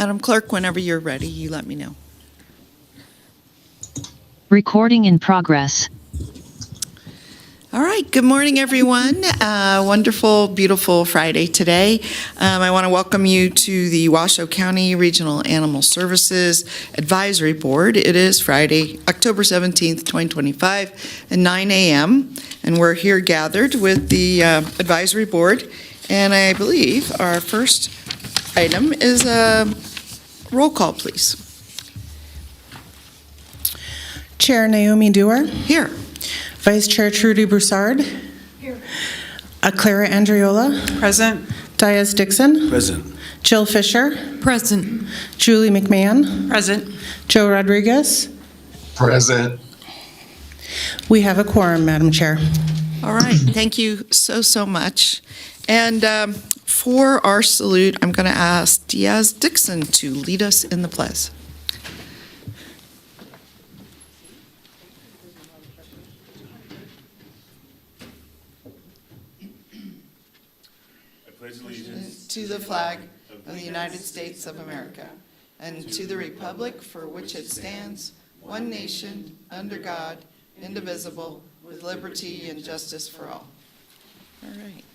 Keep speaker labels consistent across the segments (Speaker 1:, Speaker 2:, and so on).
Speaker 1: Madam Clerk, whenever you're ready, you let me know.
Speaker 2: Recording in progress.
Speaker 1: All right, good morning, everyone. Wonderful, beautiful Friday today. I want to welcome you to the Washoe County Regional Animal Services Advisory Board. It is Friday, October 17th, 2025 at 9 a.m. And we're here gathered with the Advisory Board. And I believe our first item is a roll call, please.
Speaker 3: Chair Naomi Dewar.
Speaker 1: Here.
Speaker 3: Vice Chair Trudy Broussard. Here. Clara Andriola.
Speaker 4: Present.
Speaker 3: Diaz Dixon.
Speaker 5: Present.
Speaker 3: Jill Fisher.
Speaker 4: Present.
Speaker 3: Julie McMahon.
Speaker 4: Present.
Speaker 3: Joe Rodriguez.
Speaker 5: Present.
Speaker 3: We have a quorum, Madam Chair.
Speaker 1: All right, thank you so much. And for our salute, I'm going to ask Diaz Dixon to lead us in the pledge. To the flag of the United States of America and to the republic for which it stands, one nation, under God, indivisible, with liberty and justice for all. All right.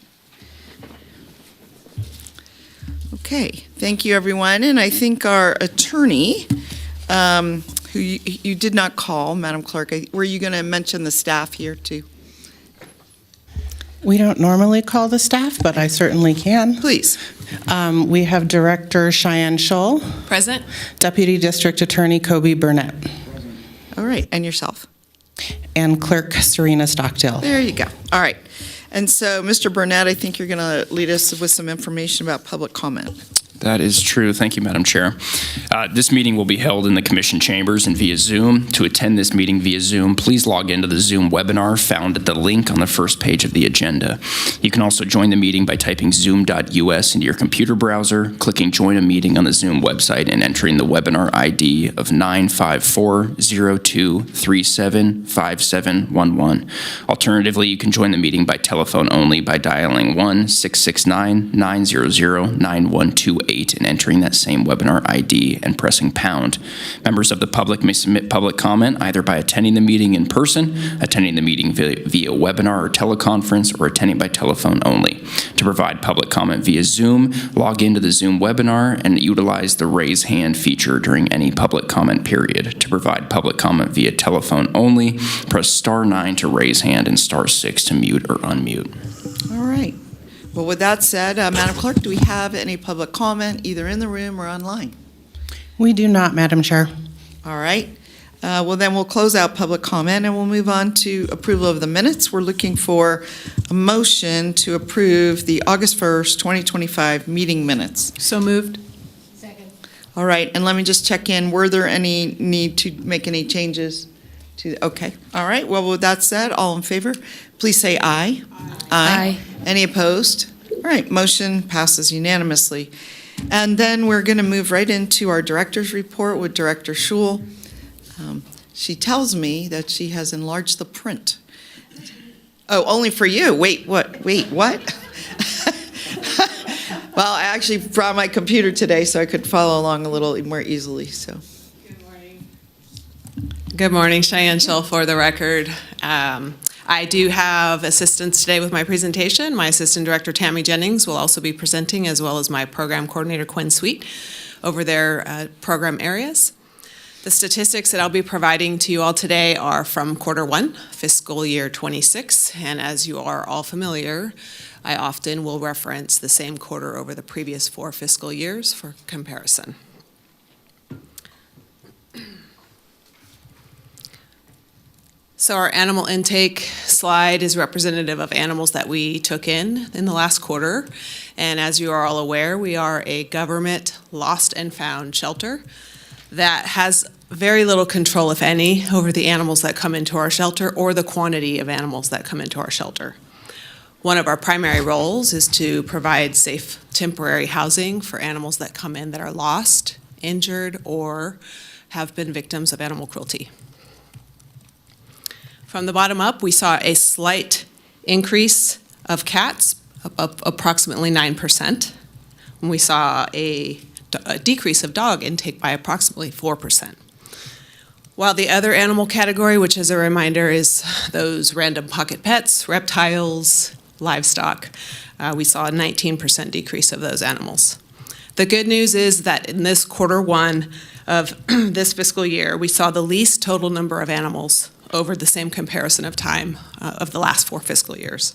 Speaker 1: Okay, thank you, everyone. And I think our attorney, who you did not call, Madam Clerk, were you going to mention the staff here too?
Speaker 3: We don't normally call the staff, but I certainly can.
Speaker 1: Please.
Speaker 3: We have Director Cheyenne Shull.
Speaker 4: Present.
Speaker 3: Deputy District Attorney Kobe Burnett.
Speaker 1: All right, and yourself.
Speaker 3: And Clerk Serena Stockdale.
Speaker 1: There you go. All right. And so, Mr. Burnett, I think you're going to lead us with some information about public comment.
Speaker 6: That is true. Thank you, Madam Chair. This meeting will be held in the Commission chambers and via Zoom. To attend this meeting via Zoom, please log into the Zoom webinar found at the link on the first page of the agenda. You can also join the meeting by typing zoom.us into your computer browser, clicking Join a Meeting on the Zoom website, and entering the webinar ID of 954-0237-5711. Alternatively, you can join the meeting by telephone only by dialing 1-669-900-9128. And entering that same webinar ID and pressing pound. Members of the public may submit public comment either by attending the meeting in person, attending the meeting via webinar or teleconference, or attending by telephone only. To provide public comment via Zoom, log into the Zoom webinar and utilize the raise hand feature during any public comment period. To provide public comment via telephone only, press *9 to raise hand and *6 to mute or unmute.
Speaker 1: All right. Well, with that said, Madam Clerk, do we have any public comment either in the room or online?
Speaker 3: We do not, Madam Chair.
Speaker 1: All right. Well, then we'll close out public comment and we'll move on to approval of the minutes. We're looking for a motion to approve the August 1st, 2025 meeting minutes.
Speaker 4: So moved.
Speaker 1: Second. All right. And let me just check in. Were there any need to make any changes? Okay. All right. Well, with that said, all in favor, please say aye. Aye. Any opposed? All right. Motion passes unanimously. And then we're going to move right into our director's report with Director Shull. She tells me that she has enlarged the print. Oh, only for you. Wait, what? Well, I actually brought my computer today so I could follow along a little more easily. So.
Speaker 4: Good morning, Cheyenne Shull for the record. I do have assistance today with my presentation. My Assistant Director, Tammy Jennings, will also be presenting, as well as my Program Coordinator, Quinn Sweet, over their program areas. The statistics that I'll be providing to you all today are from Q1, fiscal year 26, and as you are all familiar, I often will reference the same quarter over the previous 4 fiscal years for comparison. So our animal intake slide is representative of animals that we took in the last quarter. And as you are all aware, we are a government lost and found shelter that has very little control, if any, over the animals that come into our shelter or the quantity of animals that come into our shelter. One of our primary roles is to provide safe temporary housing for animals that come in that are lost, injured, or have been victims of animal cruelty. From the bottom up, we saw a slight increase of cats, up approximately 9%. We saw a a decrease of dog intake by approximately 4%. While the other animal category, which as a reminder is those random pocket pets, reptiles, livestock, we saw a 19% decrease of those animals. The good news is that in this quarter one of this fiscal year, we saw the least total number of animals over the same comparison of time of the last 4 fiscal years.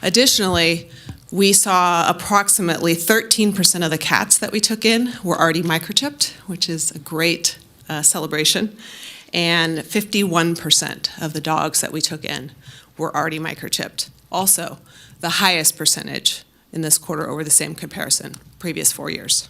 Speaker 4: Additionally, we saw approximately 13% of the cats that we took in were already microchipped, which is a great celebration, and 51% of the dogs that we took in were already microchipped. Also, the highest percentage in this quarter over the same comparison, previous 4 years.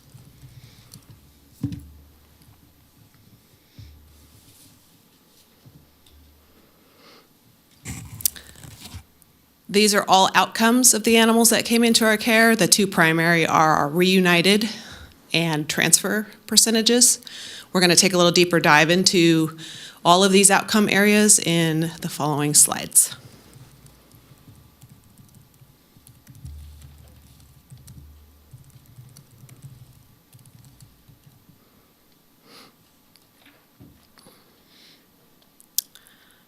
Speaker 4: These are all outcomes of the animals that came into our care. The 2 primary are our reunited and transfer percentages. We're going to take a little deeper dive into all of these outcome areas in the following slides.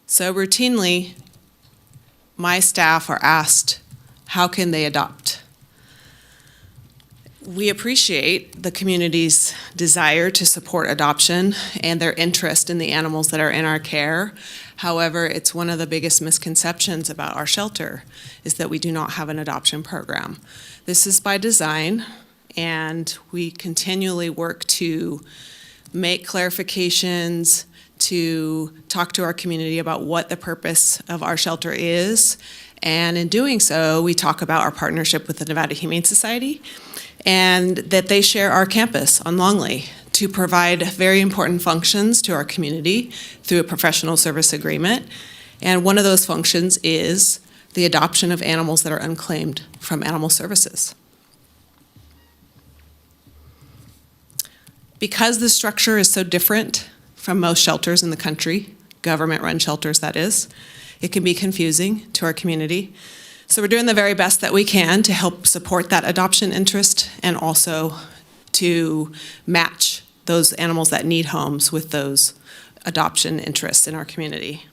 Speaker 4: So routinely, my staff are asked, how can they adopt? We appreciate the community's desire to support adoption and their interest in the animals that are in our care. However, it's one of the biggest misconceptions about our shelter is that we do not have an adoption program. This is by design, and we continually work to make clarifications, to talk to our community about what the purpose of our shelter is. And in doing so, we talk about our partnership with the Nevada Humane Society and that they share our campus on Longley to provide very important functions to our community through a professional service agreement. And one of those functions is the adoption of animals that are unclaimed from animal services. Because the structure is so different from most shelters in the country, government-run shelters that is, it can be confusing to our community. So we're doing the very best that we can to help support that adoption interest and also to match those animals that need homes with those adoption interests in our community.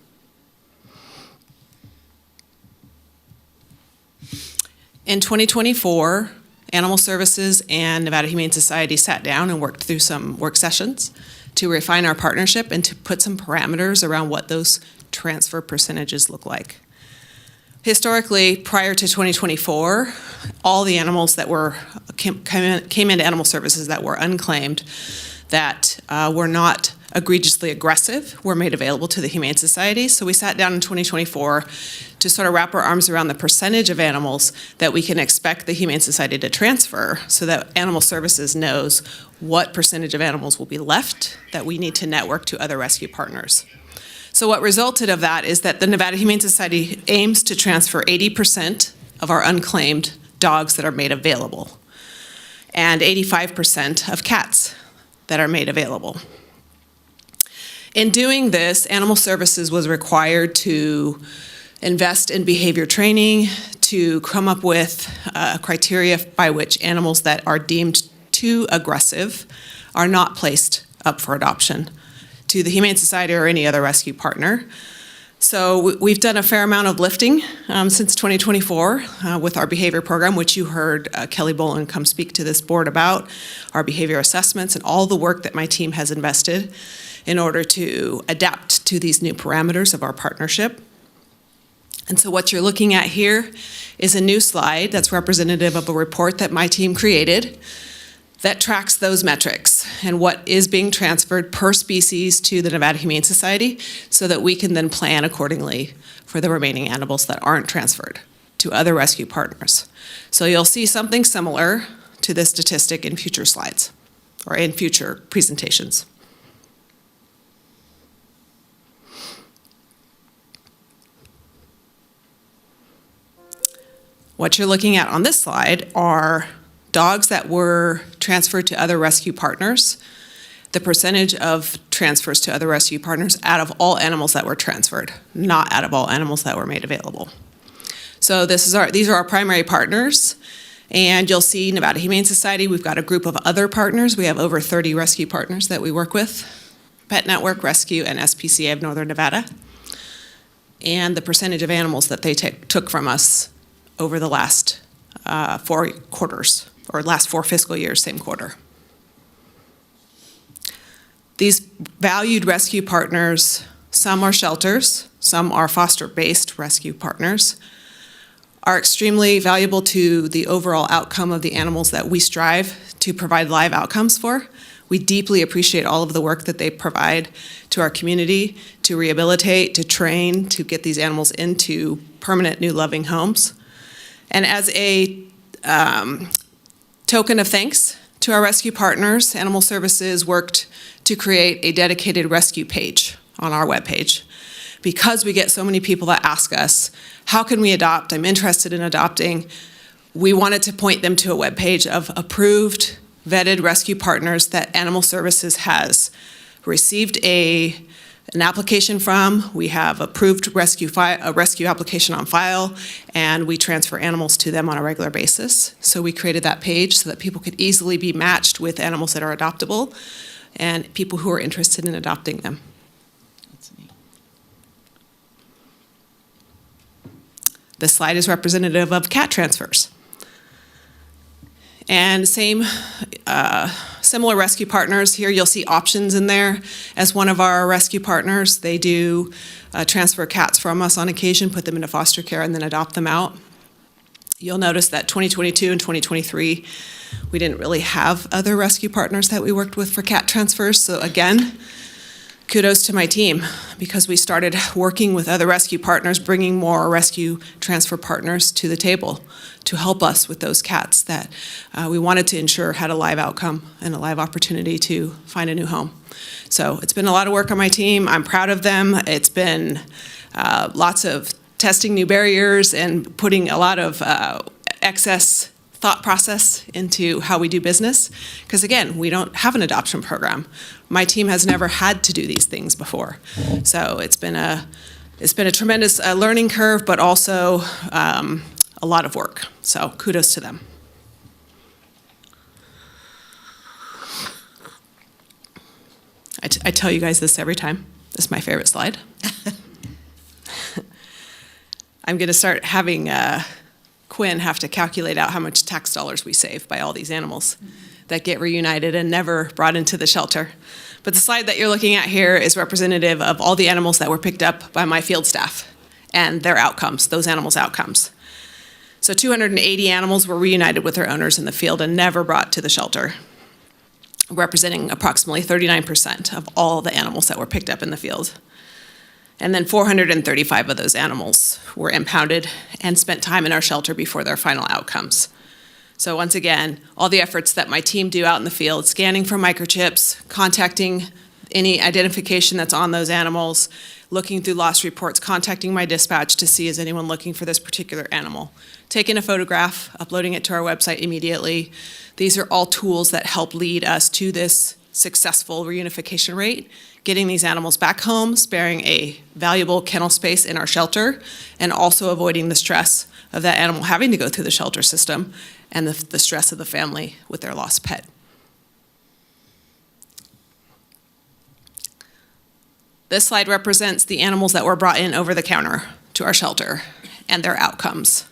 Speaker 4: In 2024, Animal Services and Nevada Humane Society sat down and worked through some work sessions to refine our partnership and to put some parameters around what those transfer percentages look like. Historically, prior to 2024, all the animals that came into Animal Services that were unclaimed, that were not egregiously aggressive, were made available to the Humane Society. So we sat down in 2024 to sort of wrap our arms around the percentage of animals that we can expect the Humane Society to transfer so that Animal Services knows what percentage of animals will be left that we need to network to other rescue partners. So what resulted of that is that the Nevada Humane Society aims to transfer 80% of our unclaimed dogs that are made available and 85% of cats that are made available. In doing this, Animal Services was required to invest in behavior training, to come up with criteria by which animals that are deemed too aggressive are not placed up for adoption to the Humane Society or any other rescue partner. So we've done a fair amount of lifting since 2024 with our behavior program, which you heard Kelly Bolin come speak to this board about, our behavior assessments and all the work that my team has invested in order to adapt to these new parameters of our partnership. And so what you're looking at here is a new slide that's representative of a report that my team created that tracks those metrics and what is being transferred per species to the Nevada Humane Society so that we can then plan accordingly for the remaining animals that aren't transferred to other rescue partners. So you'll see something similar to this statistic in future slides or in future presentations. What you're looking at on this slide are dogs that were transferred to other rescue partners, the percentage of transfers to other rescue partners out of all animals that were transferred, not out of all animals that were made available. So these are our primary partners, And you'll see Nevada Humane Society, we've got a group of other partners. We have over 30 rescue partners that we work with. Pet Network, Rescue, and SPCA of Northern Nevada. And the percentage of animals that they took from us over the last 4 quarters, or last 4 fiscal years, same quarter. These valued rescue partners, some are shelters, some are foster-based rescue partners, are extremely valuable to the overall outcome of the animals that we strive to provide live outcomes for. We deeply appreciate all of the work that they provide to our community, to rehabilitate, to train, to get these animals into permanent new loving homes. And as a token of thanks to our rescue partners, Animal Services worked to create a dedicated rescue page on our webpage. Because we get so many people that ask us, how can we adopt? I'm interested in adopting. We wanted to point them to a webpage of approved, vetted rescue partners that Animal Services has received an application from. We have approved a rescue application on file, and we transfer animals to them on a regular basis. So we created that page so that people could easily be matched with animals that are adoptable and people who are interested in adopting them. This slide is representative of cat transfers. And similar rescue partners. Here you'll see Options in there as one of our rescue partners. They do transfer cats from us on occasion, put them into foster care, and then adopt them out. You'll notice that 2022 and 2023, we didn't really have other rescue partners that we worked with for cat transfers. So again, kudos to my team, because we started working with other rescue partners, bringing more rescue transfer partners to the table to help us with those cats that we wanted to ensure had a live outcome and a live opportunity to find a new home. So it's been a lot of work on my team. I'm proud of them. It's been lots of testing new barriers and putting a lot of excess thought process into how we do business. Because again, we don't have an adoption program. My team has never had to do these things before. So it's been a tremendous learning curve, but also a lot of work. So kudos to them. I tell you guys this every time. This is my favorite slide. I'm going to start having Quinn have to calculate out how much tax dollars we save by all these animals that get reunited and never brought into the shelter. But the slide that you're looking at here is representative of all the animals that were picked up by my field staff and their outcomes, those animals' outcomes. So 280 animals were reunited with their owners in the field and never brought to the shelter, representing approximately 39% of all the animals that were picked up in the field. And then 435 of those animals were impounded and spent time in our shelter before their final outcomes. So once again, all the efforts that my team do out in the field, scanning for microchips, contacting any identification that's on those animals, looking through loss reports, contacting my dispatch to see is anyone looking for this particular animal, taking a photograph, uploading it to our website immediately. These are all tools that help lead us to this successful reunification rate, getting these animals back home, sparing a valuable kennel space in our shelter, and also avoiding the stress of that animal having to go through the shelter system and the stress of the family with their lost pet. This slide represents the animals that were brought in over the counter to our shelter and their outcomes.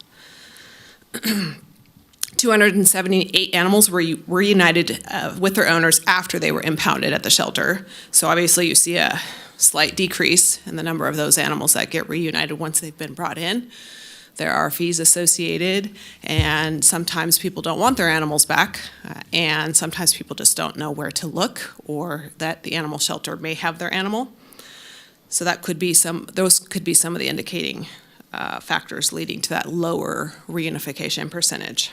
Speaker 4: 278 animals were reunited with their owners after they were impounded at the shelter. So obviously you see a slight decrease in the number of those animals that get reunited once they've been brought in. There are fees associated, and sometimes people don't want their animals back, and sometimes people just don't know where to look or that the animal shelter may have their animal. So those could be some of the indicating factors leading to that lower reunification percentage.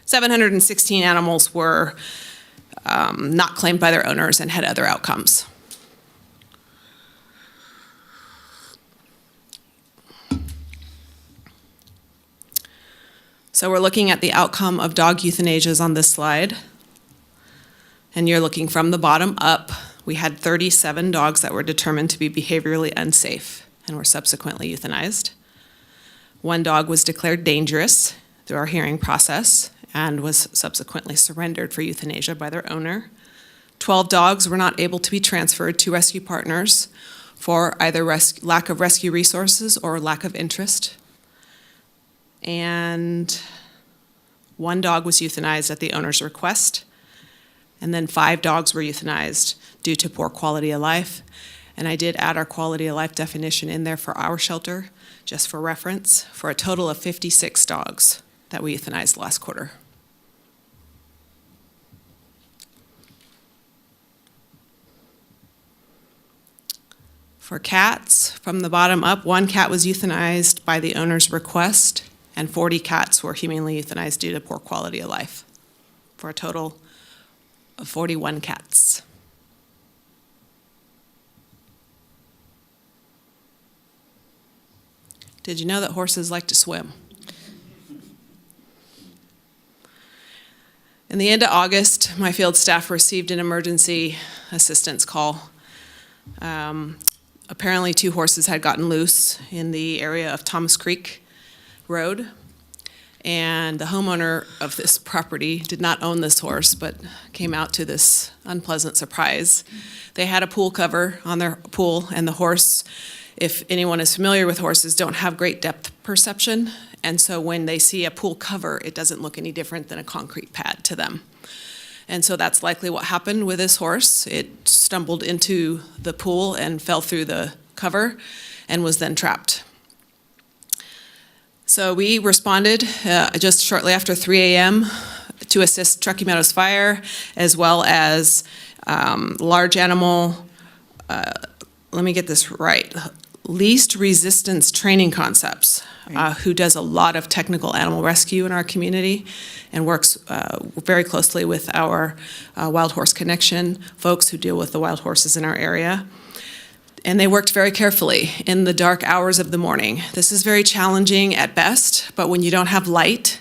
Speaker 4: 716 animals were not claimed by their owners and had other outcomes. So we're looking at the outcome of dog euthanasias on this slide. And you're looking from the bottom up. We had 37 dogs that were determined to be behaviorally unsafe and were subsequently euthanized. One dog was declared dangerous through our hearing process and was subsequently surrendered for euthanasia by their owner. 12 dogs were not able to be transferred to rescue partners for either lack of rescue resources or lack of interest. And 1 dog was euthanized at the owner's request. And then 5 dogs were euthanized due to poor quality of life. And I did add our quality of life definition in there for our shelter, just for reference, for a total of 56 dogs that we euthanized last quarter. For cats, from the bottom up, 1 cat was euthanized by the owner's request, and 40 cats were humanely euthanized due to poor quality of life, for a total of 41 cats. Did you know that horses like to swim? In the end of August, my field staff received an emergency assistance call. Apparently 2 horses had gotten loose in the area of Thomas Creek Road, and the homeowner of this property did not own this horse, but came out to this unpleasant surprise. They had a pool cover on their pool, and the horse, if anyone is familiar with horses, don't have great depth perception, and so when they see a pool cover, it doesn't look any different than a concrete pad to them. And so that's likely what happened with this horse. It stumbled into the pool and fell through the cover and was then trapped. So we responded just shortly after 3 a.m. to assist Truckee Meadows Fire, as well as large animal, let me get this right, Least Resistance Training Concepts, who does a lot of technical animal rescue in our community and works very closely with our Wild Horse Connection folks who deal with the wild horses in our area. And they worked very carefully in the dark hours of the morning. This is very challenging at best, but when you don't have light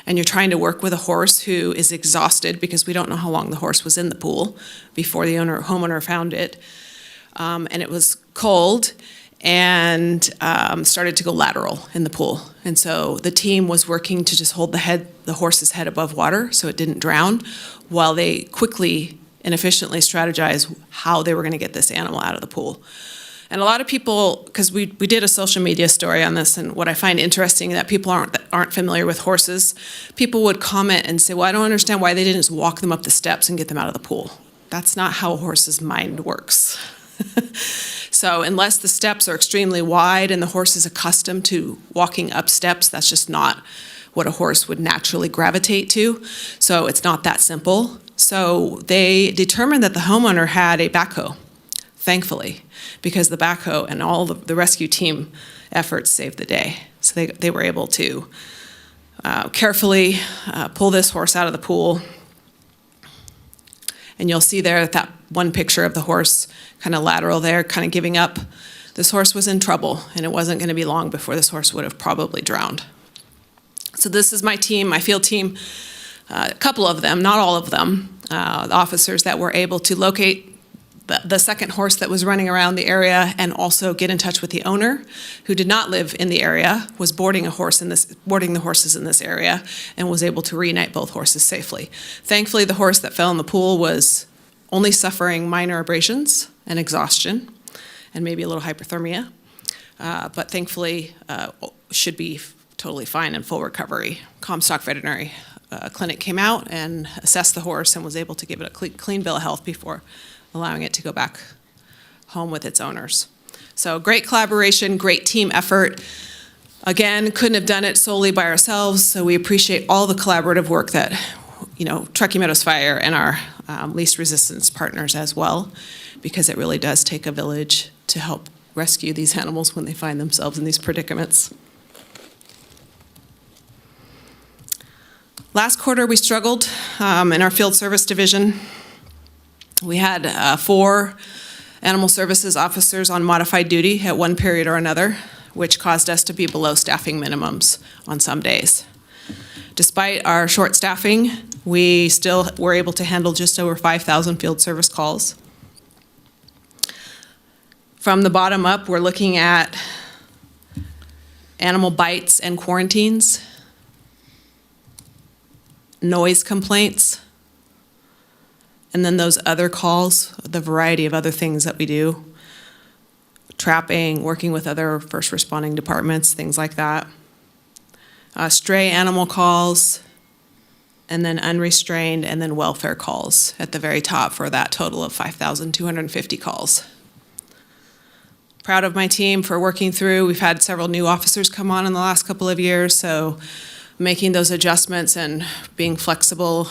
Speaker 4: and you're trying to work with a horse who is exhausted, because we don't know how long the horse was in the pool before the homeowner found it, and it was cold, and started to go lateral in the pool. And so the team was working to just hold the horse's head above water so it didn't drown, while they quickly and efficiently strategized how they were going to get this animal out of the pool. And a lot of people, because we did a social media story on this, and what I find interesting that people aren't familiar with horses, people would comment and say, well, I don't understand why they didn't just walk them up the steps and get them out of the pool. That's not how a horse's mind works. So unless the steps are extremely wide and the horse is accustomed to walking up steps, that's just not what a horse would naturally gravitate to. So it's not that simple. So they determined that the homeowner had a backhoe, thankfully, because the backhoe and all the rescue team efforts saved the day. So they were able to carefully pull this horse out of the pool. And you'll see there that one picture of the horse kind of lateral there, kind of giving up. This horse was in trouble, and it wasn't going to be long before this horse would have probably drowned. So this is my team, my field team, a couple of them, not all of them, the officers that were able to locate the second horse that was running around the area and also get in touch with the owner, who did not live in the area, was boarding the horses in this area, and was able to reunite both horses safely. Thankfully, the horse that fell in the pool was only suffering minor abrasions and exhaustion and maybe a little hypothermia, but thankfully should be totally fine and full recovery. Comstock Veterinary Clinic came out and assessed the horse and was able to give it a clean bill of health before allowing it to go back home with its owners. So great collaboration, great team effort. Again, couldn't have done it solely by ourselves, so we appreciate all the collaborative work that, Truckee Meadows Fire and our least resistance partners as well, because it really does take a village to help rescue these animals when they find themselves in these predicaments. Last quarter, we struggled in our field service division. We had 4 animal services officers on modified duty at one period or another, which caused us to be below staffing minimums on some days. Despite our short staffing, we still were able to handle just over 5,000 field service calls. From the bottom up, we're looking at animal bites and quarantines. noise complaints, and then those other calls, the variety of other things that we do, trapping, working with other first responding departments, things like that. Stray animal calls, and then unrestrained, and then welfare calls at the very top for that total of 5,250 calls. Proud of my team for working through. We've had several new officers come on in the last couple of years, so making those adjustments and being flexible,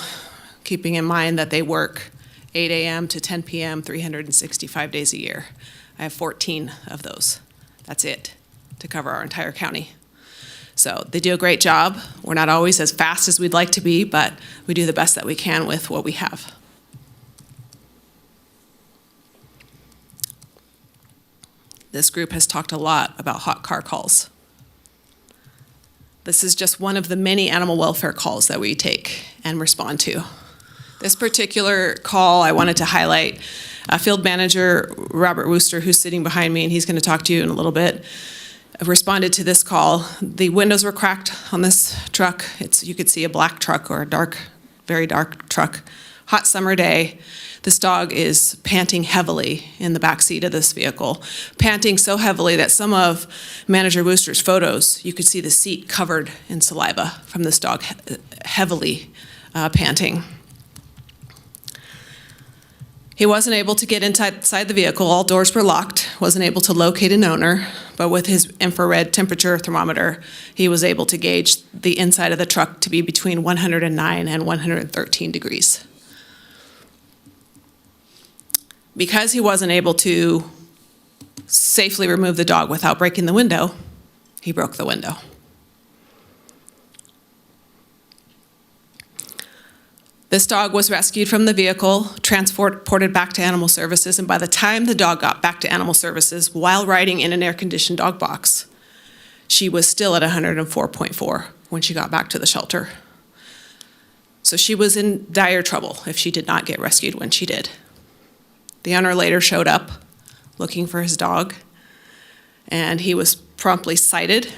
Speaker 4: keeping in mind that they work 8 a.m. to 10 p.m. 365 days a year. I have 14 of those. That's it, to cover our entire county. So they do a great job. We're not always as fast as we'd like to be, but we do the best that we can with what we have. This group has talked a lot about hot car calls. This is just one of the many animal welfare calls that we take and respond to. This particular call I wanted to highlight, Field Manager Robert Wooster, who's sitting behind me, and he's going to talk to you in a little bit, responded to this call. The windows were cracked on this truck. You could see a black truck or a dark, very dark truck. Hot summer day. This dog is panting heavily in the back seat of this vehicle, panting so heavily that some of Manager Wooster's photos, you could see the seat covered in saliva from this dog heavily panting. He wasn't able to get inside the vehicle. All doors were locked, wasn't able to locate an owner, but with his infrared temperature thermometer, he was able to gauge the inside of the truck to be between 109 and 113 degrees. Because he wasn't able to safely remove the dog without breaking the window, he broke the window. This dog was rescued from the vehicle, transported back to Animal Services, and by the time the dog got back to Animal Services, while riding in an air-conditioned dog box, she was still at 104.4 when she got back to the shelter. So she was in dire trouble if she did not get rescued when she did. The owner later showed up looking for his dog, and he was promptly cited,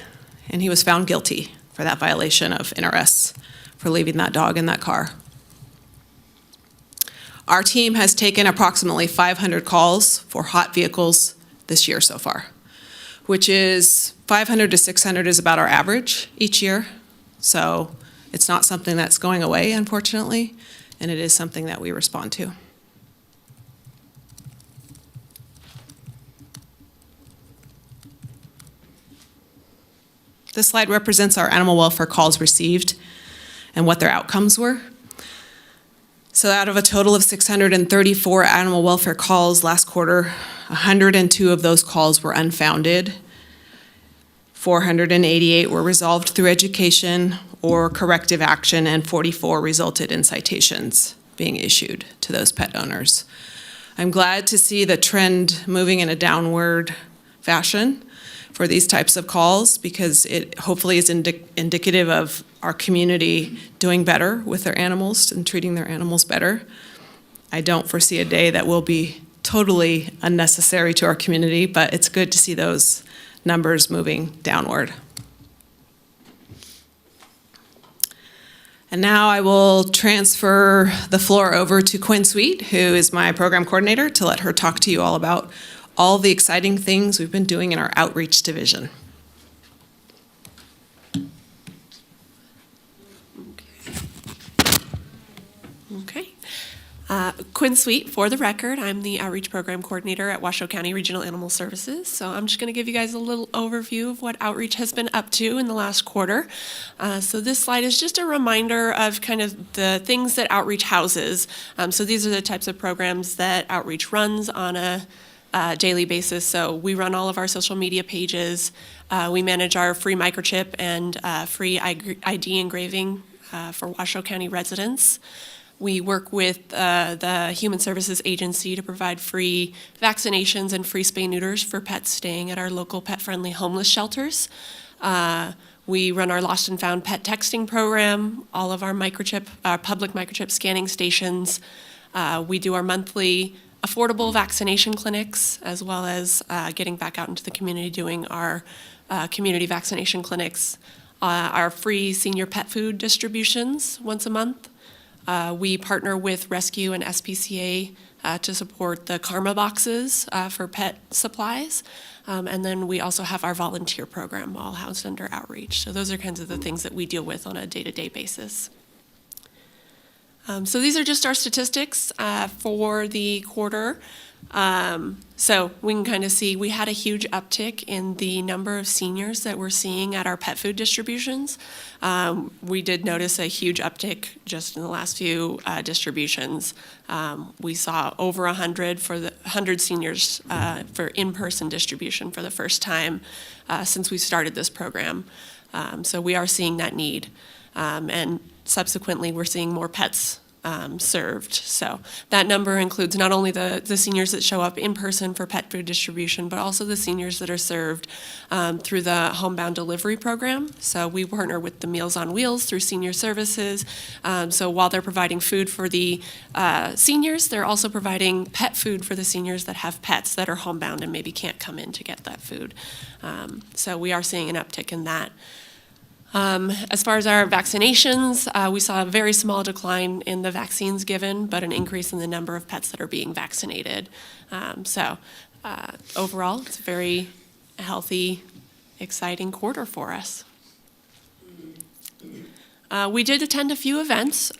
Speaker 4: and he was found guilty for that violation of NRS for leaving that dog in that car. Our team has taken approximately 500 calls for hot vehicles this year so far, which is 500 to 600 is about our average each year. So it's not something that's going away, unfortunately, and it is something that we respond to. This slide represents our animal welfare calls received and what their outcomes were. So out of a total of 634 animal welfare calls last quarter, 102 of those calls were unfounded. 488 were resolved through education or corrective action, and 44 resulted in citations being issued to those pet owners. I'm glad to see the trend moving in a downward fashion for these types of calls, because it hopefully is indicative of our community doing better with their animals and treating their animals better. I don't foresee a day that will be totally unnecessary to our community, but it's good to see those numbers moving downward. And now I will transfer the floor over to Quinn Sweet, who is my program coordinator, to let her talk to you all about all the exciting things we've been doing in our outreach division.
Speaker 5: Okay. Quinn Sweet, for the record, I'm the Outreach Program Coordinator at Washoe County Regional Animal Services. So I'm just going to give you guys a little overview of what outreach has been up to in the last quarter. So this slide is just a reminder of kind of the things that outreach houses. So these are the types of programs that outreach runs on a daily basis. So we run all of our social media pages. We manage our free microchip and free ID engraving for Washoe County residents. We work with the Human Services Agency to provide free vaccinations and free spay-neuters for pets staying at our local pet-friendly homeless shelters. We run our lost and found pet texting program, all of our public microchip scanning stations. We do our monthly affordable vaccination clinics, as well as getting back out into the community doing our community vaccination clinics. our free senior pet food distributions once a month. We partner with Rescue and SPCA to support the Karma boxes for pet supplies. And then we also have our volunteer program, all housed under outreach. So those are kinds of the things that we deal with on a day-to-day basis. So these are just our statistics for the quarter. So we can kind of see we had a huge uptick in the number of seniors that we're seeing at our pet food distributions. We did notice a huge uptick just in the last few distributions. We saw over 100 seniors for in-person distribution for the first time since we started this program. So we are seeing that need. And subsequently, we're seeing more pets served. So that number includes not only the seniors that show up in person for pet food distribution, but also the seniors that are served through the homebound delivery program. So we partner with the Meals on Wheels through Senior Services. So while they're providing food for the seniors, they're also providing pet food for the seniors that have pets that are homebound and maybe can't come in to get that food. So we are seeing an uptick in that. As far as our vaccinations, we saw a very small decline in the vaccines given, but an increase in the number of pets that are being vaccinated. Overall, it's a very healthy, exciting quarter for us. We did attend a few events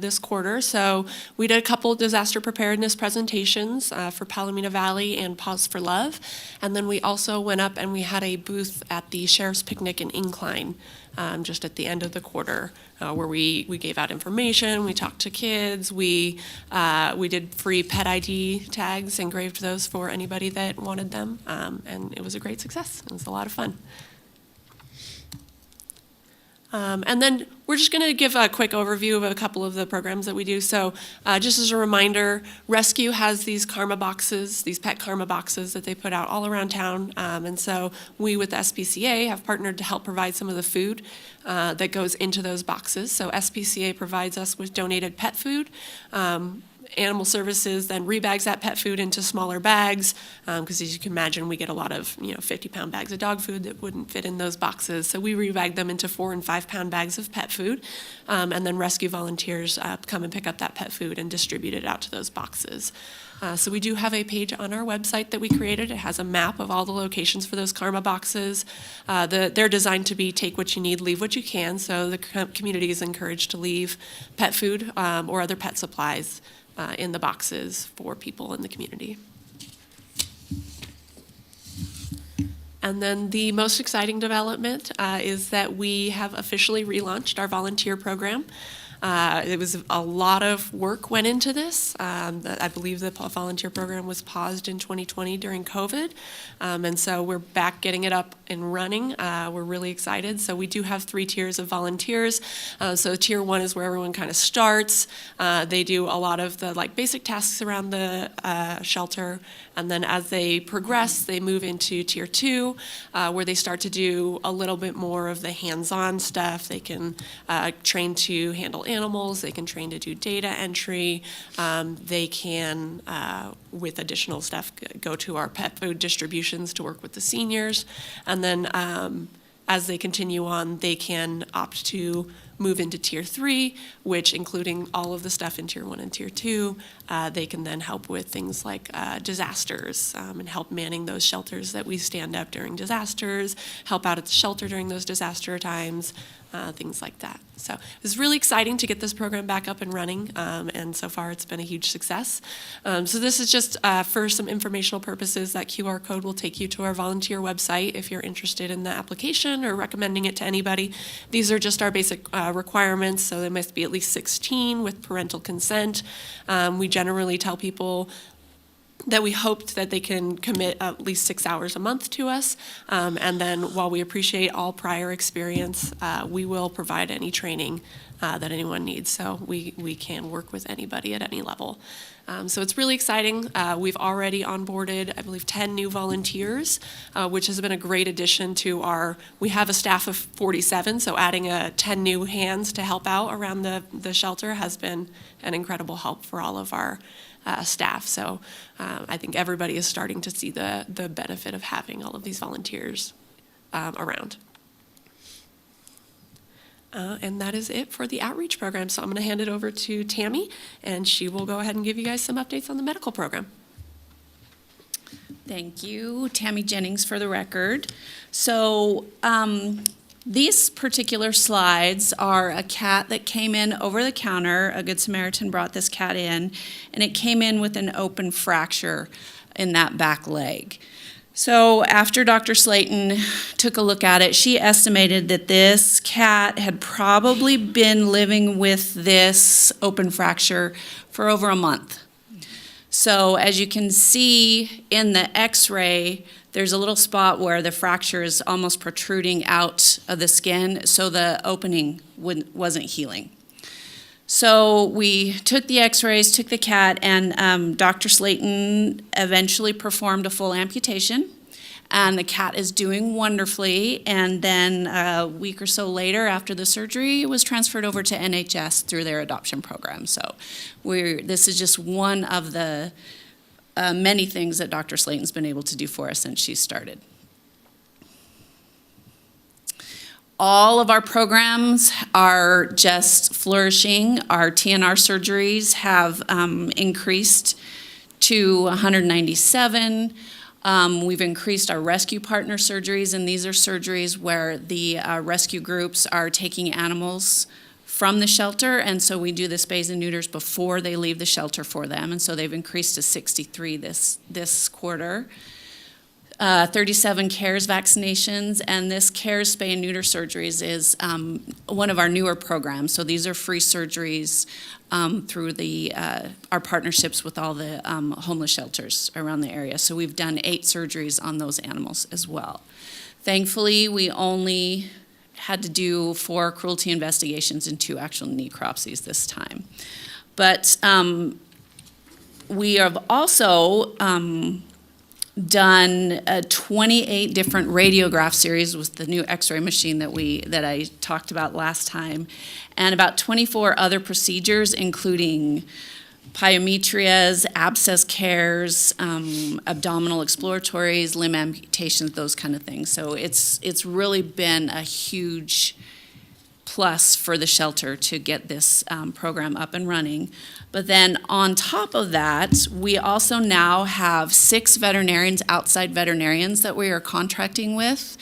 Speaker 5: this quarter. So we did a couple disaster preparedness presentations for Palomino Valley and Pause for Love. And then we also went up and we had a booth at the Sheriff's Picnic in Incline just at the end of the quarter where we gave out information, we talked to kids, we did free pet ID tags, engraved those for anybody that wanted them. And it was a great success. It was a lot of fun. And then we're just going to give a quick overview of a couple of the programs that we do. So just as a reminder, Rescue has these Karma boxes, these pet Karma boxes that they put out all around town. And so we with SPCA have partnered to help provide some of the food that goes into those boxes. So SPCA provides us with donated pet food. Animal Services then rebags that pet food into smaller bags, because as you can imagine, we get a lot of 50-pound bags of dog food that wouldn't fit in those boxes. So we rebag them into 4- and 5-pound bags of pet food, and then rescue volunteers come and pick up that pet food and distribute it out to those boxes. So we do have a page on our website that we created. It has a map of all the locations for those Karma boxes. They're designed to be take what you need, leave what you can. So the community is encouraged to leave pet food or other pet supplies in the boxes for people in the community. And then the most exciting development is that we have officially relaunched our volunteer program. It was a lot of work went into this. I believe the volunteer program was paused in 2020 during COVID. And so we're back getting it up and running. We're really excited. So we do have 3 tiers of volunteers. So tier 1 is where everyone kind of starts. They do a lot of the basic tasks around the shelter. And then as they progress, they move into tier 2, where they start to do a little bit more of the hands-on stuff. They can train to handle animals, they can train to do data entry, they can, with additional stuff, go to our pet food distributions to work with the seniors, and then as they continue on, they can opt to move into tier 3, which including all of the stuff in tier 1 and tier 2, they can then help with things like disasters and help manning those shelters that we stand up during disasters, help out at the shelter during those disaster times, things like that. So it's really exciting to get this program back up and running, and so far it's been a huge success. So this is just for some informational purposes. That QR code will take you to our volunteer website if you're interested in the application or recommending it to anybody. These are just our basic requirements, so they must be at least 16 with parental consent. We generally tell people that we hoped that they can commit at least 6 hours a month to us. And then while we appreciate all prior experience, we will provide any training that anyone needs. So we can work with anybody at any level. So it's really exciting. We've already onboarded, I believe, 10 new volunteers, which has been a great addition to we have a staff of 47, so adding 10 new hands to help out around the shelter has been an incredible help for all of our staff. So I think everybody is starting to see the benefit of having all of these volunteers around. And that is it for the outreach program. So I'm going to hand it over to Tammy, and she will go ahead and give you guys some updates on the medical program.
Speaker 7: Thank you. Tammy Jennings for the record. So these particular slides are a cat that came in over the counter. A Good Samaritan brought this cat in, and it came in with an open fracture in that back leg. So after Dr. Slayton took a look at it, she estimated that this cat had probably been living with this open fracture for over a month. So as you can see in the x-ray, there's a little spot where the fracture is almost protruding out of the skin, so the opening wasn't healing. So we took the x-rays, took the cat, and Dr. Slayton eventually performed a full amputation. And the cat is doing wonderfully. And then a week or so later, after the surgery, it was transferred over to NHS through their adoption program. So this is just one of the many things that Dr. Slayton's been able to do for us since she started. All of our programs are just flourishing. Our TNR surgeries have increased to 197. We've increased our rescue partner surgeries, and these are surgeries where the rescue groups are taking animals from the shelter, and so we do the spays and neuters before they leave the shelter for them, and so they've increased to 63 this quarter. 37 CARES vaccinations, and this CARES spay and neuter surgeries is one of our newer programs. So these are free surgeries through our partnerships with all the homeless shelters around the area. So we've done 8 surgeries on those animals as well. Thankfully, we only had to do 4 cruelty investigations and 2 actual necropsies this time. But we have also done 28 different radiograph series with the new x-ray machine that I talked about last time, and about 24 other procedures, including pyometrias, abscess cares, abdominal exploratories, limb amputations, those kind of things. So it's really been a huge plus for the shelter to get this program up and running. But then on top of that, we also now have 6 veterinarians, outside veterinarians that we are contracting with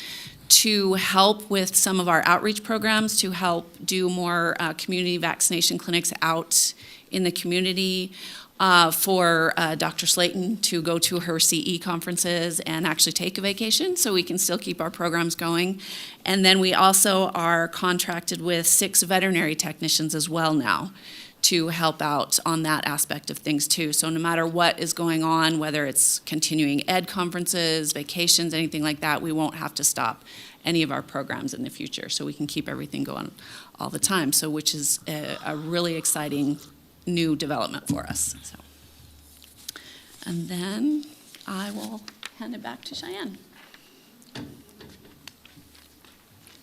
Speaker 7: to help with some of our outreach programs, to help do more community vaccination clinics out in the community, for Dr. Slayton to go to her CE conferences and actually take a vacation so we can still keep our programs going. And then we also are contracted with 6 veterinary technicians as well now to help out on that aspect of things too. So no matter what is going on, whether it's continuing ed conferences, vacations, anything like that, we won't have to stop any of our programs in the future. So we can keep everything going all the time. So which is a really exciting new development for us. So, and then I will hand it back to Cheyenne.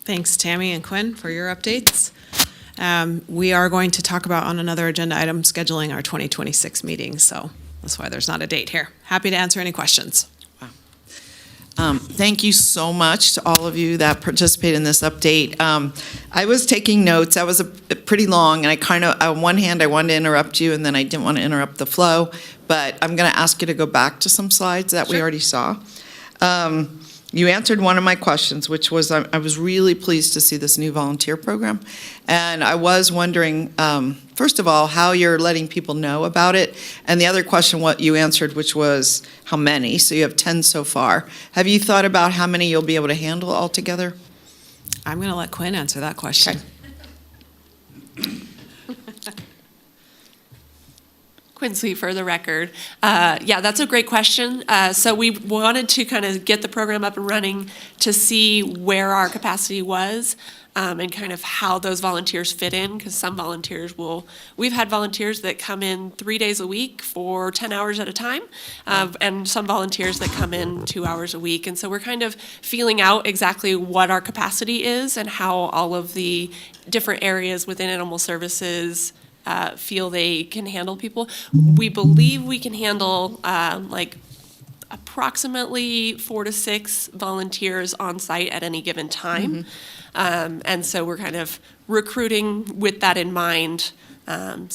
Speaker 4: Thanks, Tammy and Quinn, for your updates. We are going to talk about on another agenda item scheduling our 2026 meeting, so that's why there's not a date here. Happy to answer any questions.
Speaker 1: Thank you so much to all of you that participated in this update. I was taking notes. That was pretty long, and I kind of, on one hand, I wanted to interrupt you, and then I didn't want to interrupt the flow, but I'm going to ask you to go back to some slides that we already saw. You answered one of my questions, which was I was really pleased to see this new volunteer program. And I was wondering, first of all, how you're letting people know about it. And the other question, what you answered, which was how many. So you have 10 so far. Have you thought about how many you'll be able to handle altogether?
Speaker 4: I'm going to let Quinn answer that question.
Speaker 1: Okay.
Speaker 5: Quinn Sweet for the record. Yeah, that's a great question. So we wanted to kind of get the program up and running to see where our capacity was and kind of how those volunteers fit in, because some volunteers we've had volunteers that come in 3 days a week for 10 hours at a time, and some volunteers that come in 2 hours a week. And so we're kind of feeling out exactly what our capacity is and how all of the different areas within animal services feel they can handle people. We believe we can handle like approximately 4 to 6 volunteers on site at any given time. And so we're kind of recruiting with that in mind. And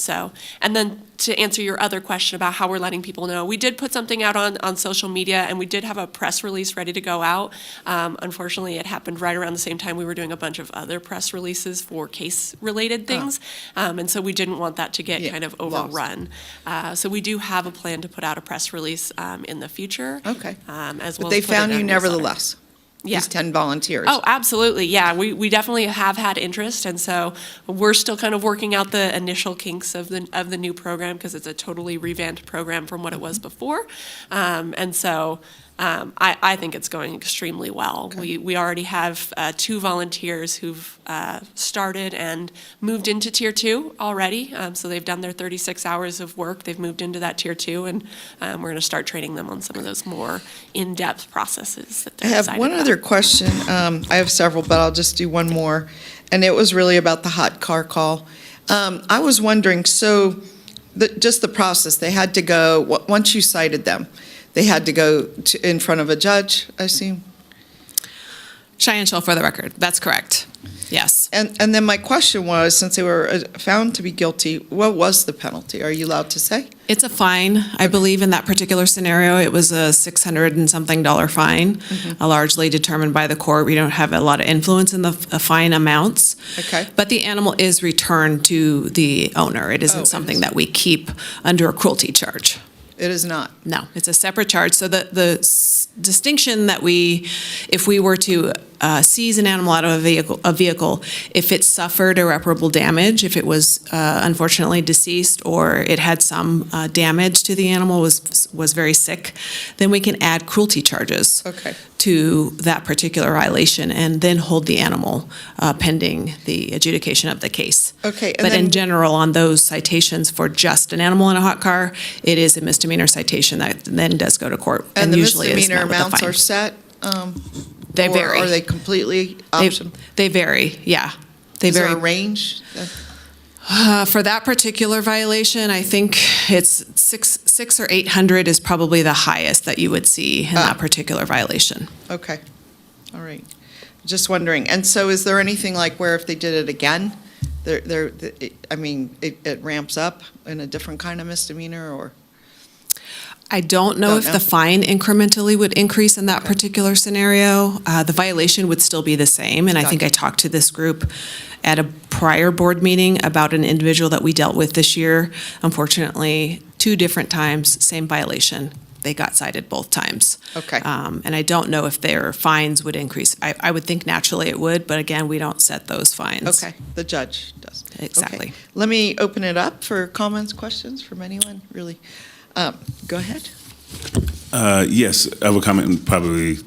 Speaker 5: then to answer your other question about how we're letting people know, we did put something out on social media, and we did have a press release ready to go out. Unfortunately, it happened right around the same time we were doing a bunch of other press releases for case-related things. And so we didn't want that to get kind of overrun. So we do have a plan to put out a press release in the future.
Speaker 1: Okay.
Speaker 5: As
Speaker 1: But
Speaker 5: well
Speaker 1: they
Speaker 5: as put it
Speaker 1: found
Speaker 5: in
Speaker 1: you
Speaker 5: our newsletter.
Speaker 1: nevertheless?
Speaker 5: Yeah.
Speaker 1: These 10 volunteers?
Speaker 5: Oh, absolutely, yeah. We definitely have had interest, and so we're still kind of working out the initial kinks of the new program, because it's a totally revamped program from what it was before. And so I think it's going extremely well. We already have 2 volunteers who've started and moved into Tier 2 already. So they've done their 36 hours of work. They've moved into that Tier 2, and we're going to start training them on some of those more in-depth processes that
Speaker 1: I
Speaker 5: they're
Speaker 1: have
Speaker 5: excited
Speaker 1: one
Speaker 5: about.
Speaker 1: other question. I have several, but I'll just do one more. And it was really about the hot car call. I was wondering, so just the process, they had to go, once you cited them, they had to go in front of a judge, I assume?
Speaker 4: Cheyenne Shull for the record. That's correct. Yes.
Speaker 1: And then my question was, since they were found to be guilty, what was the penalty? Are you allowed to say?
Speaker 4: It's a fine. I believe in that particular scenario, it was a $600 and something fine, largely determined by the court. We don't have a lot of influence in the fine amounts.
Speaker 1: Okay.
Speaker 4: But the animal is returned to the owner. It isn't
Speaker 1: Oh, it
Speaker 4: something
Speaker 1: is.
Speaker 4: that we keep under a cruelty charge.
Speaker 1: It is not.
Speaker 4: No, it's a separate charge. So the distinction that if we were to seize an animal out of a vehicle, if it suffered irreparable damage, if it was unfortunately deceased, or it had some damage to the animal, was very sick, then we can add cruelty charges
Speaker 1: Okay.
Speaker 4: to that particular violation, and then hold the animal pending the adjudication of the case.
Speaker 1: Okay, and
Speaker 4: But in
Speaker 1: then-
Speaker 4: general, on those citations for just an animal in a hot car, it is a misdemeanor citation that then does go to court,
Speaker 1: And the
Speaker 4: usually is
Speaker 1: misdemeanor
Speaker 4: met with a
Speaker 1: amounts
Speaker 4: fine.
Speaker 1: are set?
Speaker 4: They
Speaker 1: Or
Speaker 4: vary.
Speaker 1: are they completely
Speaker 4: They-
Speaker 1: optional?
Speaker 4: They vary, yeah. They
Speaker 1: Is there
Speaker 4: vary.
Speaker 1: a range?
Speaker 4: For that particular violation, I think it's six or 800 is probably the highest that you would see in that particular violation.
Speaker 1: Okay, all right. Just wondering. And so is there anything like where if they did it again, it ramps up in a different kind of misdemeanor, or?
Speaker 4: I don't know
Speaker 1: Don't
Speaker 4: if
Speaker 1: know.
Speaker 4: the fine incrementally would increase in that particular scenario. The violation would still be the same, and I think I talked to this group at a prior board meeting about an individual that we dealt with this year. Unfortunately, 2 different times, same violation. They got cited both times.
Speaker 1: Okay.
Speaker 4: And I don't know if their fines would increase. I would think naturally it would, but again, we don't set those fines.
Speaker 1: Okay, the judge does.
Speaker 4: Exactly.
Speaker 1: Okay. Let me open it up for comments, questions from anyone, really. Go ahead.
Speaker 8: Yes, I have a comment, and probably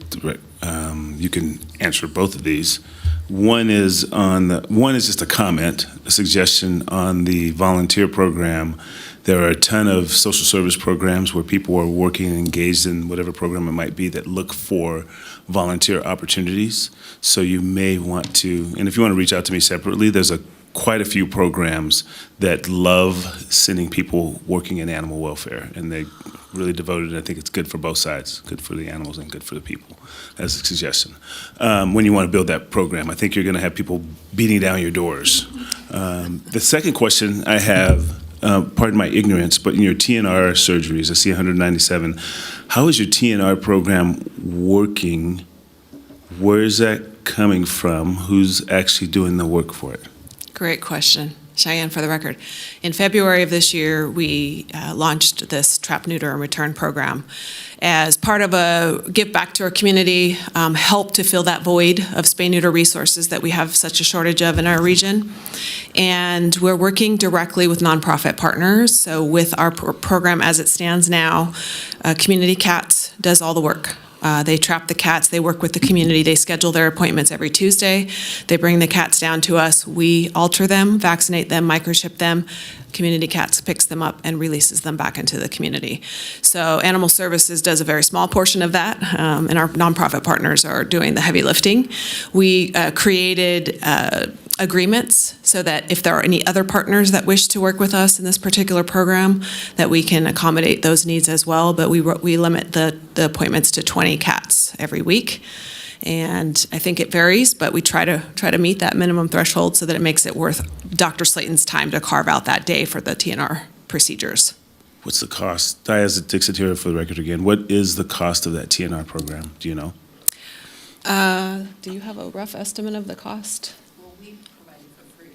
Speaker 8: you can answer both of these. One is just a comment, a suggestion on the volunteer program. There are a ton of social service programs where people are working and engaged in whatever program it might be that look for volunteer opportunities. So you may want to, and if you want to reach out to me separately, there's quite a few programs that love sending people working in animal welfare, and they really devoted, and I think it's good for both sides, good for the animals and good for the people, as a suggestion. When you want to build that program, I think you're going to have people beating down your doors. The second question I have, pardon my ignorance, but in your TNR surgeries, I see 197. How is your TNR program working? Where is that coming from? Who's actually doing the work for it?
Speaker 4: Great question. Cheyenne, for the record. In February of this year, we launched this Trap, Neuter, and Return program as part of a give back to our community, help to fill that void of spay-neuter resources that we have such a shortage of in our region. And we're working directly with nonprofit partners. So with our program as it stands now, Community Cats does all the work. They trap the cats, they work with the community, they schedule their appointments every Tuesday. They bring the cats down to us, we alter them, vaccinate them, microchip them. Community Cats picks them up and releases them back into the community. So Animal Services does a very small portion of that, and our nonprofit partners are doing the heavy lifting. We created a agreements so that if there are any other partners that wish to work with us in this particular program, that we can accommodate those needs as well. But we limit the appointments to 20 cats every week. And I think it varies, but we try to meet that minimum threshold so that it makes it worth Dr. Slayton's time to carve out that day for the TNR procedures.
Speaker 8: What's the cost? Diaz Dixon here for the record again. What is the cost of that TNR program? Do you know?
Speaker 4: Do you have a rough estimate of the cost? Well, we provide it for free.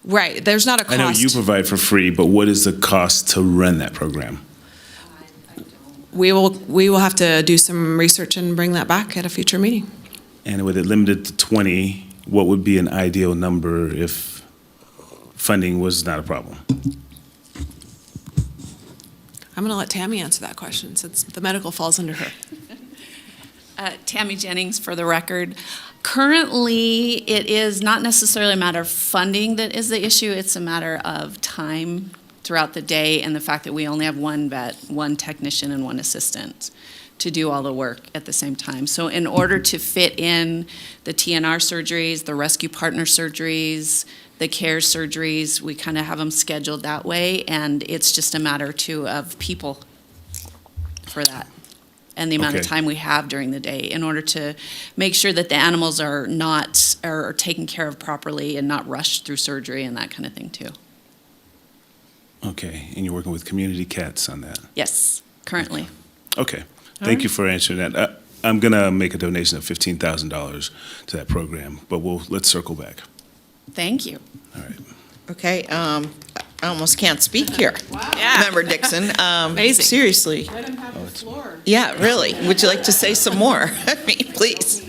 Speaker 4: Right, there's not a cost.
Speaker 8: I know you provide for free, but what is the cost to run that program?
Speaker 4: We will have to do some research and bring that back at a future meeting.
Speaker 8: And with it limited to 20, what would be an ideal number if funding was not a problem?
Speaker 4: I'm going to let Tammy answer that question since the medical falls under her.
Speaker 7: Tammy Jennings, for the record. Currently, it is not necessarily a matter of funding that is the issue. It's a matter of time throughout the day and the fact that we only have one vet, one technician, and one assistant to do all the work at the same time. So in order to fit in the TNR surgeries, the rescue partner surgeries, the care surgeries, we kind of have them scheduled that way, and it's just a matter, too, of people for that and the amount of
Speaker 8: Okay.
Speaker 7: time we have during the day in order to make sure that the animals are taken care of properly and not rushed through surgery and that kind of thing, too.
Speaker 8: Okay, and you're working with community cats on that?
Speaker 7: Yes, currently.
Speaker 8: Okay, thank you for answering that. I'm going to make a donation of $15,000 to that program, but let's circle back.
Speaker 7: Thank you.
Speaker 8: All right.
Speaker 1: Okay, I almost can't speak here.
Speaker 4: Yeah.
Speaker 1: Member Dixon.
Speaker 4: Amazing.
Speaker 1: Seriously.
Speaker 3: Let him have the floor.
Speaker 1: Yeah, really. Would you like to say some more? I mean, please.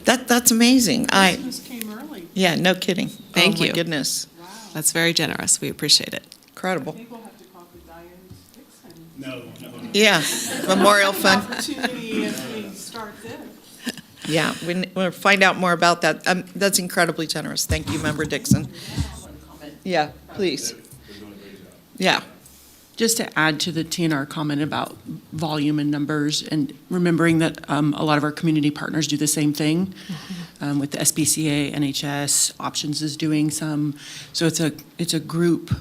Speaker 1: That's amazing.
Speaker 3: Christmas came early.
Speaker 1: Yeah, no kidding.
Speaker 4: Thank
Speaker 1: Oh, my
Speaker 4: you.
Speaker 1: goodness.
Speaker 4: That's very generous. We appreciate it.
Speaker 1: Incredible.
Speaker 3: we'll have to call for Diane Dixon.
Speaker 1: Yeah, Memorial Fund.
Speaker 3: Opportunity as we start this.
Speaker 1: Yeah, we'll find out more about that. That's incredibly generous. Thank you, Member Dixon. Yeah, please. Yeah.
Speaker 9: Just to add to the TNR comment about volume and numbers, and remembering that a lot of our community partners do the same thing with the SPCA, NHS, Options is doing some. So it's a group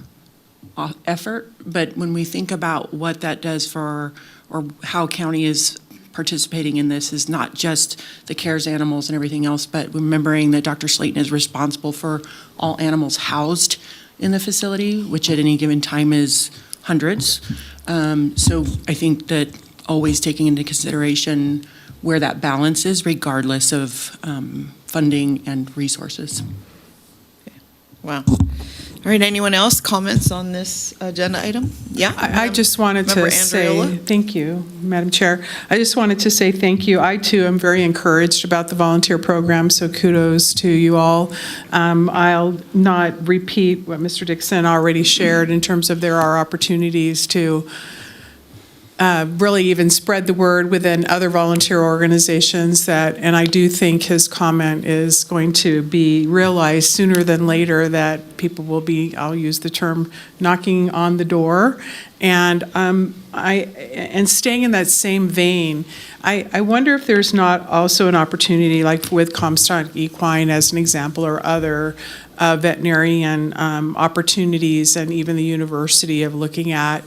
Speaker 9: effort. But when we think about what that does for, or how county is participating in this, is not just the CARES animals and everything else, but remembering that Dr. Slayton is responsible for all animals housed in the facility, which at any given time is hundreds. So I think that always taking into consideration where that balance is, regardless of funding and resources.
Speaker 1: Wow. All right, anyone else comments on this agenda item? Yeah?
Speaker 10: I just wanted
Speaker 1: Member
Speaker 10: to say,
Speaker 1: Andriola?
Speaker 10: thank you, Madam Chair. I just wanted to say thank you. I, too, am very encouraged about the volunteer program, so kudos to you all. I'll not repeat what Mr. Dixon already shared in terms of there are opportunities to really even spread the word within other volunteer organizations and I do think his comment is going to be realized sooner than later, that people will be, I'll use the term, knocking on the door. And staying in that same vein, I wonder if there's not also an opportunity, like with Comstock Equine as an example, or other veterinarian opportunities, and even the university, of looking at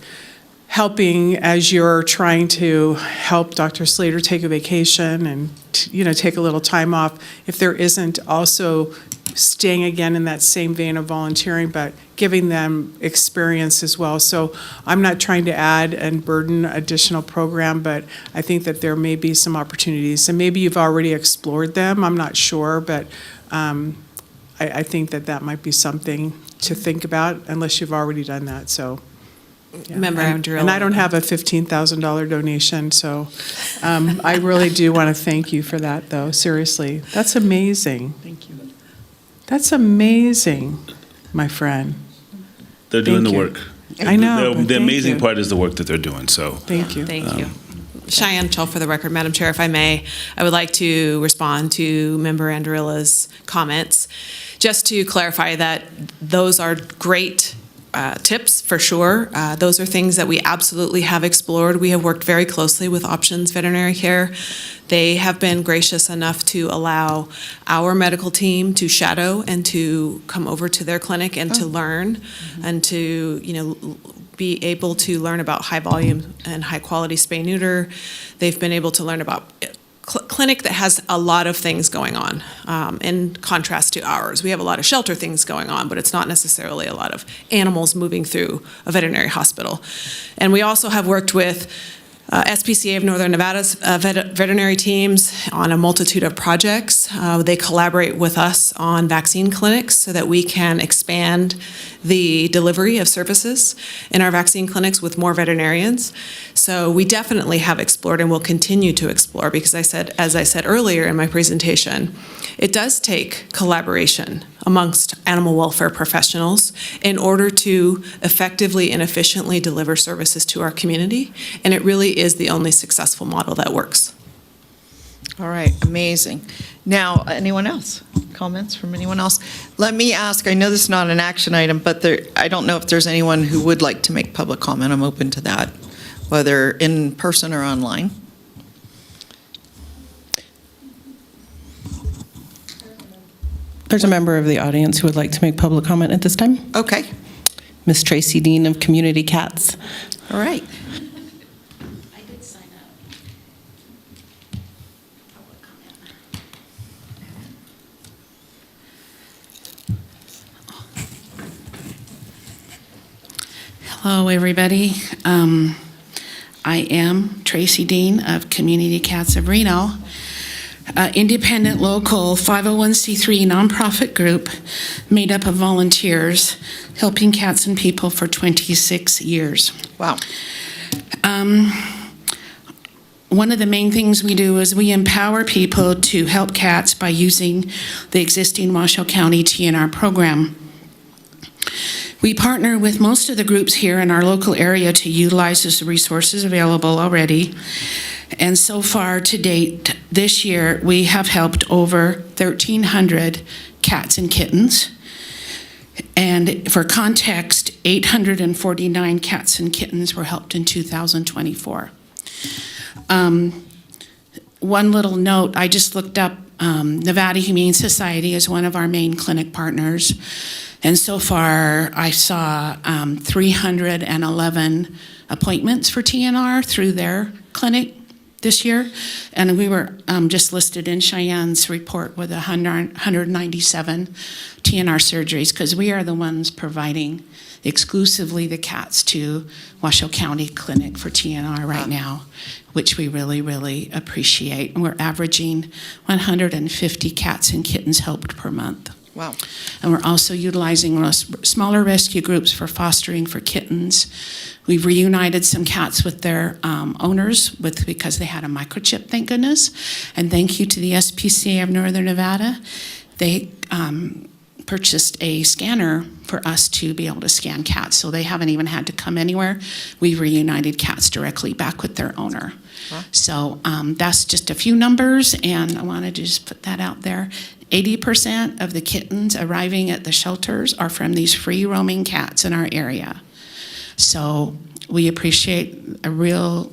Speaker 10: helping as you're trying to help Dr. Slater take a vacation and, take a little time off, if there isn't also staying again in that same vein of volunteering, but giving them experience as well. So I'm not trying to add and burden additional program, but I think that there may be some opportunities. And maybe you've already explored them, I'm not sure, but I think that might be something to think about, unless you've already done that, so. Yeah.
Speaker 4: Member Andriola.
Speaker 10: And I don't have a $15,000 donation, so I really do want to thank you for that, though, seriously. That's amazing.
Speaker 9: Thank you.
Speaker 10: That's amazing, my friend.
Speaker 8: They're doing
Speaker 10: Thank
Speaker 8: the
Speaker 10: you.
Speaker 8: work.
Speaker 10: I know, but
Speaker 8: The
Speaker 10: thank
Speaker 8: amazing
Speaker 10: you.
Speaker 8: part is the work that they're doing, so.
Speaker 10: Thank you.
Speaker 4: Thank you. Cheyenne Chell for the record. Madam Chair, if I may, I would like to respond to Member Andriola's comments. Just to clarify that those are great tips for sure. Those are things that we absolutely have explored. We have worked very closely with Options Veterinary Care. They have been gracious enough to allow our medical team to shadow and to come over to their clinic and to learn and to, be able to learn about high volume and high quality spay neuter. They've been able to learn about clinic that has a lot of things going on, in contrast to ours. We have a lot of shelter things going on, but it's not necessarily a lot of animals moving through a veterinary hospital. And we also have worked with SPCA of Northern Nevada's veterinary teams on a multitude of projects. They collaborate with us on vaccine clinics so that we can expand the delivery of services in our vaccine clinics with more veterinarians. So we definitely have explored and will continue to explore because as I said earlier in my presentation, it does take collaboration amongst animal welfare professionals in order to effectively and efficiently deliver services to our community. And it really is the only successful model that works.
Speaker 1: All right, amazing. Now, anyone else? Comments from anyone else? Let me ask, I know this is not an action item, but I don't know if there's anyone who would like to make public comment. I'm open to that, whether in person or online.
Speaker 11: There's a member of the audience who would like to make public comment at this time.
Speaker 1: Okay,
Speaker 11: Ms. Tracy Dean of Community Cats.
Speaker 1: all right.
Speaker 7: I did sign up. Public comment.
Speaker 12: Hello, everybody. I am Tracy Dean of Community Cats of Reno, independent local 501c3 nonprofit group made up of volunteers helping cats and people for 26 years.
Speaker 1: Wow.
Speaker 12: One of the main things we do is we empower people to help cats by using the existing Washoe County TNR program. We partner with most of the groups here in our local area to utilize the resources available already. And so far to date, this year, we have helped over 1,300 cats and kittens. And for context, 849 cats and kittens were helped in 2024. One little note, I just looked up Nevada Humane Society is one of our main clinic partners. And so far, I saw 311 appointments for TNR through their clinic this year. And we were just listed in Cheyenne's report with 197 TNR surgeries because we are the ones providing exclusively the cats to Washoe County Clinic for TNR right now, which we really, really appreciate. And we're averaging 150 cats and kittens helped per month.
Speaker 1: Wow.
Speaker 12: And we're also utilizing smaller rescue groups for fostering for kittens. We've reunited some cats with their owners because they had a microchip, thank goodness. And thank you to the SPCA of Northern Nevada. They purchased a scanner for us to be able to scan cats, so they haven't even had to come anywhere. We've reunited cats directly back with their owner. Huh? So that's just a few numbers, and I wanted to just put that out there. 80% of the kittens arriving at the shelters are from these free roaming cats in our area. So we appreciate a real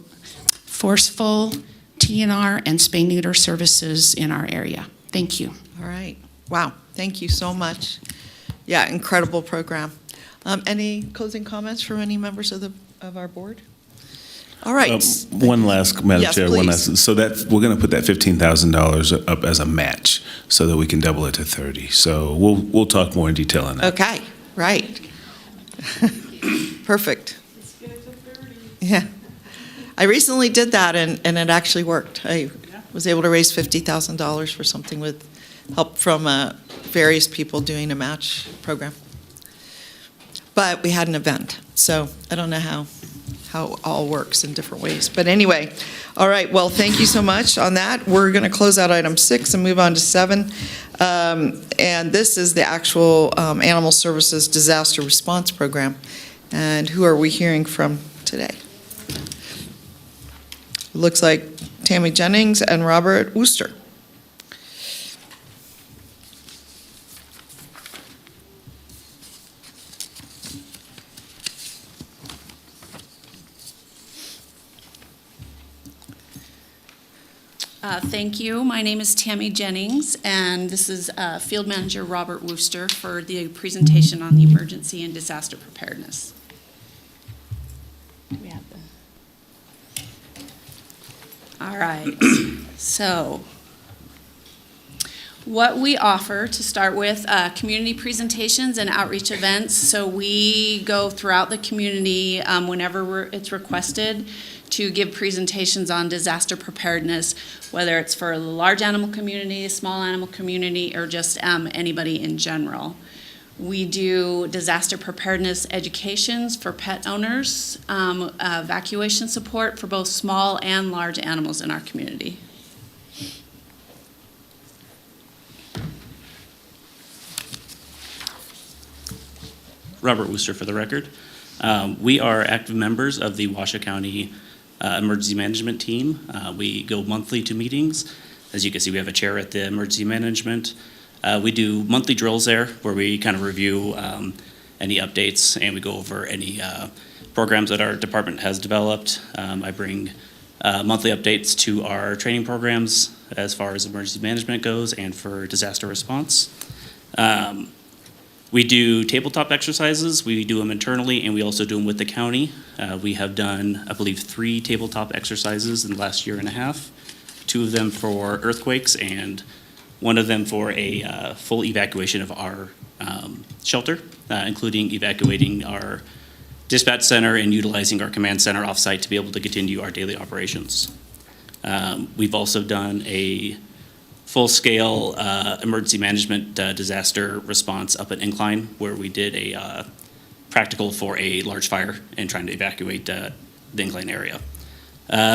Speaker 12: forceful TNR and spay neuter services in our area. Thank you.
Speaker 1: All right. Wow. Thank you so much. Yeah, incredible program. Any closing comments from any members of our board? All right.
Speaker 8: One last, Madam
Speaker 1: Yes,
Speaker 8: Chair,
Speaker 1: please.
Speaker 8: one last. So that we're going to put that $15,000 up as a match so that we can double it to 30. So we'll talk more in detail on that.
Speaker 1: Okay, right. Perfect.
Speaker 3: Let's get it to 30.
Speaker 1: Yeah. I recently did that and it actually worked. I was able to raise $50,000 for something with help from various people doing a match program. But we had an event, so I don't know how it all works in different ways. But anyway, all right, well, thank you so much on that. We're going to close out item 6 and move on to 7. And this is the actual Animal Services Disaster Response Program. And who are we hearing from today? It looks like Tammy Jennings and Robert Wooster.
Speaker 7: Thank you. My name is Tammy Jennings, and this is Field Manager Robert Wooster for the presentation on the emergency and disaster preparedness. Do we have the? All right. So, what we offer to start with, community presentations and outreach events. So we go throughout the community whenever it's requested to give presentations on disaster preparedness, whether it's for the large animal community, small animal community, or just anybody in general. We do disaster preparedness educations for pet owners, evacuation support for both small and large animals in our community.
Speaker 13: Robert Wooster for the record. We are active members of the Washoe County Emergency Management Team. We go monthly to meetings. As you can see, we have a chair at the Emergency Management. We do monthly drills there where we kind of review any updates and we go over any programs that our department has developed. I bring monthly updates to our training programs as far as emergency management goes and for disaster response. We do tabletop exercises. We do them internally, and we also do them with the county. We have done, I believe, 3 tabletop exercises in the last year and a half, 2 of them for earthquakes, and 1 of them for a full evacuation of our shelter, including evacuating our dispatch center and utilizing our command center offsite to be able to continue our daily operations. We've also done a full-scale emergency management disaster response up at Incline, where we did a practical for a large fire and trying to evacuate the Incline area.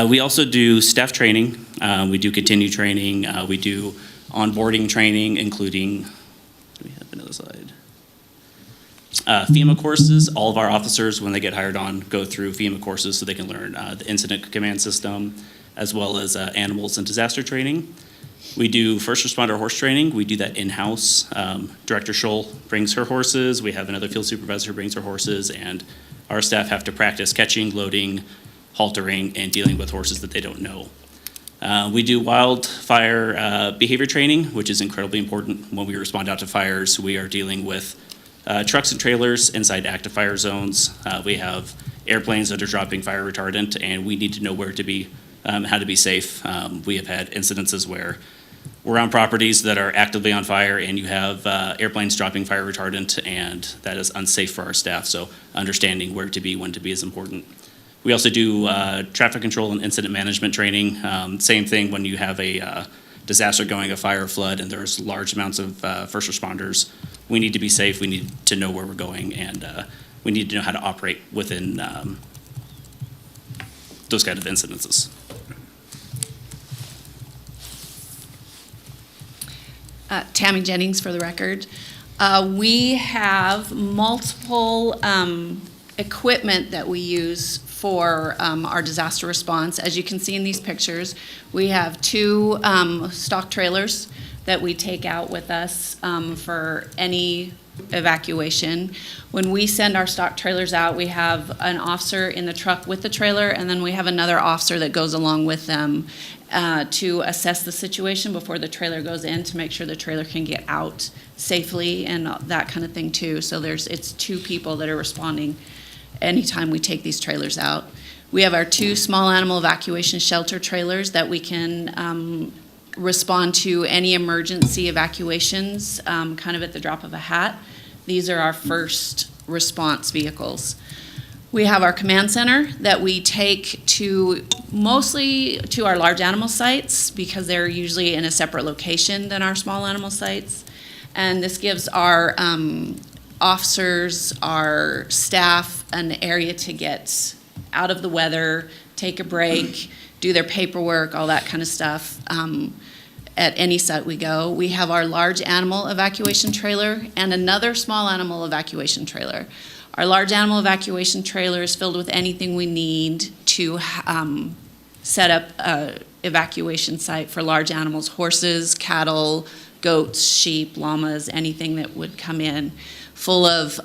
Speaker 13: We also do staff training. We do continue training. We do onboarding training, including, do we have another slide? FEMA courses. All of our officers, when they get hired on, go through FEMA courses so they can learn the incident command system, as well as animals and disaster training. We do first responder horse training. We do that in-house. Director Scholl brings her horses. We have another field supervisor who brings her horses, and our staff have to practice catching, loading, haltering, and dealing with horses that they don't know. We do wildfire behavior training, which is incredibly important. When we respond out to fires, we are dealing with trucks and trailers inside active fire zones. We have airplanes that are dropping fire retardant, and we need to know where to be, how to be safe. We have had incidences where we're on properties that are actively on fire and you have airplanes dropping fire retardant, and that is unsafe for our staff. So understanding where to be, when to be is important. We also do traffic control and incident management training. Same thing when you have a disaster going, a fire, flood, and there's large amounts of first responders. We need to be safe, we need to know where we're going, and we need to know how to operate within those kind of incidences.
Speaker 7: Tammy Jennings for the record. We have multiple equipment that we use for our disaster response. As you can see in these pictures, we have 2 stock trailers that we take out with us for any evacuation. When we send our stock trailers out, we have an officer in the truck with the trailer, and then we have another officer that goes along with them to assess the situation before the trailer goes in, to make sure the trailer can get out safely and that kind of thing too. So it's 2 people that are responding anytime we take these trailers out. We have our 2 small animal evacuation shelter trailers that we can respond to any emergency evacuations kind of at the drop of a hat. These are our first response vehicles. We have our command center that we take to mostly to our large animal sites because they're usually in a separate location than our small animal sites. And this gives our officers, our staff, an area to get out of the weather, take a break, do their paperwork, all that kind of stuff. At any site we go. We have our large animal evacuation trailer and another small animal evacuation trailer. Our large animal evacuation trailer is filled with anything we need to set up an evacuation site for large animals, horses, cattle, goats, sheep, llamas, anything that would come in, full of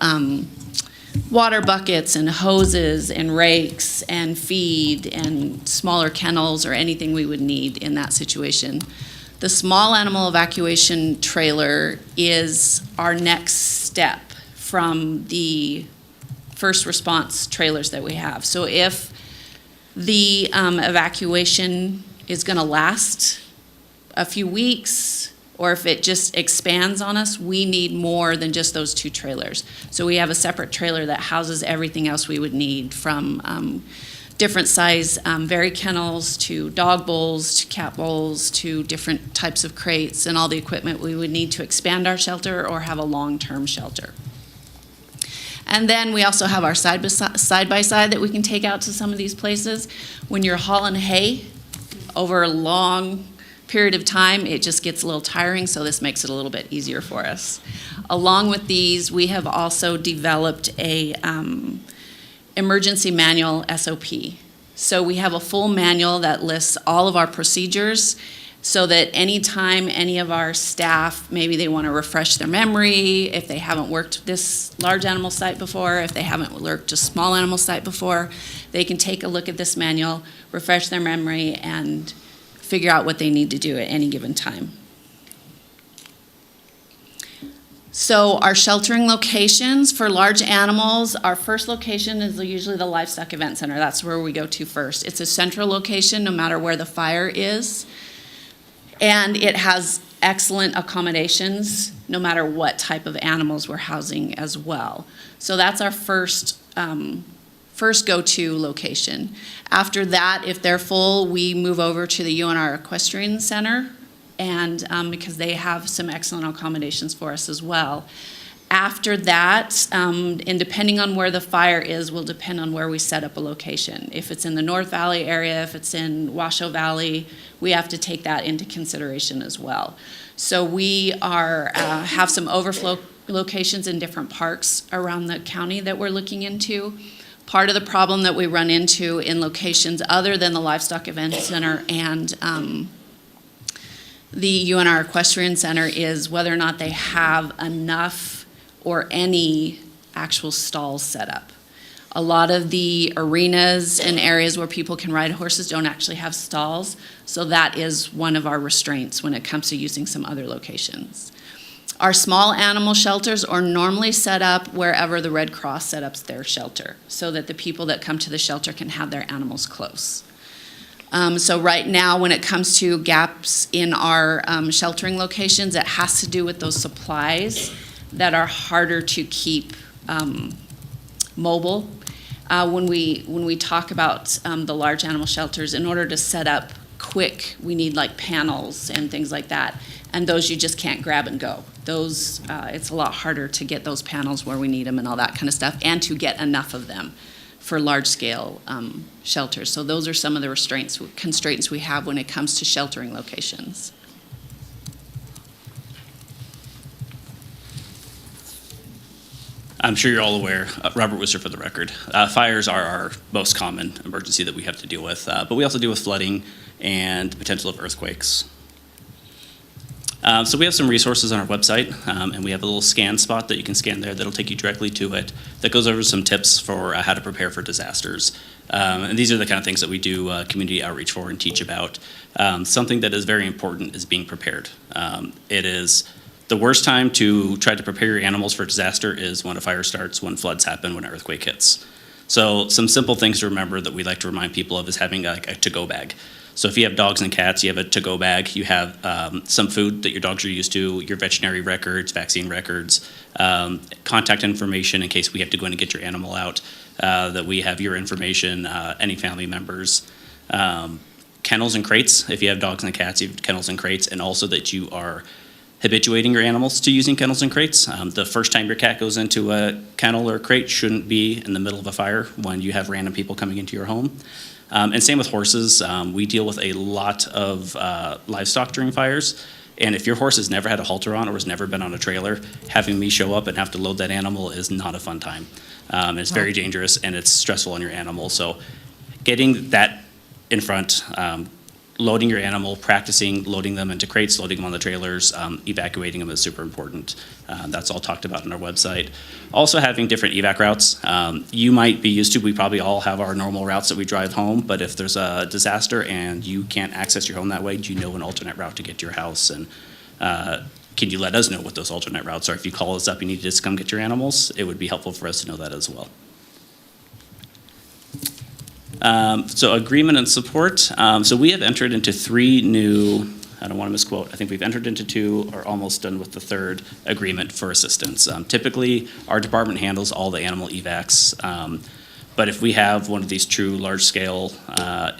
Speaker 7: water buckets and hoses and rakes and feed and smaller kennels or anything we would need in that situation. The small animal evacuation trailer is our next step from the first response trailers that we have. So if the evacuation is going to last a few weeks, or if it just expands on us, we need more than just those 2 trailers. So we have a separate trailer that houses everything else we would need, from different size berry kennels to dog bowls to cat bowls to different types of crates and all the equipment we would need to expand our shelter or have a long-term shelter. And then we also have our side-by-side that we can take out to some of these places. When you're hauling hay over a long period of time, it just gets a little tiring, so this makes it a little bit easier for us. Along with these, we have also developed a emergency manual SOP. So we have a full manual that lists all of our procedures, so that anytime any of our staff, maybe they want to refresh their memory, if they haven't worked this large animal site before, if they haven't worked a small animal site before, they can take a look at this manual, refresh their memory, and figure out what they need to do at any given time. So our sheltering locations for large animals, our first location is usually the Livestock Event Center. That's where we go to first. It's a central location no matter where the fire is. And it has excellent accommodations no matter what type of animals we're housing as well. So that's our first go-to location. After that, if they're full, we move over to the UNR Equestrian Center, and because they have some excellent accommodations for us as well. After that, and depending on where the fire is, will depend on where we set up a location. If it's in the North Valley area, if it's in Washoe Valley, we have to take that into consideration as well. So we have some overflow locations in different parks around the county that we're looking into. Part of the problem that we run into in locations other than the Livestock Event Center and the UNR Equestrian Center is whether or not they have enough or any actual stalls set up. A lot of the arenas and areas where people can ride horses don't actually have stalls, so that is one of our restraints when it comes to using some other locations. Our small animal shelters are normally set up wherever the Red Cross set up their shelter, so that the people that come to the shelter can have their animals close. So right now, when it comes to gaps in our sheltering locations, it has to do with those supplies that are harder to keep mobile. When we talk about the large animal shelters, in order to set up quick, we need like panels and things like that, and those you just can't grab and go. Those, it's a lot harder to get those panels where we need them and all that kind of stuff, and to get enough of them for large-scale shelters. So those are some of the constraints we have when it comes to sheltering locations.
Speaker 13: I'm sure you're all aware, Robert Worcester for the record, fires are our most common emergency that we have to deal with, but we also deal with flooding and the potential of earthquakes. So we have some resources on our website, and we have a little scan spot that you can scan there that'll take you directly to it that goes over some tips for how to prepare for disasters. And these are the kind of things that we do community outreach for and teach about. Something that is very important is being prepared. It is the worst time to try to prepare your animals for disaster is when a fire starts, when floods happen, when an earthquake hits. So some simple things to remember that we like to remind people of is having like a to-go bag. So if you have dogs and cats, you have a to-go bag. You have some food that your dogs are used to, your veterinary records, vaccine records, contact information in case we have to go in and get your animal out, that we have your information, any family members. Kennels and crates. If you have dogs and cats, you have kennels and crates, and also that you are habituating your animals to using kennels and crates. The first time your cat goes into a kennel or a crate shouldn't be in the middle of a fire when you have random people coming into your home. And same with horses. We deal with a lot of livestock during fires. And if your horse has never had a halter on or has never been on a trailer, having me show up and have to load that animal is not a fun time. It's very dangerous and it's stressful on your animal. So getting that in front, loading your animal, practicing loading them into crates, loading them on the trailers, evacuating them is super important. That's all talked about on our website. Also having different evac routes. You might be used to, we probably all have our normal routes that we drive home, but if there's a disaster and you can't access your home that way, do you know an alternate route to get to your house? And can you let us know what those alternate routes are? If you call us up, you need to just come get your animals, it would be helpful for us to know that as well. So agreement and support. So we have entered into 3 new, I don't want to misquote, I think we've entered into 2 or almost done with the 3rd agreement for assistance. Typically, our department handles all the animal evacs, but if we have one of these true large-scale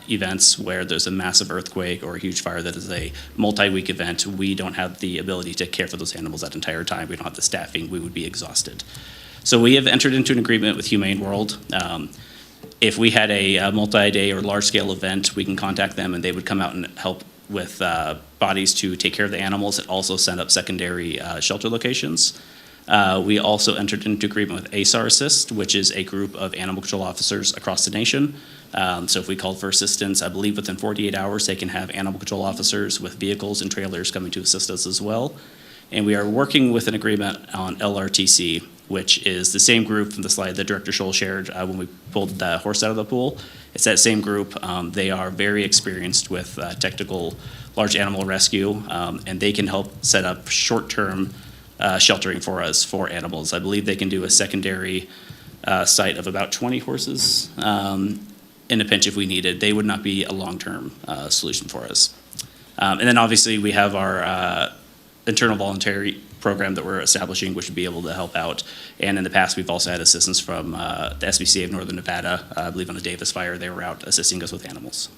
Speaker 13: events where there's a massive earthquake or a huge fire that is a multi-week event, we don't have the ability to care for those animals that entire time. We don't have the staffing. We would be exhausted. So we have entered into an agreement with Humane World. If we had a multi-day or large-scale event, we can contact them and they would come out and help with bodies to take care of the animals and also send up secondary shelter locations. We also entered into agreement with ASAR Assist, which is a group of animal control officers across the nation. So if we called for assistance, I believe within 48 hours, they can have animal control officers with vehicles and trailers coming to assist us as well. And we are working with an agreement on LRTC, which is the same group from the slide that Director Scholl shared when we pulled the horse out of the pool. It's that same group. They are very experienced with technical large animal rescue, and they can help set up short-term sheltering for us for animals. I believe they can do a secondary site of about 20 horses in a pinch if we needed. They would not be a long-term solution for us. And then obviously we have our internal voluntary program that we're establishing, which would be able to help out. And in the past, we've also had assistance from the SBCA of Northern Nevada. I believe on the Davis fire, they were out assisting us with animals.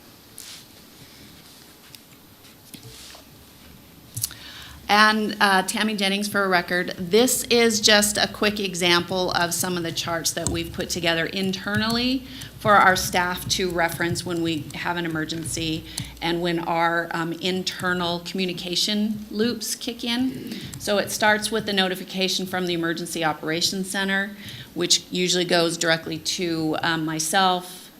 Speaker 7: And Tammy Jennings for a record. This is just a quick example of some of the charts that we've put together internally for our staff to reference when we have an emergency and when our internal communication loops kick in. So it starts with the notification from the Emergency Operations Center, which usually goes directly to myself,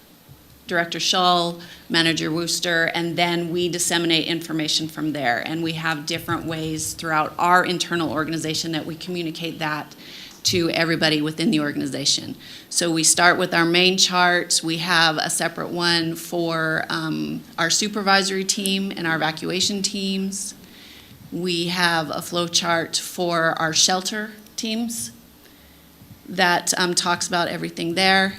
Speaker 7: Director Scholl, Manager Wooster, and then we disseminate information from there. And we have different ways throughout our internal organization that we communicate that to everybody within the organization. So we start with our main charts. We have a separate one for our supervisory team and our evacuation teams. We have a flow chart for our shelter teams that talks about everything there.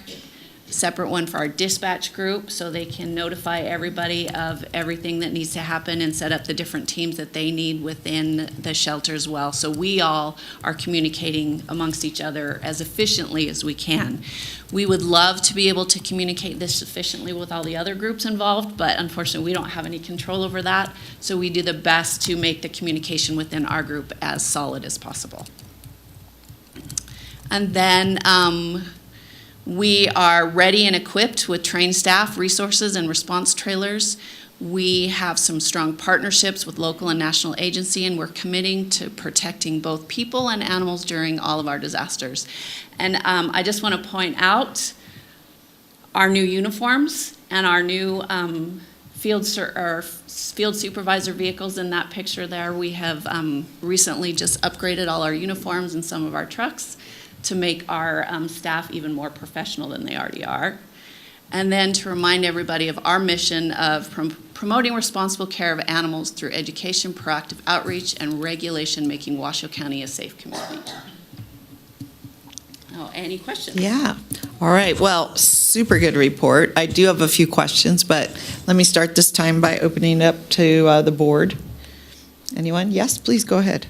Speaker 7: Separate one for our dispatch group so they can notify everybody of everything that needs to happen and set up the different teams that they need within the shelter as well. So we all are communicating amongst each other as efficiently as we can. We would love to be able to communicate this efficiently with all the other groups involved, but unfortunately we don't have any control over that. So we do the best to make the communication within our group as solid as possible. And then we are ready and equipped with trained staff, resources, and response trailers. We have some strong partnerships with local and national agency, and we're committing to protecting both people and animals during all of our disasters. And I just want to point out our new uniforms and our new field supervisor vehicles in that picture there. We have recently just upgraded all our uniforms and some of our trucks to make our staff even more professional than they already are. And then to remind everybody of our mission of promoting responsible care of animals through education, proactive outreach, and regulation, making Washoe County a safe community. Oh, any questions?
Speaker 1: Yeah. All right. Well, super good report. I do have a few questions, but let me start this time by opening it up to the board. Anyone? Yes, please go ahead.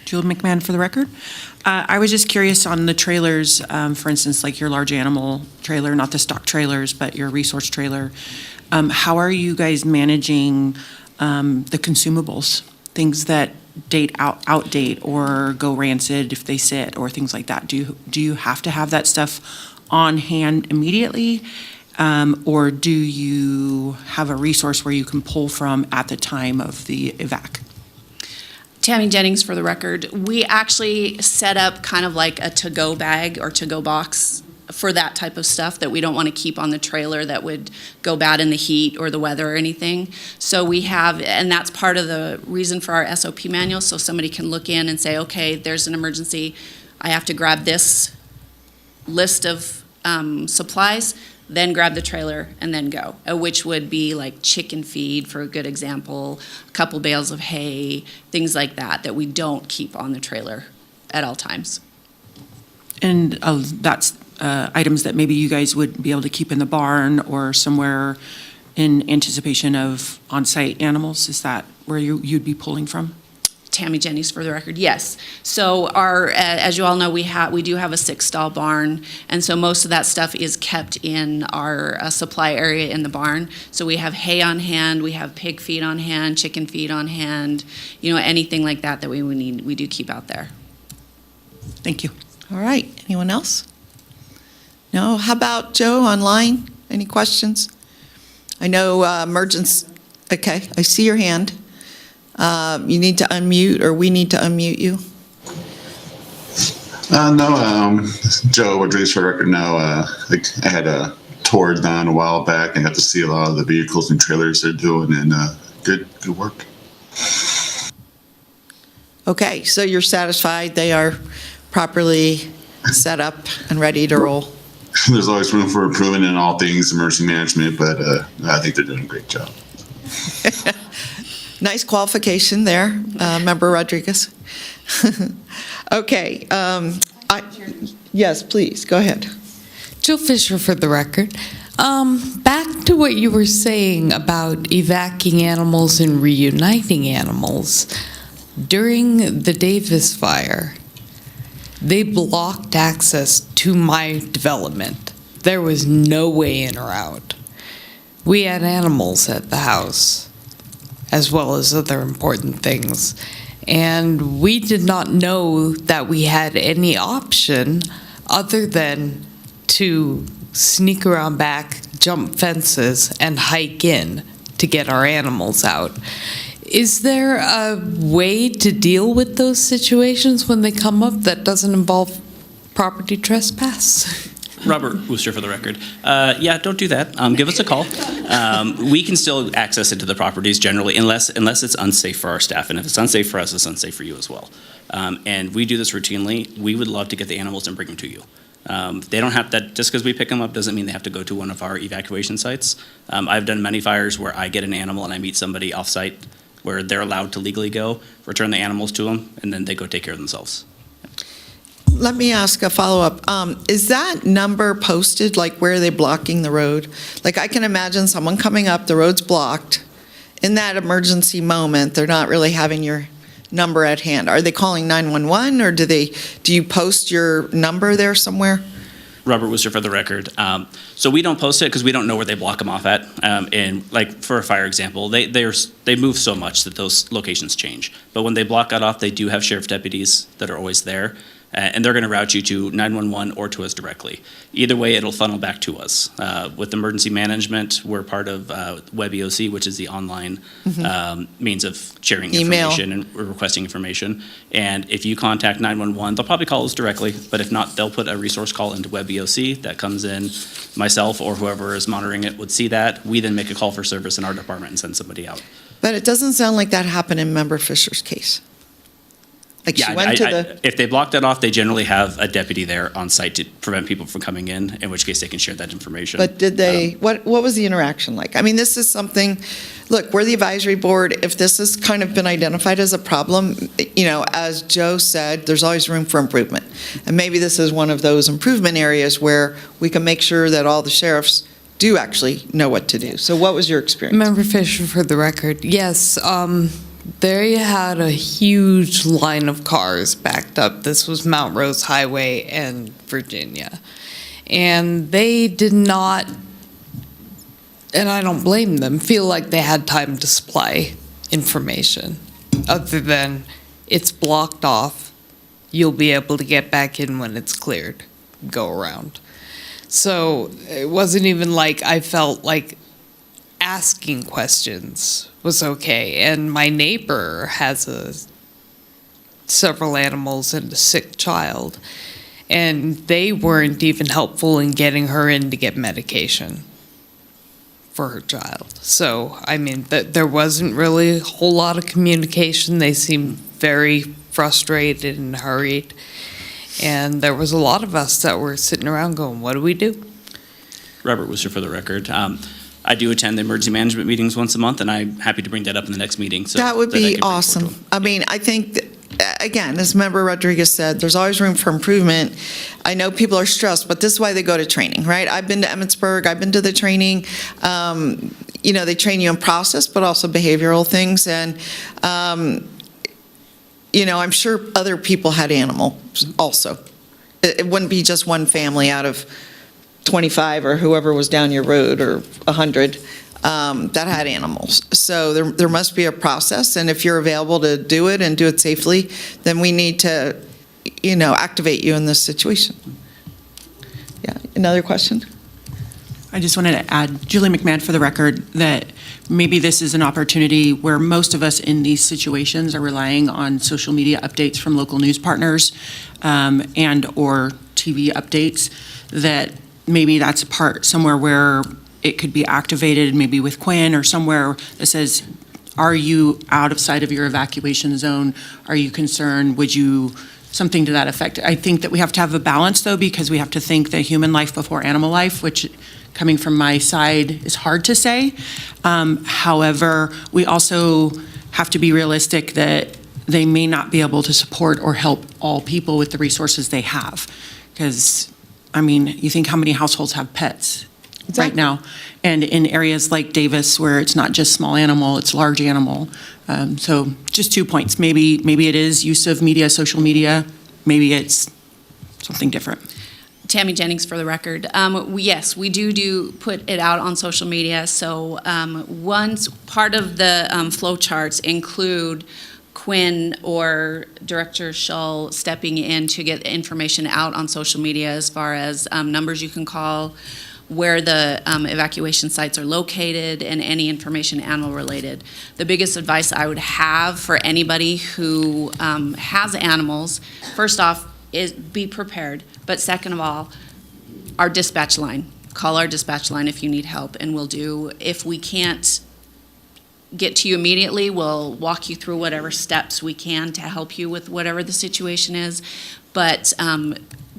Speaker 9: Julie McMahon for the record. I was just curious on the trailers, for instance, like your large animal trailer, not the stock trailers, but your resource trailer. How are you guys managing the consumables, things that outdate or go rancid if they sit or things like that? Do you have to have that stuff on hand immediately? Or do you have a resource where you can pull from at the time of the evac?
Speaker 7: Tammy Jennings for the record. We actually set up kind of like a to-go bag or to-go box for that type of stuff that we don't want to keep on the trailer that would go bad in the heat or the weather or anything. So we have, and that's part of the reason for our SOP manual, so somebody can look in and say, okay, there's an emergency, I have to grab this list of supplies, then grab the trailer and then go, which would be like chicken feed, for a good example, a couple bales of hay, things like that, that we don't keep on the trailer at all times.
Speaker 9: And that's items that maybe you guys would be able to keep in the barn or somewhere in anticipation of on-site animals? Is that where you'd be pulling from?
Speaker 7: Tammy Jenny's, for the record, yes. So our, as you all know, we do have a 6-stall barn, and so most of that stuff is kept in our supply area in the barn. So we have hay on hand, we have pig feed on hand, chicken feed on hand, anything like that that we would need, we do keep out there.
Speaker 9: Thank you.
Speaker 1: All right, anyone else? No, how about Joe online? Any questions? I know emergency, okay, I see your hand. You need to unmute, or we need to unmute you.
Speaker 14: No, Joe Rodriguez for the record now. I had a tour done a while back and got to see a lot of the vehicles and trailers they're doing, and good work.
Speaker 1: Okay, so you're satisfied they are properly set up and ready to roll?
Speaker 14: There's always room for improvement in all things emergency management, but I think they're doing a great job.
Speaker 1: Nice qualification there, Member Rodriguez. Okay. Yes, please, go ahead.
Speaker 15: Jill Fisher for the record. Back to what you were saying about evacuating animals and reuniting animals. During the Davis fire, they blocked access to my development. There was no way in or out. We had animals at the house, as well as other important things. And we did not know that we had any option other than to sneak around back, jump fences, and hike in to get our animals out. Is there a way to deal with those situations when they come up that doesn't involve property trespass?
Speaker 13: Robert Wooster for the record. Yeah, don't do that. Give us a call. We can still access into the properties generally, unless it's unsafe for our staff. And if it's unsafe for us, it's unsafe for you as well. And we do this routinely. We would love to get the animals and bring them to you. They don't have that, just because we pick them up doesn't mean they have to go to one of our evacuation sites. I've done many fires where I get an animal and I meet somebody off-site where they're allowed to legally go, return the animals to them, and then they go take care of themselves.
Speaker 1: Let me ask a follow-up. Is that number posted, like where are they blocking the road? Like I can imagine someone coming up, the road's blocked. In that emergency moment, they're not really having your number at hand. Are they calling 911 or do you post your number there somewhere?
Speaker 13: Robert Wooster for the record. So we don't post it because we don't know where they block them off at. And like for a fire example, they move so much that those locations change. But when they block that off, they do have sheriff deputies that are always there. And they're going to route you to 911 or to us directly. Either way, it'll funnel back to us. With emergency management, we're part of WebEOC, which is the online means of sharing information and requesting information. And if you contact 911, they'll probably call us directly, but if not, they'll put a resource call into WebEOC that comes in. Myself or whoever is monitoring it would see that. We then make a call for service in our department and send somebody out.
Speaker 1: But it doesn't sound like that happened in Member Fisher's case. Like she went to the...
Speaker 13: If they block that off, they generally have a deputy there on site to prevent people from coming in which case they can share that information.
Speaker 1: But did they, what was the interaction like? I mean, this is something, look, we're the advisory board. If this has kind of been identified as a problem, as Joe said, there's always room for improvement. And maybe this is one of those improvement areas where we can make sure that all the sheriffs do actually know what to do. So what was your experience?
Speaker 15: Member Fisher for the record. Yes, there you had a huge line of cars backed up. This was Mount Rose Highway and Virginia. And they did not, and I don't blame them, feel like they had time to supply information other than it's blocked off. You'll be able to get back in when it's cleared. Go around. So it wasn't even like I felt like asking questions was okay. And my neighbor has several animals and a sick child. and they weren't even helpful in getting her in to get medication for her child. So, I mean, there wasn't really a whole lot of communication. They seemed very frustrated and hurried. And there was a lot of us that were sitting around going, what do we do?
Speaker 13: Robert Worcester for the record. I do attend the emergency management meetings once a month, and I'm happy to bring that up in the next meeting. So
Speaker 1: That would
Speaker 13: I
Speaker 1: be
Speaker 13: can bring forward to
Speaker 1: awesome.
Speaker 13: them.
Speaker 1: I mean, I think, again, as Member Rodriguez said, there's always room for improvement. I know people are stressed, but this is why they go to training, right? I've been to Emmitsburg, I've been to the training. They train you in process, but also behavioral things. And, I'm sure other people had animals also. It wouldn't be just one family out of 25 or whoever was down your road, or 100 that had animals. So there must be a process, and if you're available to do it and do it safely, then we need to, activate you in this situation. Yeah, another question?
Speaker 9: I just wanted to add, Julie McMahon for the record, that maybe this is an opportunity where most of us in these situations are relying on social media updates from local news partners and or TV updates, that maybe that's a part somewhere where it could be activated, maybe with Quinn or somewhere that says, are you out of sight of your evacuation zone? Are you concerned? Would you, something to that effect. I think that we have to have a balance, though, because we have to think the human life before animal life, which coming from my side is hard to say. However, we also have to be realistic that they may not be able to support or help all people with the resources they have. Because, you think how many households have pets right now? And in areas like Davis, where it's not just small animal, it's large animal. So just 2 points. Maybe it is use of media, social media. Maybe it's something different.
Speaker 7: Tammy Jennings for the record. Yes, we do put it out on social media. So once part of the flow charts include Quinn or Director Shull stepping in to get information out on social media as far as numbers you can call, where the evacuation sites are located, and any information animal related. The biggest advice I would have for anybody who has animals, first off, is be prepared. But second of all, our dispatch line. Call our dispatch line if you need help, and we'll do. If we can't get to you immediately, we'll walk you through whatever steps we can to help you with whatever the situation is. But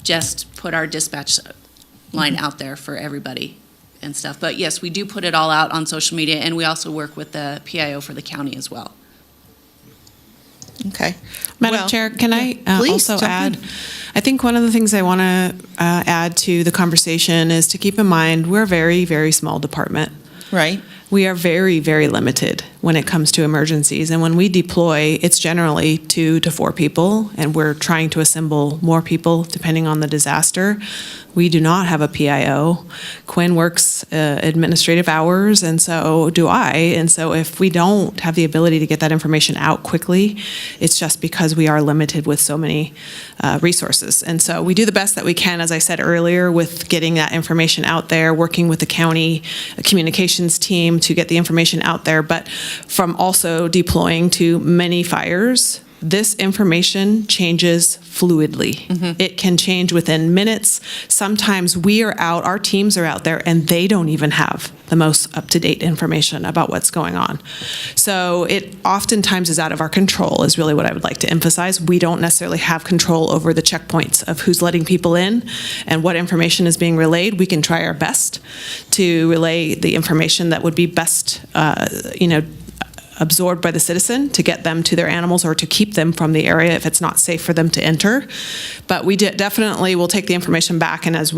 Speaker 7: just put our dispatch line out there for everybody and stuff. But yes, we do put it all out on social media, and we also work with the PIO for the county as well.
Speaker 1: Okay.
Speaker 16: Madam Chair, can I
Speaker 1: please,
Speaker 16: also
Speaker 1: jump
Speaker 16: add?
Speaker 1: in.
Speaker 16: I think one of the things I want to add to the conversation is to keep in mind we're a very, very small department.
Speaker 1: Right.
Speaker 16: We are very, very limited when it comes to emergencies. And when we deploy, it's generally 2 to 4 people, and we're trying to assemble more people depending on the disaster. We do not have a PIO. Quinn works administrative hours, and so do I. And so if we don't have the ability to get that information out quickly, it's just because we are limited with so many resources. And so we do the best that we can, as I said earlier, with getting that information out there, working with the county communications team to get the information out there, but from also deploying to many fires, this information changes fluidly. It can change within minutes. Sometimes we are out, our teams are out there, and they don't even have the most up-to-date information about what's going on. So it oftentimes is out of our control, is really what I would like to emphasize. We don't necessarily have control over the checkpoints of who's letting people in and what information is being relayed. We can try our best to relay the information that would be best, absorbed by the citizen to get them to their animals or to keep them from the area if it's not safe for them to enter. But we definitely will take the information back, and as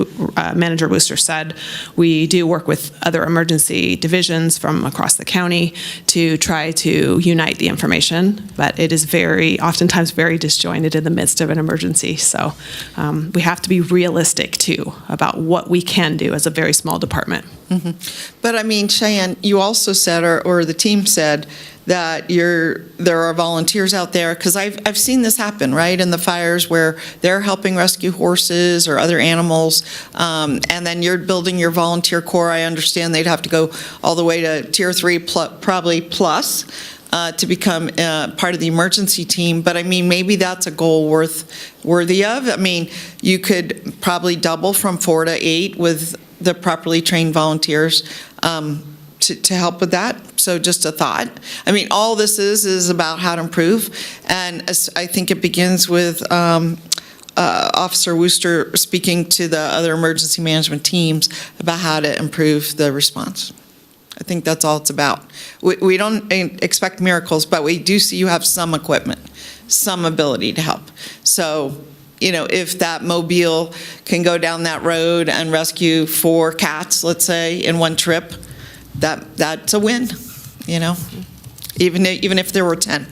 Speaker 16: Manager Worcester said, we do work with other emergency divisions from across the county to try to unite the information, but it is oftentimes very disjointed in the midst of an emergency. So we have to be realistic too about what we can do as a very small department.
Speaker 1: But I mean, Cheyenne, you also said, or the team said, that there are volunteers out there, because I've seen this happen, right, in the fires where they're helping rescue horses or other animals, and then you're building your volunteer corps. I understand they'd have to go all the way to Tier 3 probably plus. to become part of the emergency team, but I mean, maybe that's a goal worthy of. I mean, you could probably double from 4 to 8 with the properly trained volunteers to help with that. So just a thought. I mean, all this is about how to improve, and I think it begins with Officer Wooster speaking to the other emergency management teams about how to improve the response. I think that's all it's about. We don't expect miracles, but we do see you have some equipment, some ability to help. So, you know, if that mobile can go down that road and rescue 4 cats, let's say, in one trip, that's a win, you know, even if there were 10.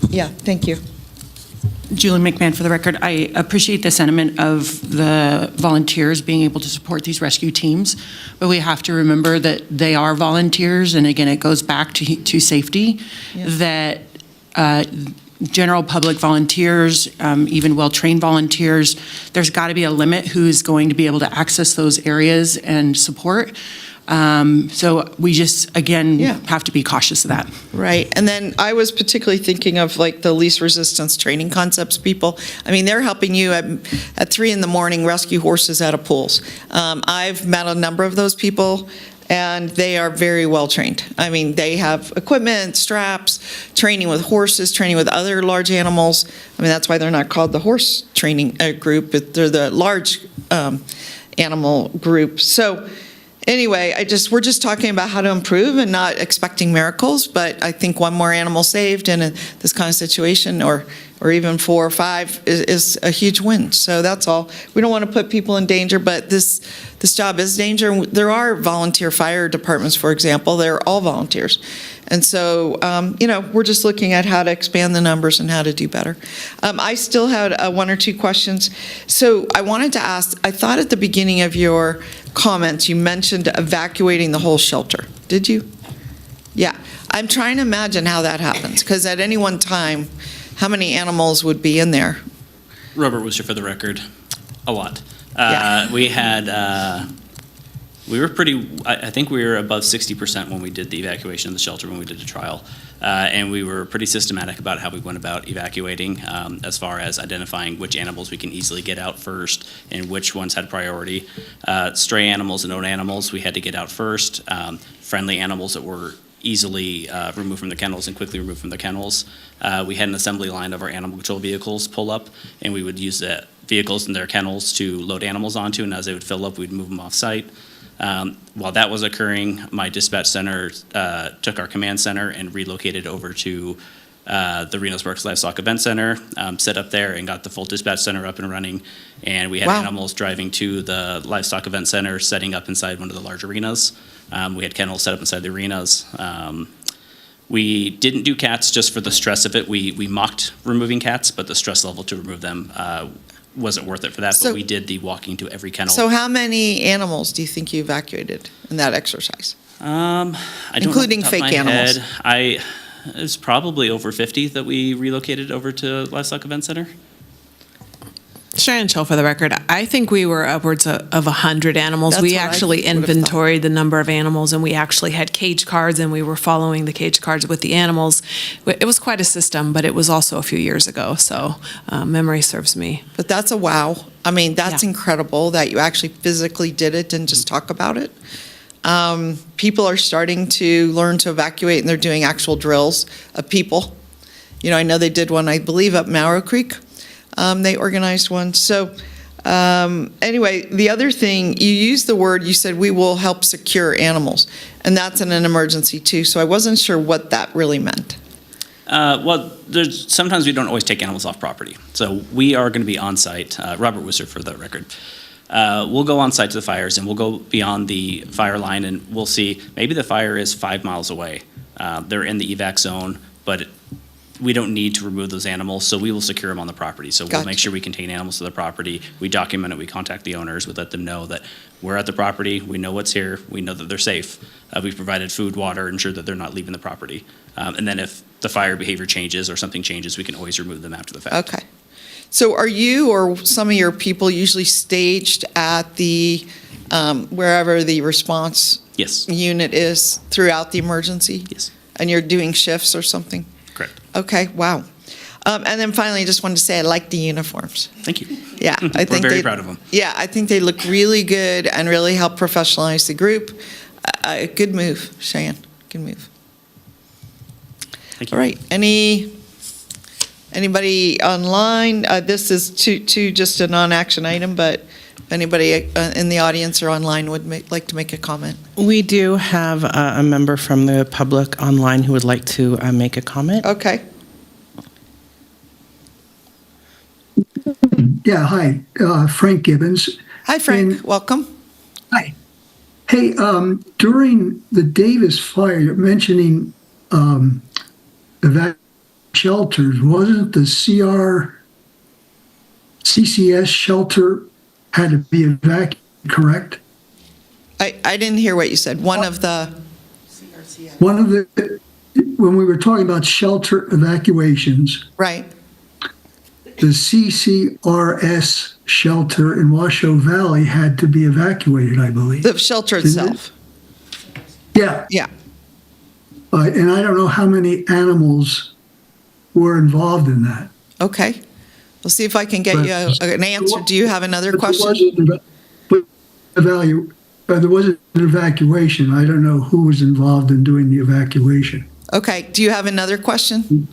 Speaker 1: Yeah, thank you.
Speaker 9: Julie McMahon for the record. I appreciate the sentiment of the volunteers being able to support these rescue teams, but we have to remember that they are volunteers, and again, it goes back to safety, that general public volunteers, even well-trained volunteers, there's got to be a limit who's going to be able to access those areas and support. So we just, again, have to be cautious of that.
Speaker 1: Right. And then I was particularly thinking of like the least resistance training concepts people. I mean, they're helping you at 3 in the morning rescue horses out of pools. I've met a number of those people, and they are very well trained. I mean, they have equipment, straps, training with horses, training with other large animals. I mean, that's why they're not called the horse training group, but they're the large animal group. So anyway, we're just talking about how to improve and not expecting miracles, but I think one more animal saved in this kind of situation, or even 4 or 5, is a huge win. So that's all. We don't want to put people in danger, but this job is danger. There are volunteer fire departments, for example. They're all volunteers. And so, you know, we're just looking at how to expand the numbers and how to do better. I still had 1 or 2 questions. So I wanted to ask, I thought at the beginning of your comments, you mentioned evacuating the whole shelter. Did you? Yeah. I'm trying to imagine how that happens, because at any one time, how many animals would be in there?
Speaker 13: Robert Worcester for the record, a lot.
Speaker 1: Yeah.
Speaker 13: We were pretty, I think we were above 60% when we did the evacuation of the shelter when we did the trial. And we were pretty systematic about how we went about evacuating, as far as identifying which animals we can easily get out first and which ones had priority. Stray animals and owned animals, we had to get out first. Friendly animals that were easily removed from the kennels and quickly removed from the kennels. We had an assembly line of our animal control vehicles pull up, and we would use the vehicles in their kennels to load animals onto, and as they would fill up, we'd move them off site. While that was occurring, my dispatch center took our command center and relocated over to the Reno Sparks Livestock Event Center, set up there and got the full dispatch center up and running. And we had animals driving to the Livestock Event Center, setting up inside one of the large arenas. We had kennels set up inside the arenas. We didn't do cats just for the stress of it. We mocked removing cats, but the stress level to remove them wasn't worth it for that, but we did the walking to every kennel.
Speaker 1: So how many animals do you think you evacuated in that exercise?
Speaker 13: I don't
Speaker 1: Including
Speaker 13: know off the top
Speaker 1: fake
Speaker 13: of my
Speaker 1: animals.
Speaker 13: head. It was probably over 50 that we relocated over to Livestock Event Center.
Speaker 16: Sharon Chill for the record. I think we were upwards of 100 animals.
Speaker 1: That's
Speaker 16: We
Speaker 1: what I
Speaker 16: actually
Speaker 1: would've thought.
Speaker 16: inventoried the number of animals, and we actually had cage cards, and we were following the cage cards with the animals. It was quite a system, but it was also a few years ago, so memory serves me.
Speaker 1: But that's a wow. I mean, that's incredible that you actually physically did it, didn't just talk about it. People are starting to learn to evacuate, and they're doing actual drills of people. You know, I know they did one, I believe, up Marrow Creek. They organized one. So anyway, the other thing, you used the word, you said, we will help secure animals. And that's in an emergency too. So I wasn't sure what that really meant.
Speaker 13: Well, sometimes we don't always take animals off property. So we are going to be on site. Robert Worcester for the record. We'll go on site to the fires, and we'll go beyond the fire line, and we'll see maybe the fire is 5 miles away. They're in the evac zone, but we don't need to remove those animals, so we will secure them on the property. So we'll make sure we contain animals to the property. We document it. We contact the owners. We let them know that we're at the property. We know what's here. We know that they're safe. We've provided food, water, ensure that they're not leaving the property. And then if the fire behavior changes or something changes, we can always remove them after the fact.
Speaker 1: Okay. So are you or some of your people usually staged at the, wherever the response
Speaker 13: Yes.
Speaker 1: unit is throughout the emergency?
Speaker 13: Yes.
Speaker 1: And you're doing shifts or something?
Speaker 13: Correct.
Speaker 1: Okay, wow. And then finally, I just wanted to say I like the uniforms.
Speaker 13: Thank you.
Speaker 1: Yeah, I think
Speaker 13: We're very
Speaker 1: they-
Speaker 13: proud of them.
Speaker 1: Yeah, I think they look really good and really help professionalize the group. Good move, Cheyenne, good move.
Speaker 13: Thank you.
Speaker 1: All right, anybody online? This is just a non-action item, but if anybody in the audience or online would like to make a comment.
Speaker 11: We do have a member from the public online who would like to make a comment.
Speaker 1: Okay.
Speaker 17: Yeah, hi, Frank Gibbons.
Speaker 1: Hi, Frank, welcome.
Speaker 17: Hi. Hey, during the Davis fire, you're mentioning shelters. Wasn't the CCS shelter had to be evacuated, correct?
Speaker 1: I didn't hear what you said. One of the,
Speaker 17: when we were talking about shelter evacuations,
Speaker 1: right,
Speaker 17: the CCRS shelter in Washoe Valley had to be evacuated, I believe.
Speaker 1: the shelter
Speaker 17: Didn't it?
Speaker 1: itself.
Speaker 17: Yeah.
Speaker 1: Yeah.
Speaker 17: And I don't know how many animals were involved in that.
Speaker 1: Okay. We'll see if I can get you an answer. Do you have another question?
Speaker 17: There wasn't an evacuation. I don't know who was involved in doing the evacuation.
Speaker 1: Okay. Do you have another question?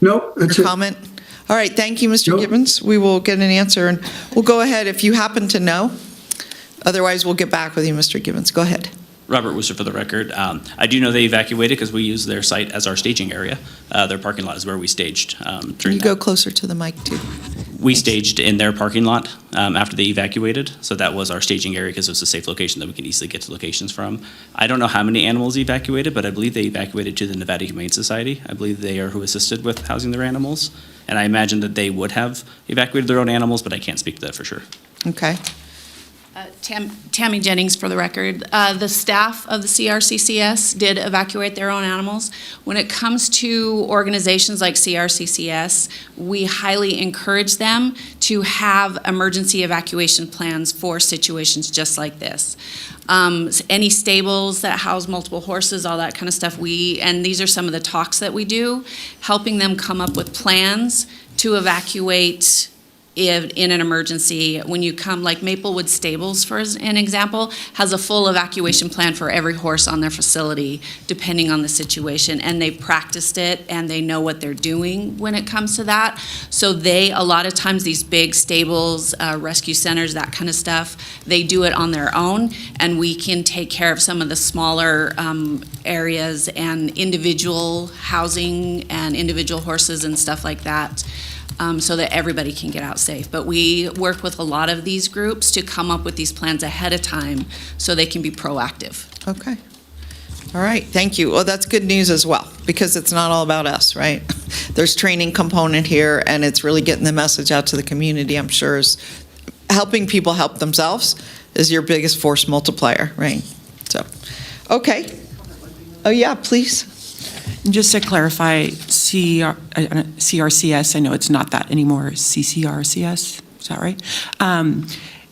Speaker 17: Nope, that's
Speaker 1: or
Speaker 17: it.
Speaker 1: comment? All right. Thank you, Mr. Gibbons. We will get an answer, and we'll go ahead if you happen to know. Otherwise, we'll get back with you, Mr. Gibbons. Go ahead.
Speaker 13: Robert Wooster for the record. I do know they evacuated because we use their site as our staging area. Their parking lot is where we staged.
Speaker 1: Can you go closer to the mic, too?
Speaker 13: We staged in their parking lot after they evacuated, so that was our staging area because it was a safe location that we could easily get to locations from. I don't know how many animals evacuated, but I believe they evacuated to the Nevada Humane Society. I believe they are who assisted with housing their animals, and I imagine that they would have evacuated their own animals, but I can't speak to that for sure.
Speaker 1: Okay.
Speaker 7: Tammy Jennings for the record. The staff of the CRCCS did evacuate their own animals. When it comes to organizations like CRCCS, we highly encourage them to have emergency evacuation plans for situations just like this. Any stables that house multiple horses, all that kind of stuff, and these are some of the talks that we do, helping them come up with plans to evacuate in an emergency. When you come, like Maplewood Stables, for an example, has a full evacuation plan for every horse on their facility, depending on the situation, and they practiced it, and they know what they're doing when it comes to that. So a lot of times, these big stables, rescue centers, that kind of stuff, they do it on their own, and we can take care of some of the smaller areas and individual housing and individual horses and stuff like that. So that everybody can get out safe. But we work with a lot of these groups to come up with these plans ahead of time so they can be proactive.
Speaker 1: Okay. All right. Thank you. Well, that's good news as well, because it's not all about us, right? There's training component here, and it's really getting the message out to the community, I'm sure, is helping people help themselves is your biggest force multiplier, right? So, okay. Oh, yeah, please.
Speaker 9: Just to clarify, CRCS, I know it's not that anymore, CCRCS, is that right?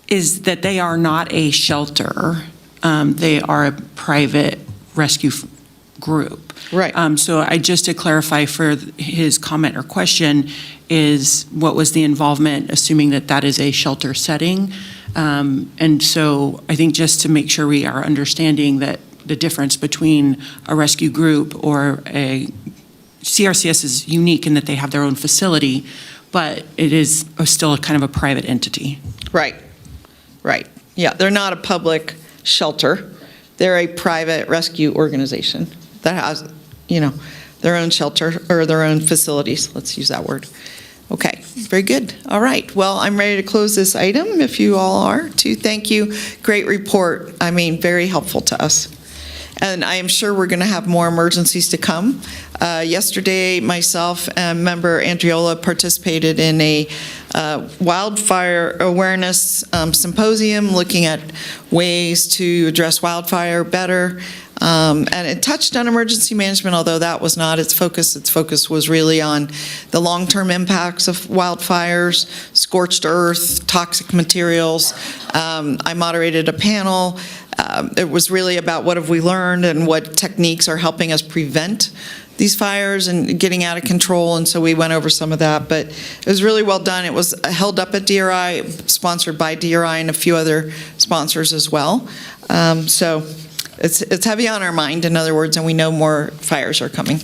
Speaker 9: Is that they are not a shelter. They are a private rescue group.
Speaker 1: Right.
Speaker 9: So just to clarify for his comment or question is what was the involvement, assuming that that is a shelter setting? And so I think just to make sure we are understanding that the difference between a rescue group or a CRCS is unique in that they have their own facility, but it is still a kind of a private entity.
Speaker 1: Right. Right. Yeah, they're not a public shelter. They're a private rescue organization that has, their own shelter or their own facilities. Let's use that word. Okay, very good. All right. Well, I'm ready to close this item if you all are too. Thank you. Great report. I mean, very helpful to us. And I am sure we're going to have more emergencies to come. Yesterday, myself and member Andriola participated in a wildfire awareness symposium looking at ways to address wildfire better. And it touched on emergency management, although that was not its focus. Its focus was really on the long-term impacts of wildfires, scorched earth, toxic materials. I moderated a panel it was really about what have we learned and what techniques are helping us prevent these fires and getting out of control, and so we went over some of that, but it was really well done. It was held up at DRI, sponsored by DRI and a few other sponsors as well. So it's heavy on our mind, in other words, and we know more fires are coming.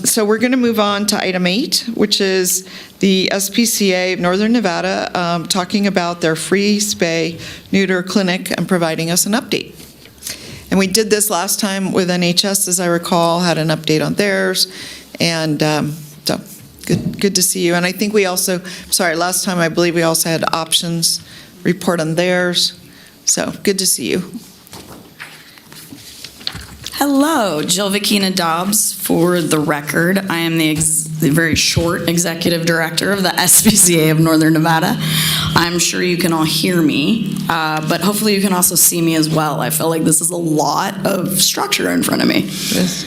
Speaker 1: So we're going to move on to item 8, which is the SPCA of Northern Nevada talking about their free spay neuter clinic and providing us an update. And we did this last time with NHS, as I recall, had an update on theirs, and so good to see you. And I think we also, last time I believe we also had options report on theirs, so good to see you.
Speaker 18: Hello, Jill Vakina Dobbs for the record. I am the very short executive director of the SPCA of Northern Nevada. I'm sure you can all hear me, but hopefully you can also see me as well. I feel like this is a lot of structure in front of me.
Speaker 1: Yes.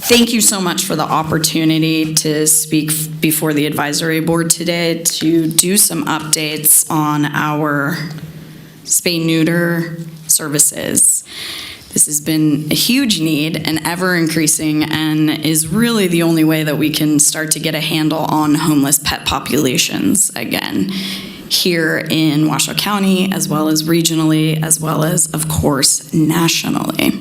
Speaker 18: Thank you so much for the opportunity to speak before the advisory board today to do some updates on our spay-neuter services. This has been a huge need and ever increasing, and is really the only way that we can start to get a handle on homeless pet populations again here in Washoe County, as well as regionally, as well as, of course, nationally.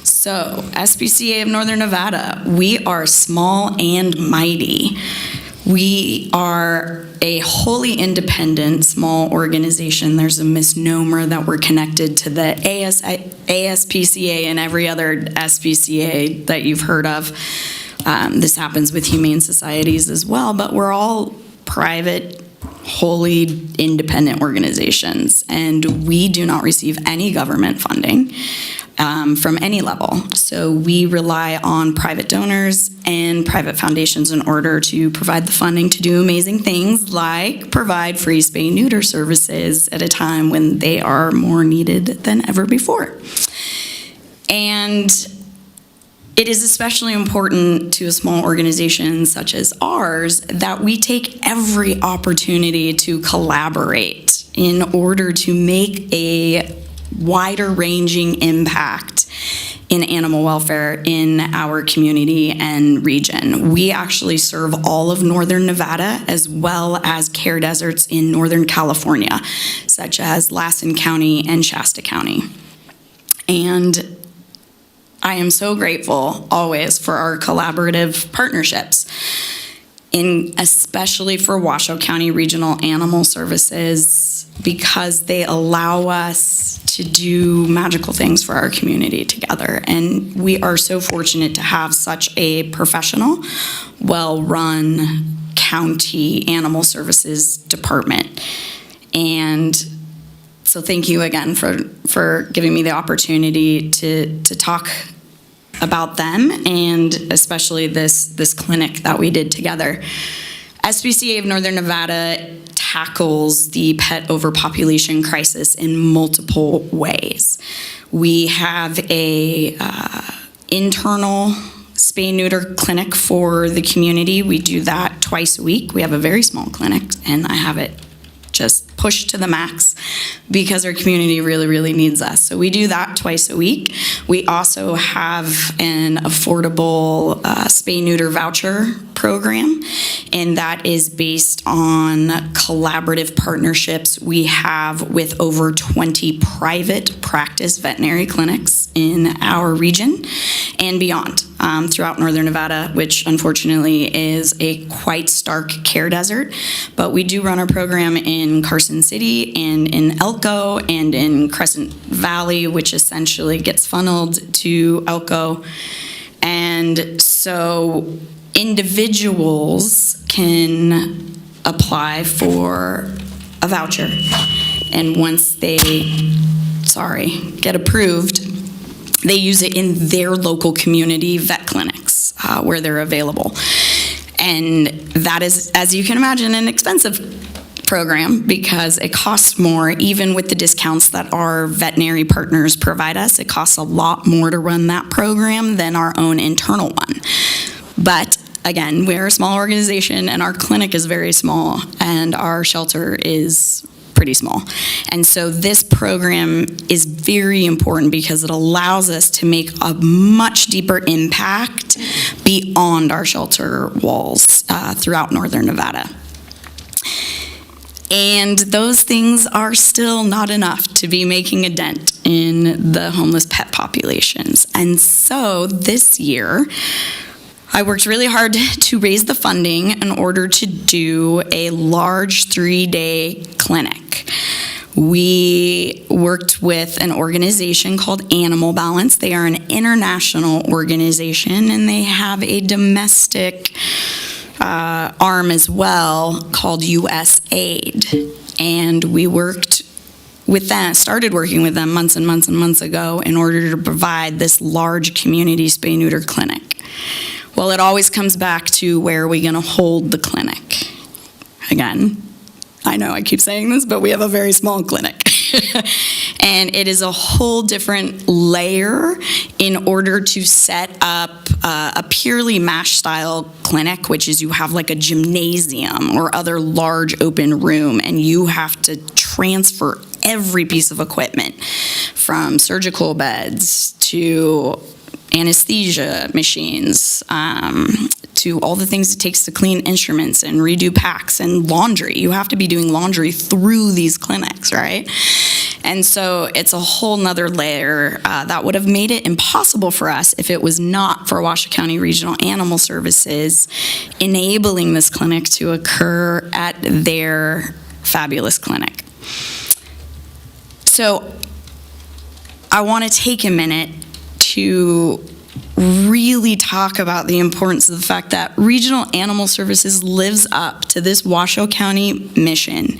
Speaker 18: So, SPCA of Northern Nevada, we are small and mighty. We are a wholly independent small organization. There's a misnomer that we're connected to the ASPCA and every other SPCA that you've heard of. This happens with humane societies as well, but we're all private, wholly independent organizations, and we do not receive any government funding from any level. So we rely on private donors and private foundations in order to provide the funding to do amazing things like provide free spay-neuter services at a time when they are more needed than ever before. And it is especially important to a small organization such as ours that we take every opportunity to collaborate in order to make a wider ranging impact in animal welfare in our community and region. We actually serve all of Northern Nevada as well as care deserts in Northern California, such as Lassen County and Shasta County. And I am so grateful always for our collaborative partnerships, especially for Washoe County Regional Animal Services, because they allow us to do magical things for our community together. And we are so fortunate to have such a professional, well-run county animal services department. And so thank you again for giving me the opportunity to talk about them, and especially this clinic that we did together. SPCA of Northern Nevada tackles the pet overpopulation crisis in multiple ways. We have a internal spay-neuter clinic for the community. We do that twice a week. We have a very small clinic, and I have it just pushed to the max because our community really, really needs us. So we do that twice a week. We also have an affordable spay-neuter voucher program, and that is based on collaborative partnerships we have with over 20 private practice veterinary clinics in our region and beyond throughout Northern Nevada, which unfortunately is a quite stark care desert. But we do run our program in Carson City and in Elko and in Crescent Valley, which essentially gets funneled to Elko. And so individuals can apply for a voucher. And once they, get approved, they use it in their local community vet clinics where they're available. And that is, as you can imagine, an expensive program because it costs more, even with the discounts that our veterinary partners provide us. It costs a lot more to run that program than our own internal one. But again, we're a small organization and our clinic is very small and our shelter is pretty small. And so this program is very important because it allows us to make a much deeper impact beyond our shelter walls throughout northern Nevada. And those things are still not enough to be making a dent in the homeless pet populations. And so this year, I worked really hard to raise the funding in order to do a large 3-day clinic. We worked with an organization called Animal Balance. They are an international organization, and they have a domestic arm as well called USAID. And we worked with them, started working with them months and months and months ago in order to provide this large community spay-neuter clinic. Well, it always comes back to where are we going to hold the clinic? Again, I know I keep saying this, but we have a very small clinic. And it is a whole different layer in order to set up a purely MASH style clinic, which is you have like a gymnasium or other large open room, and you have to transfer every piece of equipment from surgical beds to anesthesia machines, to all the things it takes to clean instruments and redo packs and laundry. You have to be doing laundry through these clinics, right? And so it's a whole nother layer that would have made it impossible for us if it was not for Washoe County Regional Animal Services enabling this clinic to occur at their fabulous clinic. So I want to take a minute to really talk about the importance of the fact that Regional Animal Services lives up to this Washoe County mission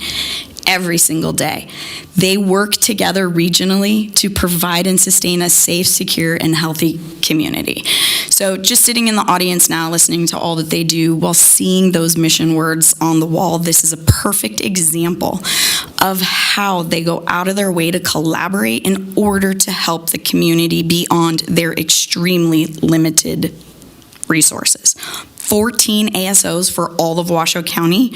Speaker 18: every single day. They work together regionally to provide and sustain a safe, secure, and healthy community. So just sitting in the audience now, listening to all that they do while seeing those mission words on the wall, this is a perfect example of how they go out of their way to collaborate in order to help the community beyond their extremely limited resources. 14 ASOs for all of Washoe County.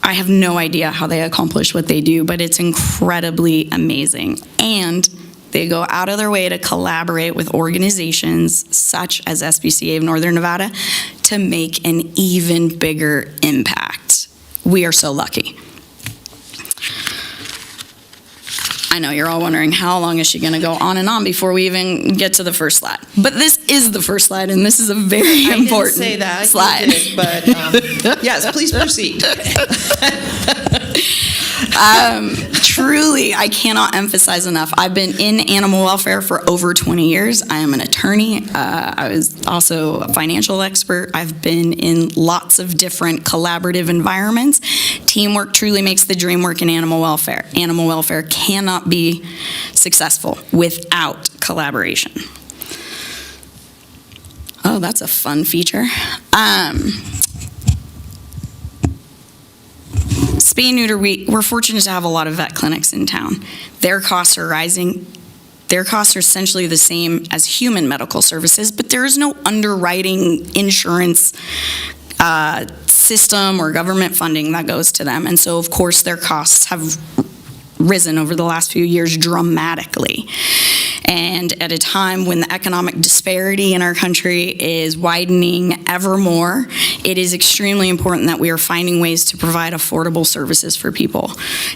Speaker 18: I have no idea how they accomplish what they do, but it's incredibly amazing. And they go out of their way to collaborate with organizations such as SPCA of Northern Nevada to make an even bigger impact. We are so lucky. I know you're all wondering how long is she going to go on and on before we even get to the first slide. But this is the first slide, and this is a very important
Speaker 1: I didn't say that.
Speaker 18: slide.
Speaker 1: You did, but yes, please proceed.
Speaker 18: Truly, I cannot emphasize enough. I've been in animal welfare for over 20 years. I am an attorney. I was also a financial expert. I've been in lots of different collaborative environments. Teamwork truly makes the dream work in animal welfare. Animal welfare cannot be successful without collaboration. Oh, that's a fun feature. Spay and neuter, we're fortunate to have a lot of vet clinics in town. Their costs are rising. Their costs are essentially the same as human medical services, but there is no underwriting insurance system or government funding that goes to them. And so, of course, their costs have risen over the last few years dramatically. And at a time when the economic disparity in our country is widening ever more, it is extremely important that we are finding ways to provide affordable services for people.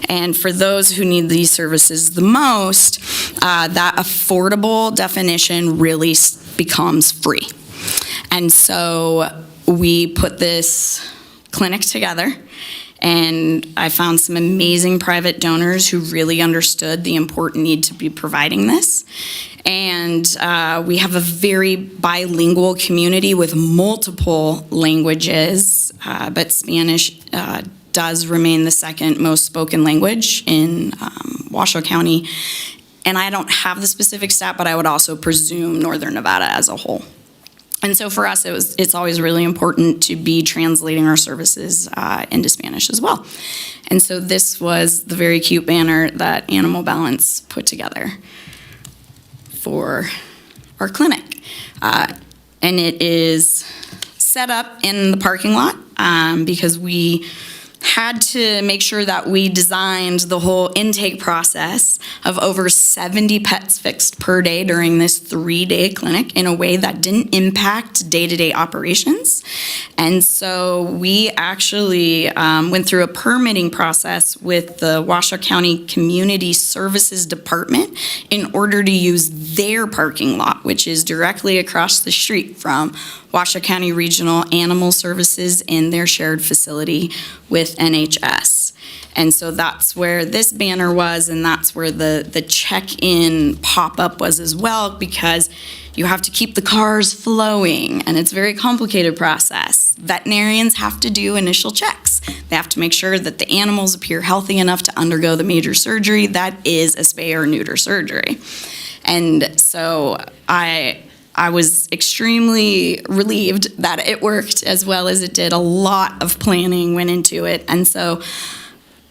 Speaker 18: And for those who need these services the most, that affordable definition really becomes free. And so we put this clinic together, and I found some amazing private donors who really understood the important need to be providing this. And we have a very bilingual community with multiple languages, but Spanish does remain the second most spoken language in Washoe County. And I don't have the specific stat, but I would also presume Northern Nevada as a whole. And so for us, it's always really important to be translating our services into Spanish as well. And so this was the very cute banner that Animal Balance put together for our clinic. And it is set up in the parking lot because we had to make sure that we designed the whole intake process of over 70 pets fixed per day during this 3-day clinic in a way that didn't impact day-to-day operations. And so we actually went through a permitting process with the Washoe County Community Services Department in order to use their parking lot, which is directly across the street from Washoe County Regional Animal Services in their shared facility with NHS. And so that's where this banner was, and that's where the check-in pop-up was as well, because you have to keep the cars flowing, and it's a very complicated process. Veterinarians have to do initial checks. They have to make sure that the animals appear healthy enough to undergo the major surgery that is a spay or neuter surgery. And so I was extremely relieved that it worked as well as it did. A lot of planning went into it. And so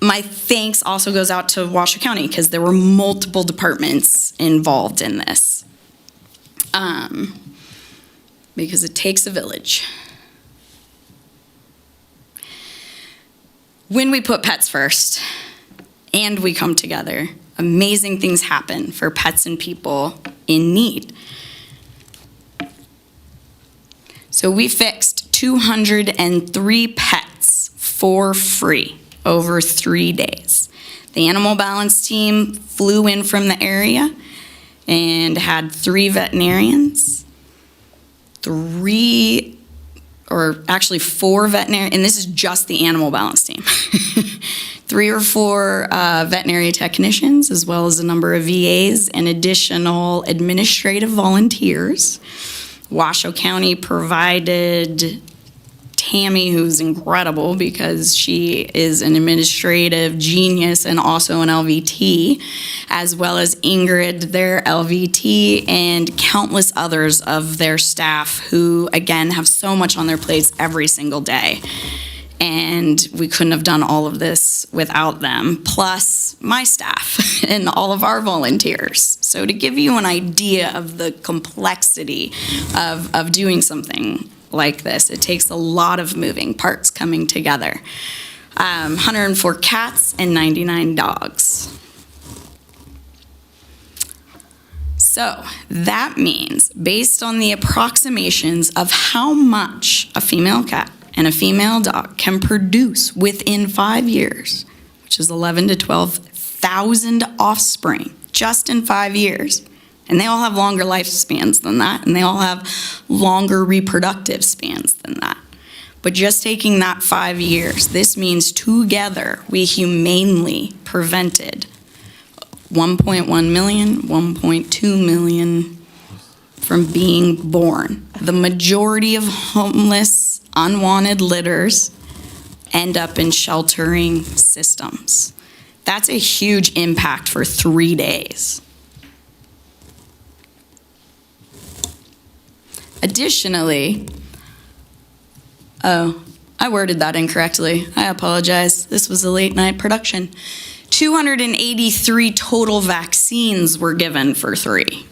Speaker 18: my thanks also goes out to Washoe County, because there were multiple departments involved in this. Because it takes a village. When we put pets first and we come together, amazing things happen for pets and people in need. So we fixed 203 pets for free over 3 days. The animal balance team flew in from the area and had 3 veterinarians, 4 veterinary, and this is just the animal balance team. 3 or 4 veterinary technicians, as well as a number of VAs and additional administrative volunteers. Washoe County provided Tammy, who's incredible because she is an administrative genius and also an LVT, as well as Ingrid, their LVT, and countless others of their staff who, again, have so much on their plates every single day. And we couldn't have done all of this without them, plus my staff and all of our volunteers. So to give you an idea of the complexity of doing something like this, it takes a lot of moving parts coming together. 104 cats and 99 dogs. So that means, based on the approximations of how much a female cat and a female dog can produce within 5 years, which is 11 to 12,000 offspring just in 5 years. And they all have longer lifespans than that, and they all have longer reproductive spans than that. But just taking that 5 years, this means together we humanely prevented 1.1 million, 1.2 million from being born. The majority of homeless, unwanted litters end up in sheltering systems. That's a huge impact for 3 days. Additionally, I worded that incorrectly. I apologize. This was a late night production. 283 total vaccines were given for free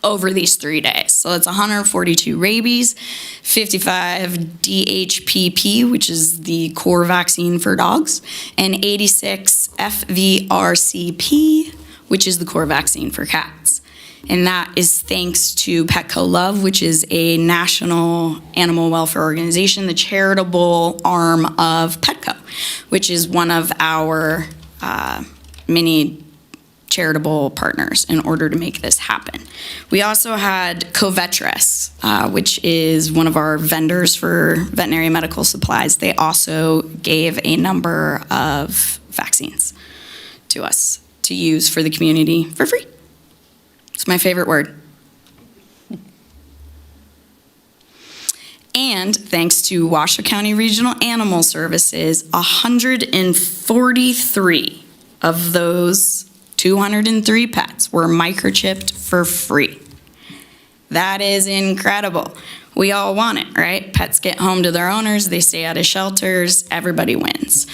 Speaker 18: over these 3 days. So it's 142 rabies, 55 DHPP, which is the core vaccine for dogs, and 86 FVRCP, which is the core vaccine for cats. And that is thanks to Petco Love, which is a national animal welfare organization, the charitable arm of Petco, which is one of our many charitable partners in order to make this happen. We also had Covetrus, which is one of our vendors for veterinary medical supplies. They also gave a number of vaccines to us to use for the community for free. It's my favorite word. And thanks to Washoe County Regional Animal Services, 143 of those 203 pets were microchipped for free. That is incredible. We all want it, right? Pets get home to their owners, they stay out of shelters, everybody wins.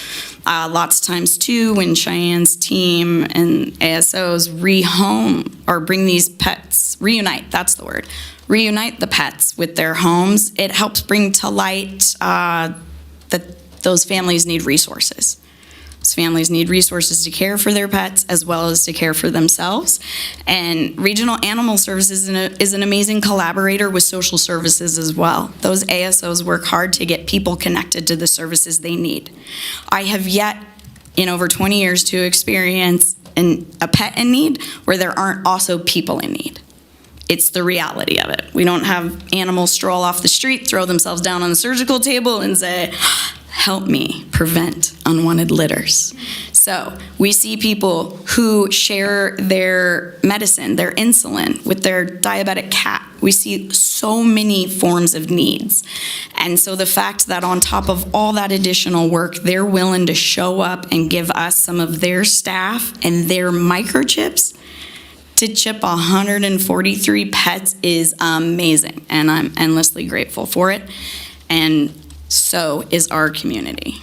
Speaker 18: Lots of times too, when Cheyenne's team and ASOs rehome or bring these pets, reunite, that's the word, reunite the pets with their homes, it helps bring to light the those families need resources. Those families need resources to care for their pets as well as to care for themselves. And Regional Animal Services is an amazing collaborator with social services as well. Those ASOs work hard to get people connected to the services they need. I have yet, in over 20 years, to experience a pet in need where there aren't also people in need. It's the reality of it. We don't have animals stroll off the street, throw themselves down on the surgical table and say, help me prevent unwanted litters. So we see people who share their medicine, their insulin, with their diabetic cat. We see so many forms of needs. And so the fact that on top of all that additional work, they're willing to show up and give us some of their staff and their microchips to chip 143 pets is amazing, and I'm endlessly grateful for it, and so is our community.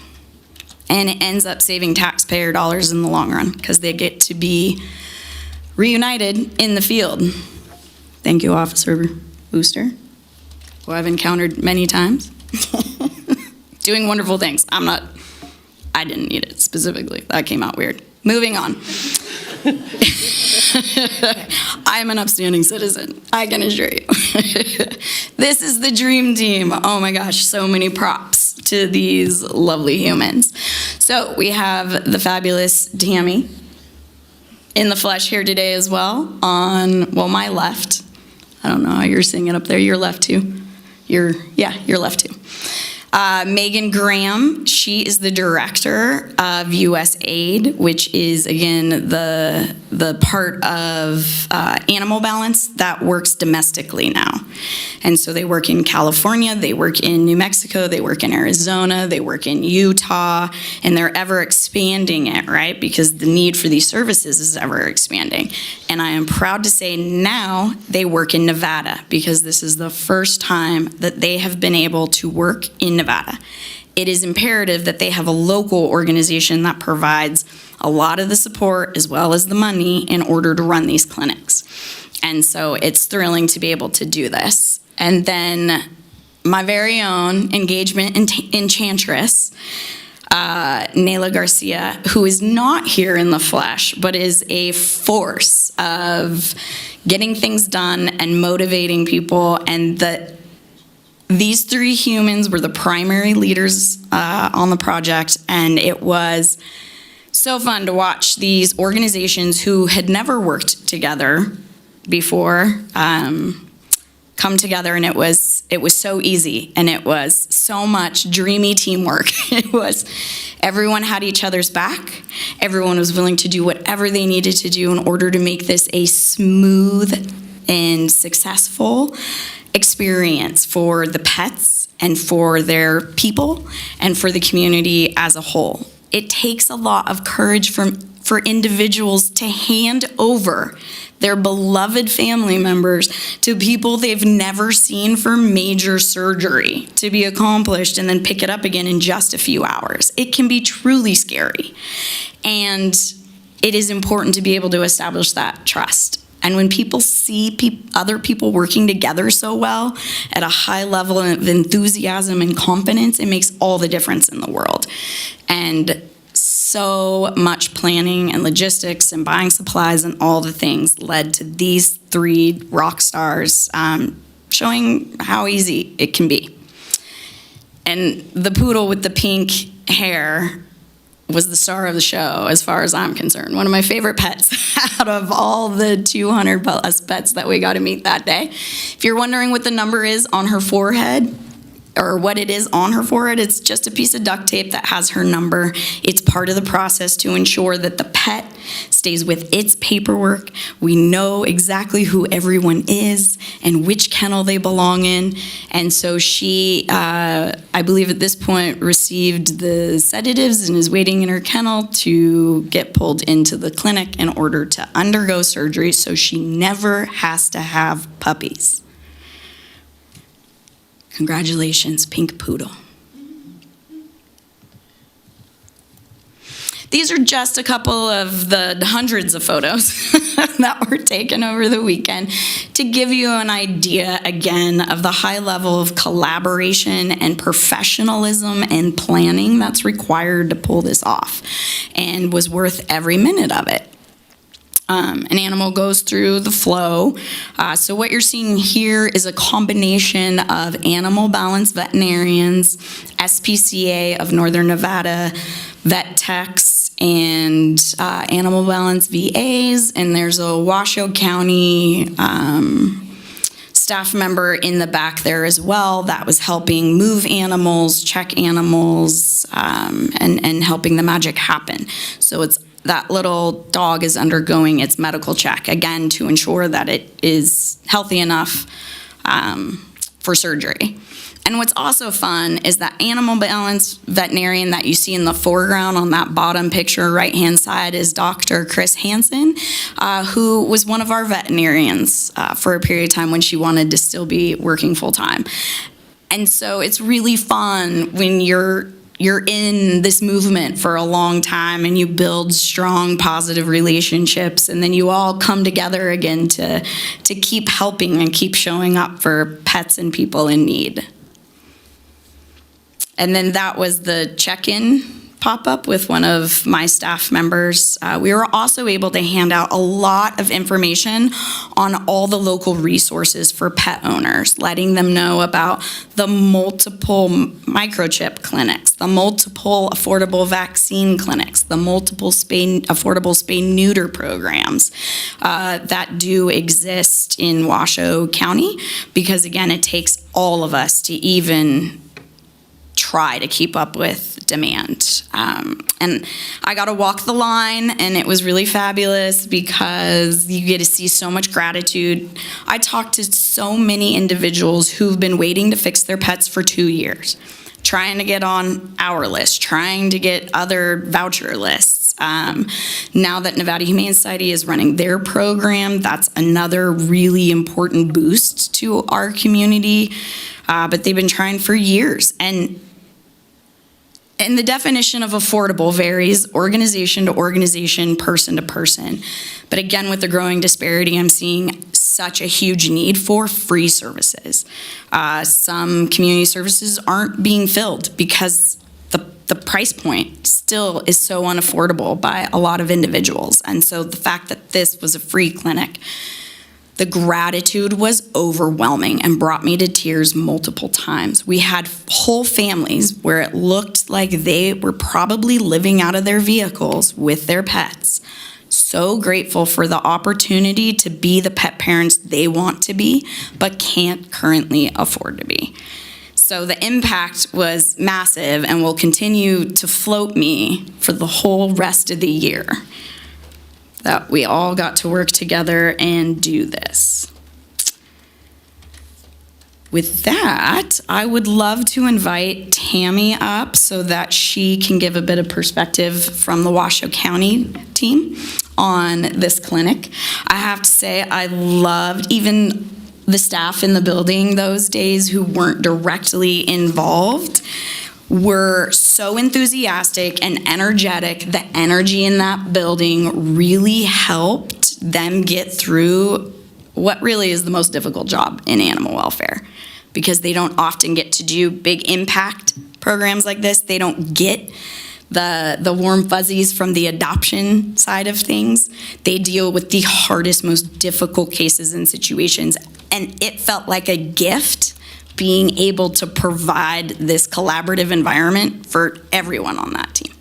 Speaker 18: And it ends up saving taxpayer dollars in the long run because they get to be reunited in the field. Thank you, Officer Booster, who I've encountered many times, doing wonderful things. I didn't need it specifically. That came out weird. Moving on. I'm an upstanding citizen, I can assure you. This is the dream team. Oh my gosh, so many props to these lovely humans. So we have the fabulous Tammy in the flesh here today as well on, well, my left. I don't know how you're seeing it up there. Your left too. Your left too. Megan Graham, she is the director of USAID, which is, again, the part of Animal Balance that works domestically now. And so they work in California, they work in New Mexico, they work in Arizona, they work in Utah, and they're ever expanding it, right? Because the need for these services is ever expanding. And I am proud to say now they work in Nevada because this is the first time that they have been able to work in Nevada. It is imperative that they have a local organization that provides a lot of the support as well as the money in order to run these clinics. And so it's thrilling to be able to do this. And then my very own engagement enchantress, Nayla Garcia, who is not here in the flesh, but is a force of getting things done and motivating people. And these three humans were the primary leaders on the project, and it was so fun to watch these organizations who had never worked together before come together, and it was so easy, and it was so much dreamy teamwork. It was, everyone had each other's back. Everyone was willing to do whatever they needed to do in order to make this a smooth and successful experience for the pets and for their people and for the community as a whole. It takes a lot of courage for individuals to hand over their beloved family members to people they've never seen for major surgery to be accomplished and then pick it up again in just a few hours. It can be truly scary. And it is important to be able to establish that trust. And when people see other people working together so well at a high level of enthusiasm and confidence, it makes all the difference in the world. And so much planning and logistics and buying supplies and all the things led to these three rock stars showing how easy it can be. And the poodle with the pink hair was the star of the show as far as I'm concerned. One of my favorite pets out of all the 200 plus pets that we got to meet that day. If you're wondering what the number is on her forehead, or what it is on her forehead, it's just a piece of duct tape that has her number. It's part of the process to ensure that the pet stays with its paperwork. We know exactly who everyone is and which kennel they belong in. And so she, I believe at this point, received the sedatives and is waiting in her kennel to get pulled into the clinic in order to undergo surgery so she never has to have puppies. Congratulations, Pink Poodle. these are just a couple of the hundreds of photos that were taken over the weekend to give you an idea, again, of the high level of collaboration and professionalism and planning that's required to pull this off, and was worth every minute of it. An animal goes through the flow. So what you're seeing here is a combination of animal balance veterinarians, SPCA of Northern Nevada, vet techs, and animal balance VAs, and there's a Washoe County staff member in the back there as well that was helping move animals, check animals, and helping the magic happen. So it's that little dog is undergoing its medical check, again, to ensure that it is healthy enough for surgery. And what's also fun is that animal balance veterinarian that you see in the foreground on that bottom picture, right-hand side, is Dr. Chris Hansen, who was one of our veterinarians for a period of time when she wanted to still be working full-time. And so it's really fun when you're in this movement for a long time and you build strong, positive relationships, and then you all come together again to keep helping and keep showing up for pets and people in need. And then that was the check-in pop-up with one of my staff members. We were also able to hand out a lot of information on all the local resources for pet owners, letting them know about the multiple microchip clinics, the multiple affordable vaccine clinics, the multiple affordable spay-neuter programs that do exist in Washoe County, because again, it takes all of us to even try to keep up with demand. And I got to walk the line, and it was really fabulous because you get to see so much gratitude. I talked to so many individuals who've been waiting to fix their pets for 2 years, trying to get on our list, trying to get other voucher lists. Now that Nevada Humane Society is running their program, that's another really important boost to our community. But they've been trying for years. And the definition of affordable varies organization to organization, person to person. But again, with the growing disparity, I'm seeing such a huge need for free services. Some community services aren't being filled because the price point still is so unaffordable by a lot of individuals. And so the fact that this was a free clinic, the gratitude was overwhelming and brought me to tears multiple times. We had whole families where it looked like they were probably living out of their vehicles with their pets. So grateful for the opportunity to be the pet parents they want to be, but can't currently afford to be. So the impact was massive and will continue to float me for the whole rest of the year, that we all got to work together and do this. With that, I would love to invite Tammy up so that she can give a bit of perspective from the Washoe County team on this clinic. I have to say, I loved even the staff in the building those days who weren't directly involved were so enthusiastic and energetic. The energy in that building really helped them get through what really is the most difficult job in animal welfare, because they don't often get to do big impact programs like this. They don't get the warm fuzzies from the adoption side of things. They deal with the hardest, most difficult cases and situations, and it felt like a gift being able to provide this collaborative environment for everyone on that team.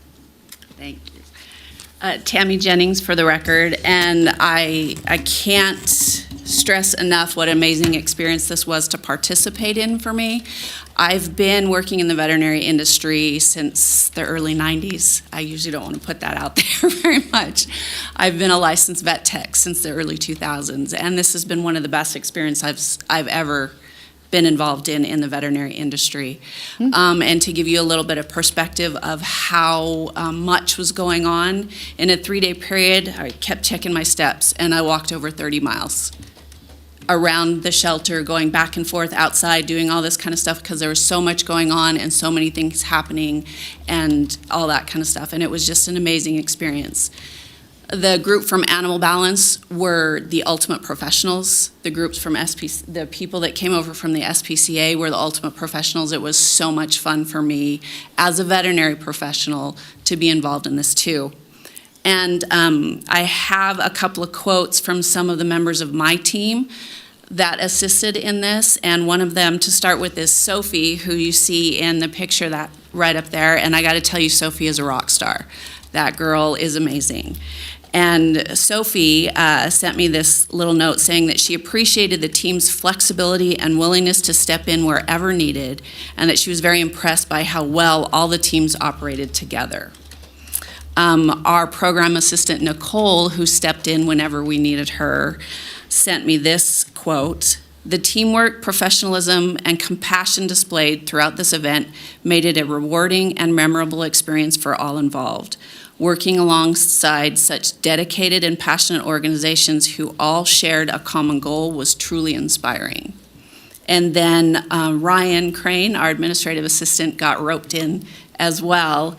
Speaker 7: Thank you. Tammy Jennings for the record, and I can't stress enough what an amazing experience this was to participate in for me. I've been working in the veterinary industry since the early 90s. I usually don't want to put that out there very much. I've been a licensed vet tech since the early 2000s, and this has been one of the best experiences I've ever been involved in the veterinary industry. And to give you a little bit of perspective of how much was going on, in a 3-day period, I kept checking my steps, and I walked over 30 miles around the shelter, going back and forth outside, doing all this kind of stuff because there was so much going on and so many things happening and all that kind of stuff. And it was just an amazing experience. The group from Animal Balance were the ultimate professionals. The groups from the people that came over from the SPCA were the ultimate professionals. It was so much fun for me as a veterinary professional to be involved in this too. And I have a couple of quotes from some of the members of my team that assisted in this. And one of them, to start with, is Sophie, who you see in the picture that right up there. And I got to tell you, Sophie is a rock star. That girl is amazing. And Sophie sent me this little note saying that she appreciated the team's flexibility and willingness to step in wherever needed, and that she was very impressed by how well all the teams operated together. Our program assistant, Nicole, who stepped in whenever we needed her, sent me this quote: "The teamwork, professionalism, and compassion displayed throughout this event made it a rewarding and memorable experience for all involved. Working alongside such dedicated and passionate organizations who all shared a common goal was truly inspiring." And then Ryan Crane, our administrative assistant, got roped in as well.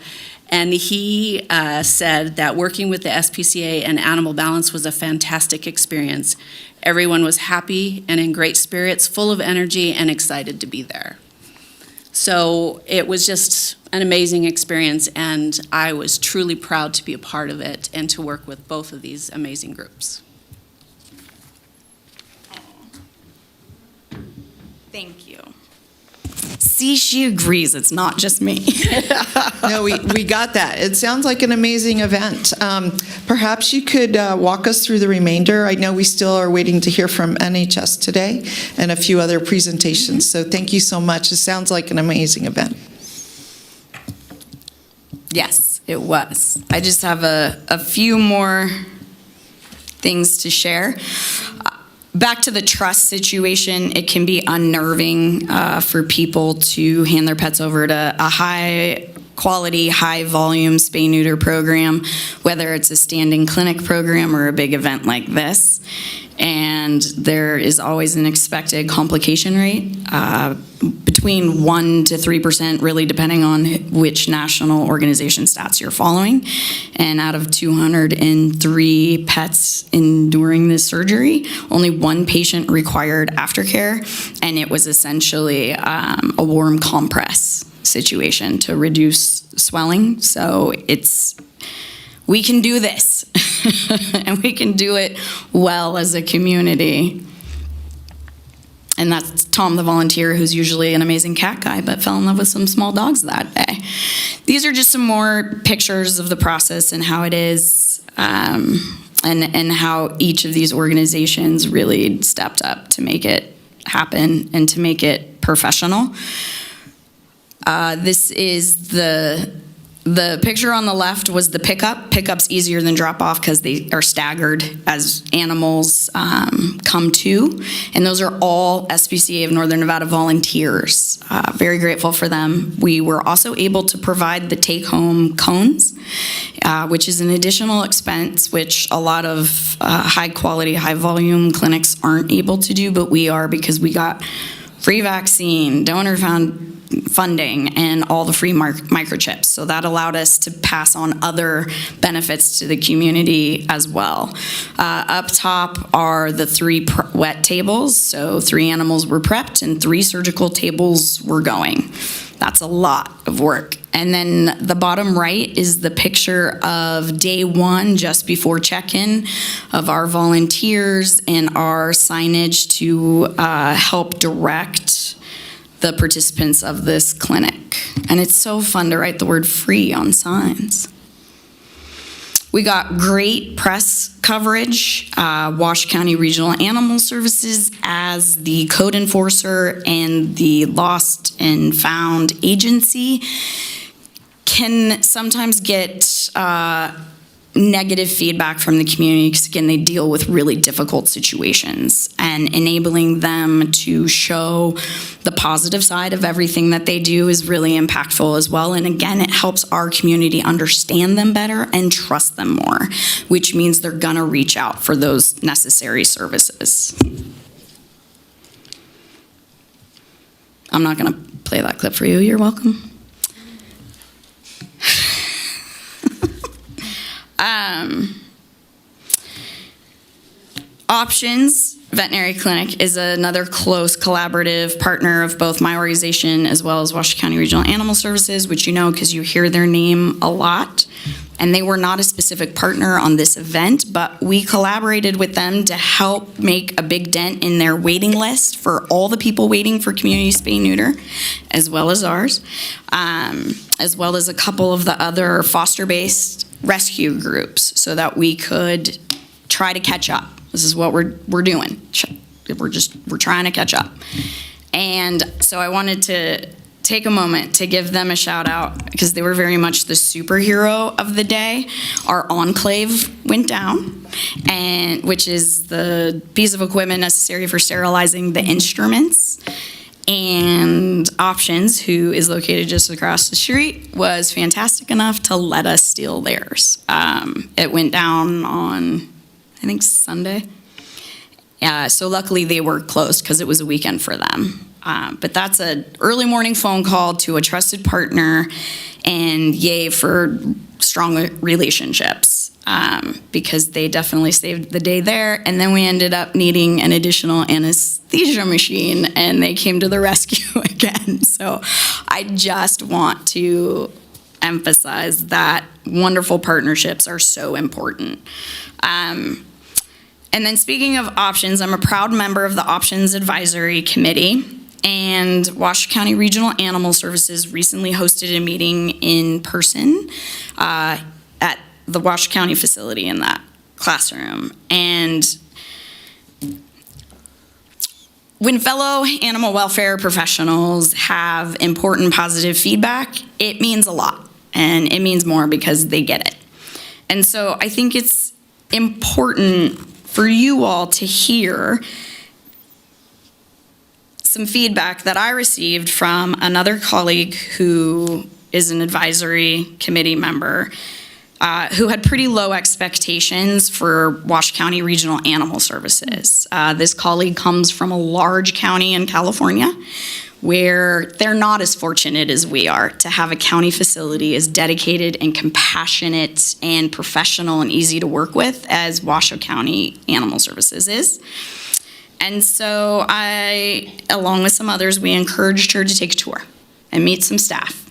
Speaker 7: And he said that working with the SPCA and Animal Balance was a fantastic experience. Everyone was happy and in great spirits, full of energy and excited to be there. So it was just an amazing experience, and I was truly proud to be a part of it and to work with both of these amazing groups.
Speaker 18: Thank you. See, she agrees. It's not just me.
Speaker 1: No, we got that. It sounds like an amazing event. Perhaps you could walk us through the remainder. I know we still are waiting to hear from NHS today and a few other presentations. So thank you so much. It sounds like an amazing event.
Speaker 18: Yes, it was. I just have a few more things to share. Back to the trust situation, it can be unnerving for people to hand their pets over to a high quality, high volume spay-neuter program, whether it's a standing clinic program or a big event like this. And there is always an expected complication rate, between 1% to 3%, really depending on which national organization stats you're following. And out of 203 pets enduring this surgery, only one patient required aftercare, and it was essentially a warm compress situation to reduce swelling. So we can do this, and we can do it well as a community. And that's Tom, the volunteer, who's usually an amazing cat guy, but fell in love with some small dogs that day. These are just some more pictures of the process and how it is, and how each of these organizations really stepped up to make it happen and to make it professional. This is the picture on the left was the pickup. Pickup's easier than drop off because they are staggered as animals come to. And those are all SPCA of Northern Nevada volunteers. Very grateful for them. We were also able to provide the take-home cones, which is an additional expense, which a lot of high-quality, high-volume clinics aren't able to do, but we are, because we got free vaccine, donor funding, and all the free microchips. So that allowed us to pass on other benefits to the community as well. Up top are the 3 wet tables. So 3 animals were prepped and 3 surgical tables were going. That's a lot of work. And then the bottom right is the picture of day 1, just before check-in, of our volunteers and our signage to help direct the participants of this clinic. And it's so fun to write the word free on signs. We got great press coverage. Washoe County Regional Animal Services, as the code enforcer and the lost and found agency, can sometimes get negative feedback from the community because, again, they deal with really difficult situations, and enabling them to show the positive side of everything that they do is really impactful as well. And again, it helps our community understand them better and trust them more, which means they're gonna reach out for those necessary services. I'm not going to play that clip for you. You're welcome. Options Veterinary Clinic is another close collaborative partner of both my organization as well as Washoe County Regional Animal Services, which you know because you hear their name a lot. And they were not a specific partner on this event, but we collaborated with them to help make a big dent in their waiting list for all the people waiting for community spay-neuter, as well as ours, as well as a couple of the other foster-based rescue groups so that we could try to catch up. This is what we're doing. We're trying to catch up. And so I wanted to take a moment to give them a shout out because they were very much the superhero of the day. Our enclave went down, and which is the piece of equipment necessary for sterilizing the instruments. And Options, who is located just across the street, was fantastic enough to let us steal theirs. It went down on, I think, Sunday. So luckily they were closed because it was a weekend for them. But that's an early morning phone call to a trusted partner, and yay for strong relationships because they definitely saved the day there. And then we ended up needing an additional anesthesia machine, and they came to the rescue again. So I just want to emphasize that wonderful partnerships are so important. And then speaking of Options, I'm a proud member of the Options Advisory Committee, and Washoe County Regional Animal Services recently hosted a meeting in person at the Washoe County facility in that classroom. And when fellow animal welfare professionals have important positive feedback, it means a lot, and it means more because they get it. And so I think it's important for you all to hear some feedback that I received from another colleague who is an advisory committee member who had pretty low expectations for Washoe County Regional Animal Services. This colleague comes from a large county in California where they're not as fortunate as we are to have a county facility as dedicated and compassionate and professional and easy to work with as Washoe County Animal Services is. And so I, along with some others, we encouraged her to take a tour and meet some staff.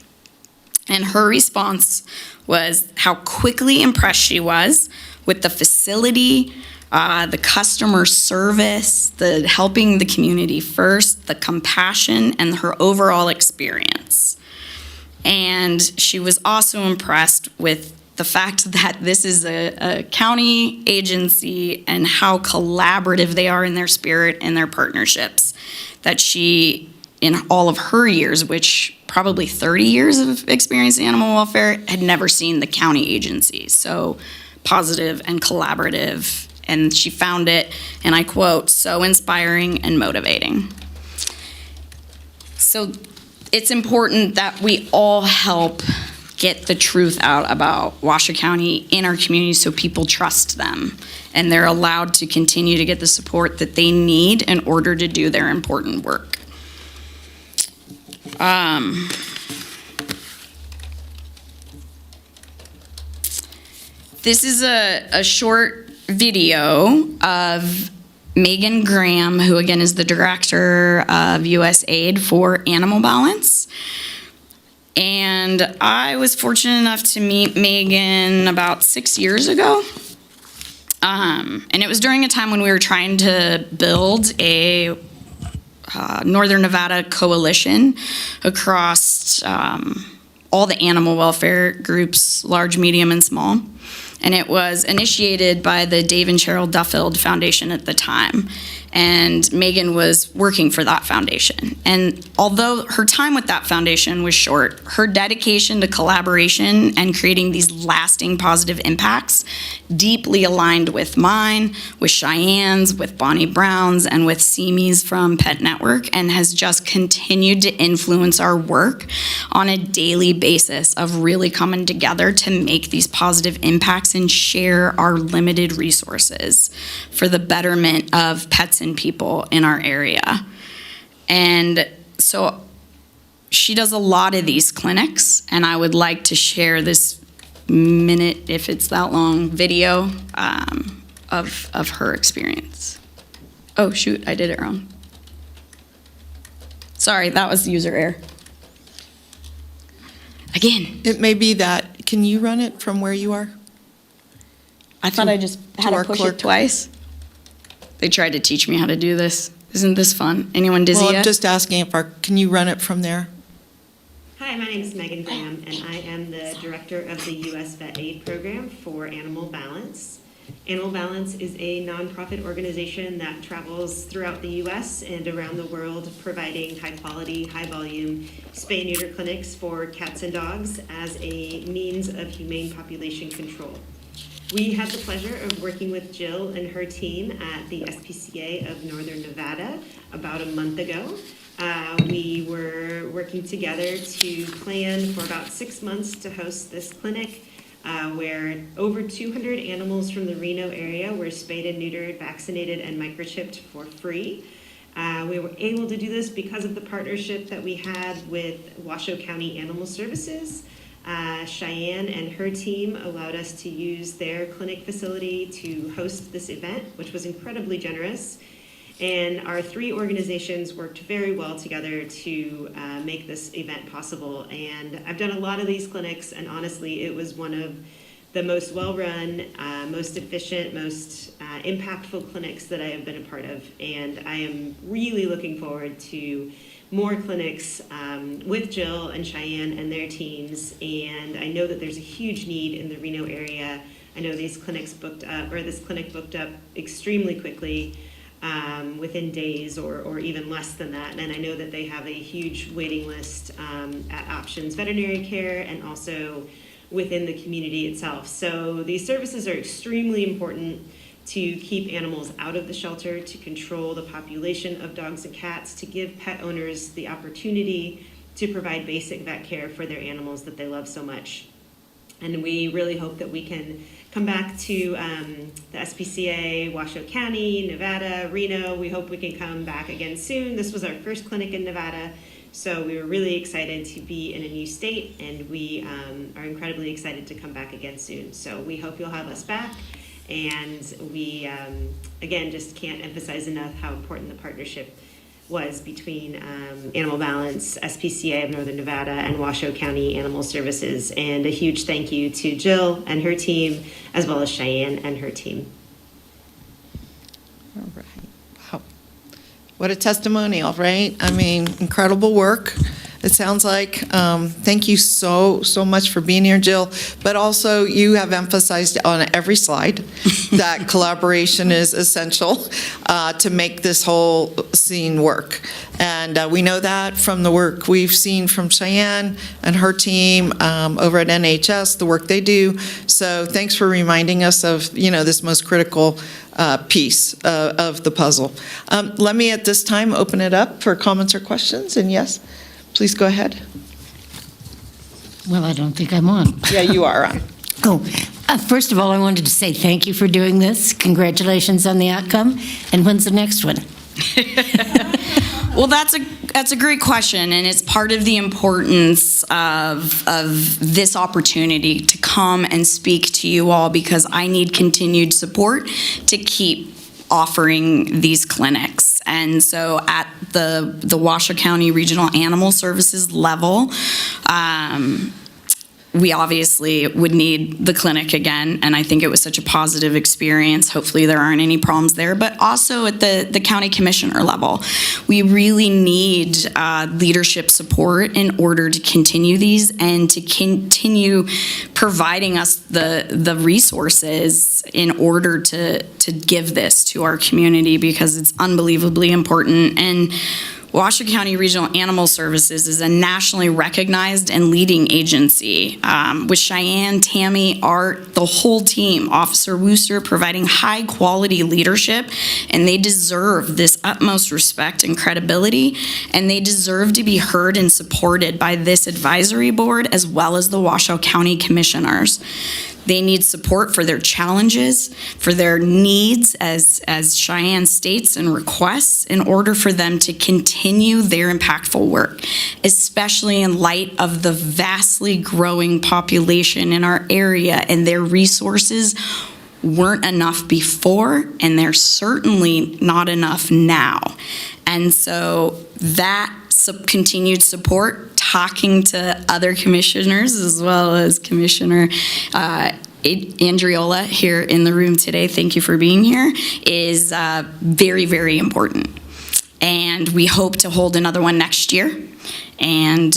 Speaker 18: And her response was how quickly impressed she was with the facility, the customer service, the helping the community first, the compassion, and her overall experience. And she was also impressed with the fact that this is a county agency and how collaborative they are in their spirit and their partnerships. That she, in all of her years, which probably 30 years of experience in animal welfare, had never seen the county agency so positive and collaborative. And she found it, and I quote, so inspiring and motivating. So it's important that we all help get the truth out about Washoe County in our community so people trust them and they're allowed to continue to get the support that they need in order to do their important work. This is a short video of Megan Graham, who again is the director of USAID for Animal Balance. And I was fortunate enough to meet Megan about 6 years ago. And it was during a time when we were trying to build a Northern Nevada coalition across all the animal welfare groups, large, medium, and small. And it was initiated by the Dave and Cheryl Duffield Foundation at the time. And Megan was working for that foundation. And although her time with that foundation was short, her dedication to collaboration and creating these lasting positive impacts deeply aligned with mine, with Cheyenne's, with Bonnie Brown's, and with Simi's from Pet Network, and has just continued to influence our work on a daily basis of really coming together to make these positive impacts and share our limited resources for the betterment of pets and people in our area. And so she does a lot of these clinics, and I would like to share this minute, if it's that long, video of her experience. Oh, shoot, I did it wrong. Sorry, that was user error. Again.
Speaker 1: It may be that, can you run it from where you are?
Speaker 18: I thought I just had to
Speaker 1: our
Speaker 18: push
Speaker 1: clerk.
Speaker 18: it twice. They tried to teach me how to do this. Isn't this fun? Anyone dizzy
Speaker 1: Well,
Speaker 18: yet?
Speaker 1: I'm just asking if can you run it from there?
Speaker 19: Hi, my name is Megan Graham, and I am the director of the U.S. Vet Aid Program for Animal Balance. Animal Balance is a nonprofit organization that travels throughout the U.S. and around the world, providing high-quality, high-volume spay-neuter clinics for cats and dogs as a means of humane population control. We had the pleasure of working with Jill and her team at the SPCA of Northern Nevada about a month ago. We were working together to plan for about 6 months to host this clinic where over 200 animals from the Reno area were spayed and neutered, vaccinated, and microchipped for free. We were able to do this because of the partnership that we had with Washoe County Animal Services. Cheyenne and her team allowed us to use their clinic facility to host this event, which was incredibly generous. And our three organizations worked very well together to make this event possible. And I've done a lot of these clinics, and honestly, it was one of the most well-run, most efficient, most impactful clinics that I have been a part of. And I am really looking forward to more clinics with Jill and Cheyenne and their teams. And I know that there's a huge need in the Reno area. I know these clinics booked up, or this clinic booked up extremely quickly. Within days or even less than that. And I know that they have a huge waiting list at Options Veterinary Care and also within the community itself. So these services are extremely important to keep animals out of the shelter, to control the population of dogs and cats, to give pet owners the opportunity to provide basic vet care for their animals that they love so much. And we really hope that we can come back to the SPCA, Washoe County, Nevada, Reno. We hope we can come back again soon. This was our first clinic in Nevada, so we were really excited to be in a new state, and we are incredibly excited to come back again soon. So we hope you'll have us back, and we, again, just can't emphasize enough how important the partnership was between Animal Balance, SPCA of Northern Nevada, and Washoe County Animal Services. And a huge thank you to Jill and her team, as well as Cheyenne and her team.
Speaker 1: All right. Wow. What a testimonial, right? I mean, incredible work. It sounds like. Thank you so much for being here, Jill. But also, you have emphasized on every slide that collaboration is essential to make this whole scene work. And we know that from the work we've seen from Cheyenne and her team over at NHS, the work they do. So thanks for reminding us of, this most critical piece of the puzzle. Let me at this time open it up for comments or questions. And yes, please go ahead.
Speaker 20: Well, I don't think I'm on.
Speaker 1: Yeah, you are on.
Speaker 20: First of all, I wanted to say thank you for doing this. Congratulations on the outcome. And when's the next one?
Speaker 18: Well, that's a great question, and it's part of the importance of this opportunity to come and speak to you all, because I need continued support to keep offering these clinics. And so at the Washoe County Regional Animal Services level, we obviously would need the clinic again, and I think it was such a positive experience. Hopefully there aren't any problems there, but also at the county commissioner level, we really need leadership support in order to continue these and to continue providing us the resources in order to give this to our community, because it's unbelievably important. And Washoe County Regional Animal Services is a nationally recognized and leading agency, with Cheyenne, Tammy, Art, the whole team, Officer Wooster, providing high quality leadership, and they deserve this utmost respect and credibility, and they deserve to be heard and supported by this advisory board as well as the Washoe County Commissioners. They need support for their challenges, for their needs, as Cheyenne states and requests, in order for them to continue continue their impactful work, especially in light of the vastly growing population in our area, and their resources weren't enough before, and they're certainly not enough now. And so that continued support, talking to other commissioners as well as Commissioner Andriola here in the room today, thank you for being here, is very, very important. And we hope to hold another one next year. And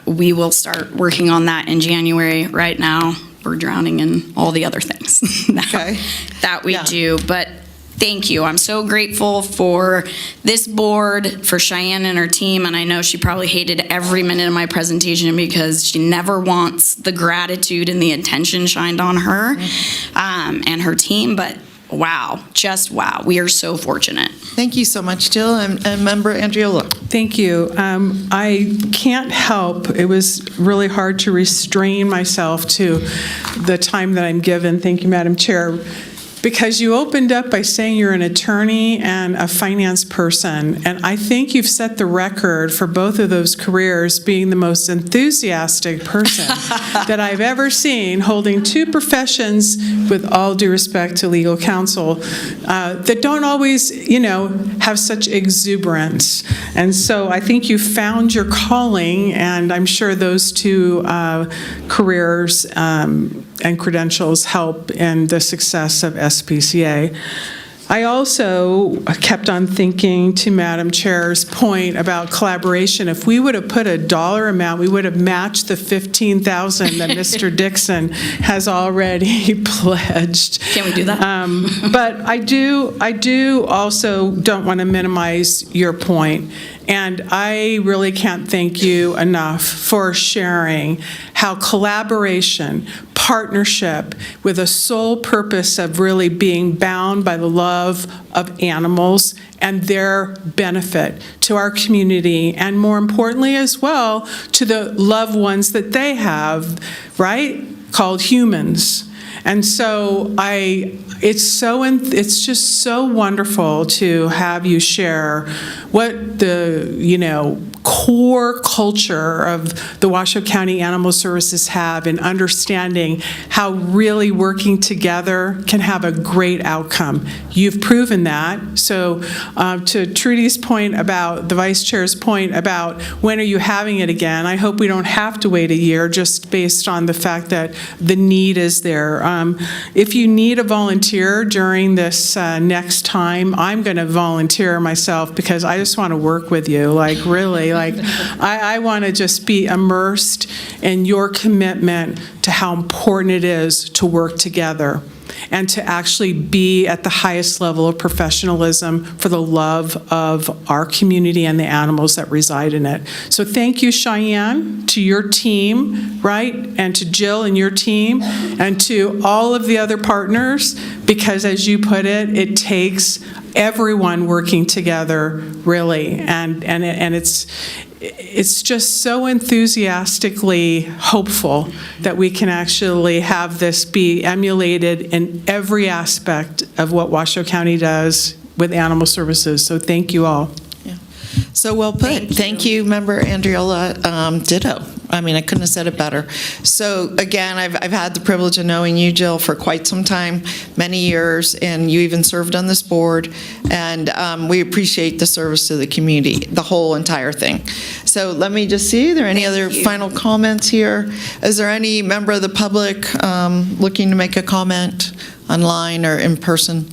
Speaker 18: we will start working on that in January. Right now, we're drowning in all the other things that we do. But thank you. I'm so grateful for this board, for Cheyenne and her team, and I know she probably hated every minute of my presentation because she never wants the gratitude and the attention shined on her and her team, but wow, just wow. We are so fortunate.
Speaker 1: Thank you so much, Jill, and Member Andriola.
Speaker 10: Thank you. I can't help, it was really hard to restrain myself to the time that I'm given. Thank you, Madam Chair. Because you opened up by saying you're an attorney and a finance person, and I think you've set the record for both of those careers, being the most enthusiastic person that I've ever seen, holding two professions, with all due respect to legal counsel, that don't always, have such exuberance. And so I think you found your calling, and I'm sure those two careers and credentials help in the success of SPCA. I also kept on thinking, to Madam Chair's point about collaboration, if we would have put a dollar amount, we would have matched the $15,000 that Mr. Dixon has already pledged.
Speaker 18: Can we do that?
Speaker 10: But I do also don't want to minimize your point. And I really can't thank you enough for sharing how collaboration, partnership, with a sole purpose of really being bound by the love of animals and their benefit to our community, and more importantly as well, to the loved ones that they have, right? Called humans. And so it's just so wonderful to have you share what the, core culture of the Washoe County Animal Services have in understanding how really working together can have a great outcome. You've proven that. So to Trudy's point about, the Vice Chair's point about when are you having it again, I hope we don't have to wait a year just based on the fact that the need is there. If you need a volunteer during this next time, I'm going to volunteer myself because I just want to work with you, really. I want to just be immersed in your commitment to how important it is to work together and to actually be at the highest level of professionalism for the love of our community and the animals that reside in it. So thank you, Cheyenne, to your team, right, and to Jill and your team, and to all of the other partners, because as you put it, it takes everyone working together, really, and it's just so enthusiastically hopeful that we can actually have this be emulated in every aspect of what Washoe County does with animal services. So thank you all.
Speaker 1: So well put. Thank you, Member Andriola. Ditto. I mean, I couldn't have said it better. So again, I've had the privilege of knowing you, Jill, for quite some time, many years, and you even served on this board. And we appreciate the service to the community, the whole entire thing. So let me just see, are there any other final comments here? Is there any member of the public looking to make a comment online or in person?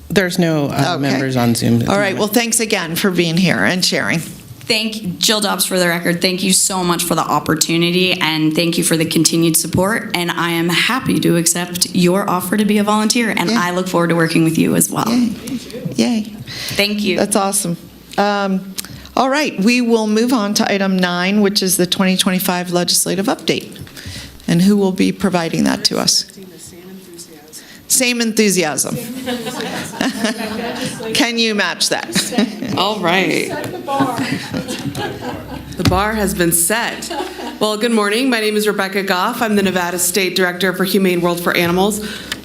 Speaker 11: There's no members on Zoom.
Speaker 1: All right. Well, thanks again for being here and sharing.
Speaker 18: Thank you, Jill Dobbs, for the record. Thank you so much for the opportunity, and thank you for the continued support. And I am happy to accept your offer to be a volunteer, and I look forward to working with you as well.
Speaker 1: Yay.
Speaker 18: Thank you.
Speaker 1: That's awesome. All right. We will move on to item 9, which is the 2025 legislative update. And who will be providing that to us? Same enthusiasm. Can you match that?
Speaker 21: All right. The bar has been set. Well, good morning. My name is Rebecca Goff. I'm the Nevada State Director for Humane World for Animals.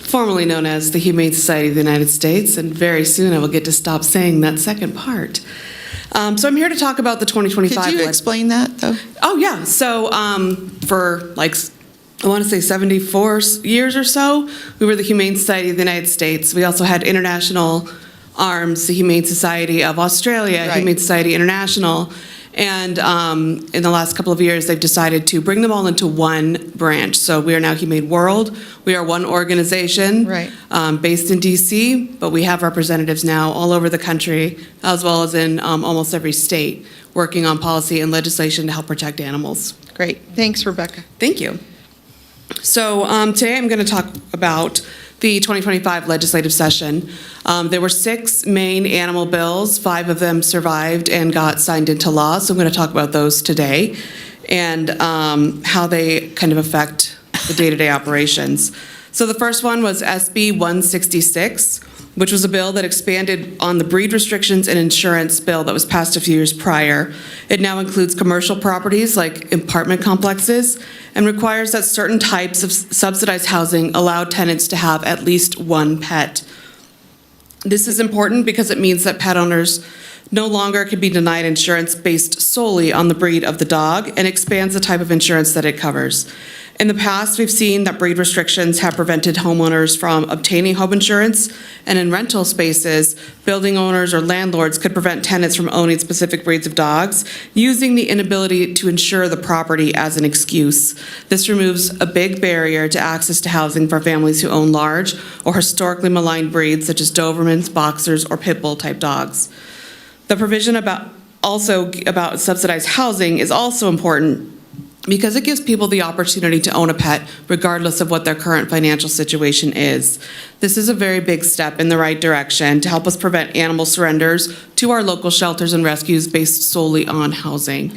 Speaker 21: formerly known as the Humane Society of the United States, and very soon I will get to stop saying that second part. So I'm here to talk about the 2025.
Speaker 1: Could you explain that, though?
Speaker 21: Oh, yeah. So for I want to say 74 years or so, we were the Humane Society of the United States. We also had international arms, the Humane Society of Australia,
Speaker 1: Right.
Speaker 21: Humane Society International. And in the last couple of years, they've decided to bring them all into one branch. So we are now Humane World. We are one organization
Speaker 1: Right.
Speaker 21: Based in DC, but we have representatives now all over the country, as well as in almost every state, working on policy and legislation to help protect animals.
Speaker 1: Great. Thanks, Rebecca.
Speaker 21: Thank you. So today I'm going to talk about the 2025 legislative session. There were 6 main animal bills. 5 of them survived and got signed into law. So I'm going to talk about those today and how they kind of affect the day-to-day operations. So the first one was SB 166, which was a bill that expanded on the breed restrictions and insurance bill that was passed a few years prior. It now includes commercial properties like apartment complexes and requires that certain types of subsidized housing allow tenants to have at least one pet. This is important because it means that pet owners no longer can be denied insurance based solely on the breed of the dog and expands the type of insurance that it covers. In the past, we've seen that breed restrictions have prevented homeowners from obtaining home insurance, and in rental spaces, building owners or landlords could prevent tenants from owning specific breeds of dogs, using the inability to insure the property as an excuse. This removes a big barrier to access to housing for families who own large or historically maligned breeds such as Dobermans, Boxers, or Pit Bull type dogs. The provision about subsidized housing is also important because it gives people the opportunity to own a pet regardless of what their current financial situation is. This is a very big step in the right direction to help us prevent animal surrenders to our local shelters and rescues based solely on housing.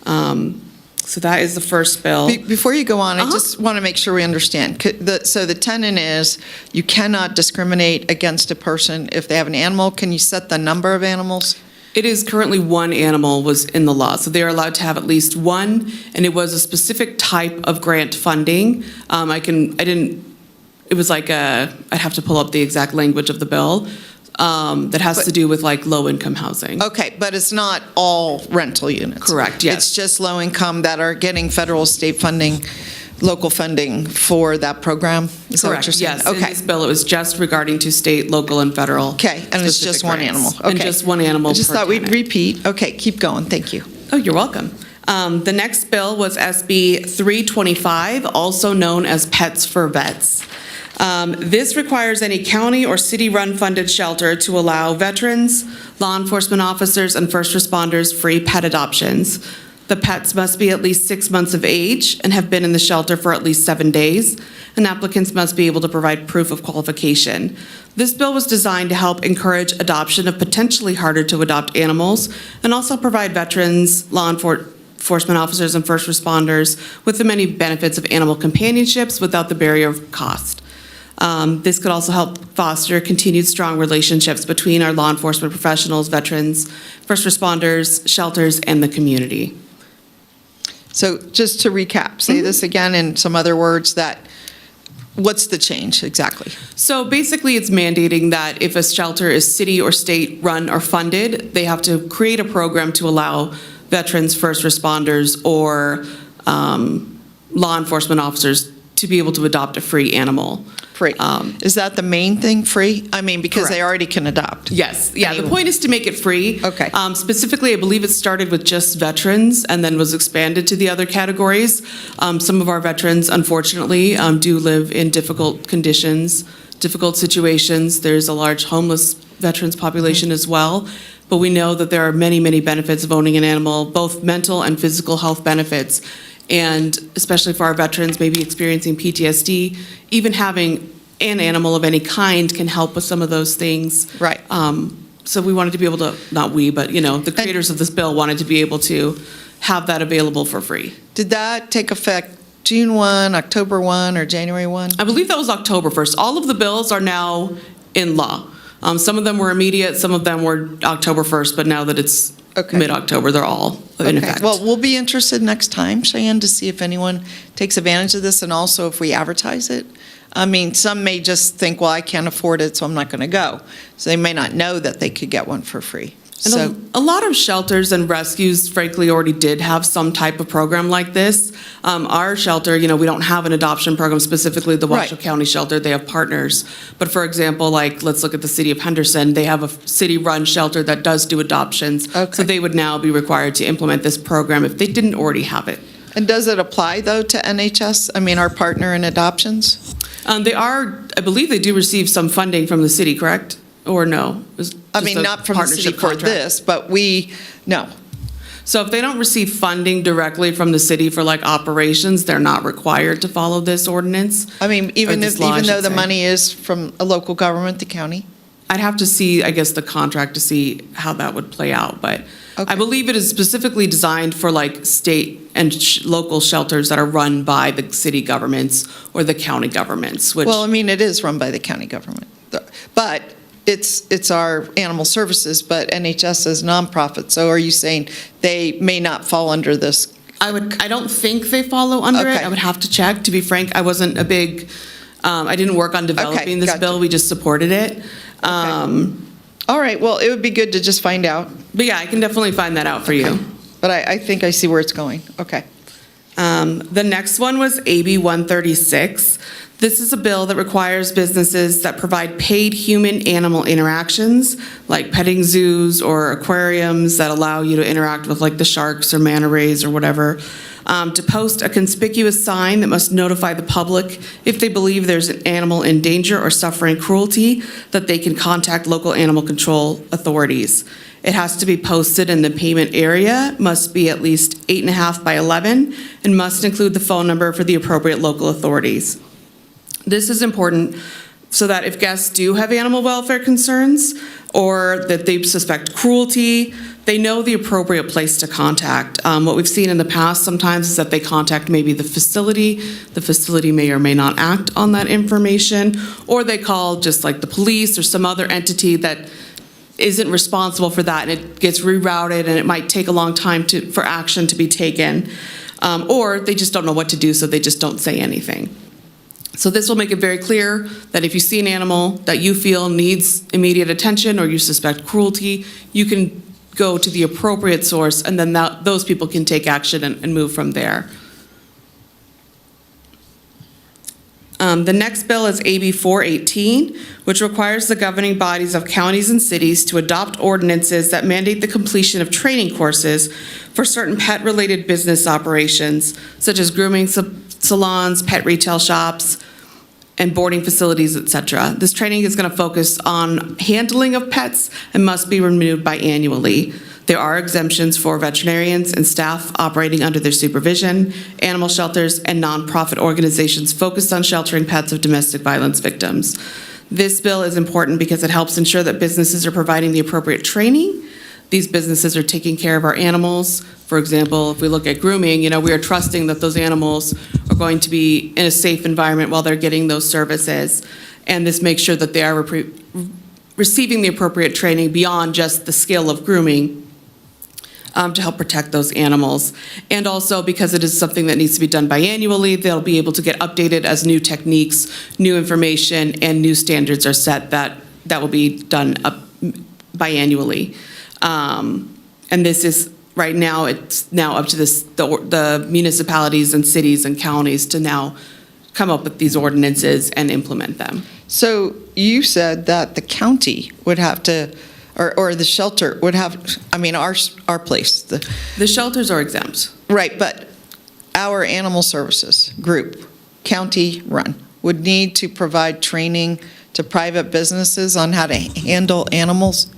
Speaker 21: So that is the first bill.
Speaker 1: Before you go on, I just want to make sure we understand. So the tenet is you cannot discriminate against a person if they have an animal. Can you set the number of animals?
Speaker 21: It is currently 1 animal was in the law, so they are allowed to have at least 1, and it was a specific type of grant funding. It was like I'd have to pull up the exact language of the bill that has to do with like low-income housing.
Speaker 1: Okay, but it's not all rental units.
Speaker 21: Correct, yes.
Speaker 1: It's just low-income that are getting federal, state funding, local funding for that program? Is that what you're
Speaker 21: Correct,
Speaker 1: saying?
Speaker 21: yes.
Speaker 1: Okay.
Speaker 21: In this bill, it was just regarding to state, local, and federal.
Speaker 1: Okay, and it's
Speaker 21: specific
Speaker 1: just one
Speaker 21: grants.
Speaker 1: animal.
Speaker 21: And
Speaker 1: Okay.
Speaker 21: just 1 animal
Speaker 1: I just
Speaker 21: per
Speaker 1: thought we'd
Speaker 21: tenant.
Speaker 1: repeat. Okay, keep going. Thank you.
Speaker 21: Oh, you're welcome. The next bill was SB 325, also known as Pets for Vets. This requires any county or city-run funded shelter to allow veterans, law enforcement officers, and first responders free pet adoptions. The pets must be at least 6 months of age and have been in the shelter for at least 7 days, and applicants must be able to provide proof of qualification. This bill was designed to help encourage adoption of potentially harder to adopt animals and also provide veterans, law enforcement officers, and first responders with the many benefits of animal companionships without the barrier of cost. This could also help foster continued strong relationships between our law enforcement professionals, veterans, first responders, shelters, and the community.
Speaker 1: So just to recap, say this again in some other words, what's the change exactly?
Speaker 21: So basically, it's mandating that if a shelter is city or state run or funded, they have to create a program to allow veterans, first responders, or law enforcement officers to be able to adopt a free animal.
Speaker 1: Free. Is that the main thing, free? I mean, because they
Speaker 21: Correct.
Speaker 1: already can adopt.
Speaker 21: Yes, yeah, the point is to make it free.
Speaker 1: Okay.
Speaker 21: Specifically, I believe it started with just veterans and then was expanded to the other categories. Some of our veterans, unfortunately, do live in difficult conditions, difficult situations. There's a large homeless veterans population as well. But we know that there are many, many benefits of owning an animal, both mental and physical health benefits. And especially for our veterans, maybe experiencing PTSD, even having an animal of any kind can help with some of those things.
Speaker 1: Right.
Speaker 21: So we wanted to be able to, not we, but, the creators of this bill wanted to be able to have that available for free.
Speaker 1: Did that take effect June 1, October 1, or January 1?
Speaker 21: I believe that was October 1st. All of the bills are now in law. Some of them were immediate, some of them were October 1st, but now that it's mid-October, they're all
Speaker 4: in
Speaker 1: Okay.
Speaker 4: effect.
Speaker 1: Well, we'll be interested next time, Cheyenne, to see if anyone takes advantage of this and also if we advertise it. I mean, some may just think, well, I can't afford it, so I'm not going to go. So they may not know that they could get one for free.
Speaker 4: And
Speaker 1: So,
Speaker 4: a lot of shelters and rescues, frankly, already did have some type of program like this. Our shelter, we don't have an adoption program, specifically the Washoe County shelter. They have partners. But for example, let's look at the city of Henderson. They have a city-run shelter that does do adoptions. So they would now be required to implement this program if they didn't already have it.
Speaker 1: and does it apply, though, to NHS? I mean, our partner in adoptions?
Speaker 4: I believe they do receive some funding from the city, correct? Or no?
Speaker 1: I mean, not from the city for this, but no.
Speaker 4: So if they don't receive funding directly from the city for operations, they're not required to follow this ordinance.
Speaker 1: I mean, even though the money is from a local government, the county?
Speaker 4: I'd have to see, I guess, the contract to see how that would play out, but I believe it is specifically designed for state and local shelters that are run by the city governments or the county governments, which.
Speaker 1: Well, I mean, it is run by the county government, but it's our animal services, but NHS is nonprofit. So are you saying they may not fall under this?
Speaker 4: I don't think they follow under it. I would have to check. To be frank, I wasn't a big, I didn't work on developing this bill. We just supported it.
Speaker 1: All right, well, it would be good to just find out.
Speaker 4: But yeah, I can definitely find that out for you.
Speaker 1: But I think I see where it's going. Okay.
Speaker 4: The next one was AB 136. This is a bill that requires businesses that provide paid human-animal interactions, like petting zoos or aquariums that allow you to interact with the sharks or manta rays or whatever, to post a conspicuous sign that must notify the public if they believe there's an animal in danger or suffering cruelty, that they can contact local animal control authorities. It has to be posted in the payment area, must be at least 8.5 by 11, and must include the phone number for the appropriate local authorities. This is important so that if guests do have animal welfare concerns or that they suspect cruelty, they know the appropriate place to contact. What we've seen in the past sometimes is that they contact maybe the facility. The facility may or may not act on that information, or they call just the police or some other entity that isn't responsible for that, and it gets rerouted, and it might take a long time for action to be taken. Or they just don't know what to do, so they just don't say anything. So this will make it very clear that if you see an animal that you feel needs immediate attention or you suspect cruelty, you can go to the appropriate source, and then those people can take action and move from there. The next bill is AB 418, which requires the governing bodies of counties and cities to adopt ordinances that mandate the completion of training courses for certain pet-related business operations, such as grooming salons, pet retail shops, and boarding facilities, etc. This training is going to focus on handling of pets and must be renewed biannually. There are exemptions for veterinarians and staff operating under their supervision, animal shelters, and nonprofit organizations focused on sheltering pets of domestic violence victims. This bill is important because it helps ensure that businesses are providing the appropriate training. These businesses are taking care of our animals. For example, if we look at grooming, we are trusting that those animals are going to be in a safe environment while they're getting those services. And this makes sure that they are receiving the appropriate training beyond just the skill of grooming, to help protect those animals. And also, because it is something that needs to be done biannually, they'll be able to get updated as new techniques, new information, and new standards are set that will be done biannually. And this is, right now, it's now up to the municipalities and cities and counties to now come up with these ordinances and implement them.
Speaker 1: So you said that the county would have to, or the shelter would have, our place.
Speaker 4: The shelters are exempt.
Speaker 1: Right, but our animal services group, county run, would need to provide training to private businesses on how to handle animals?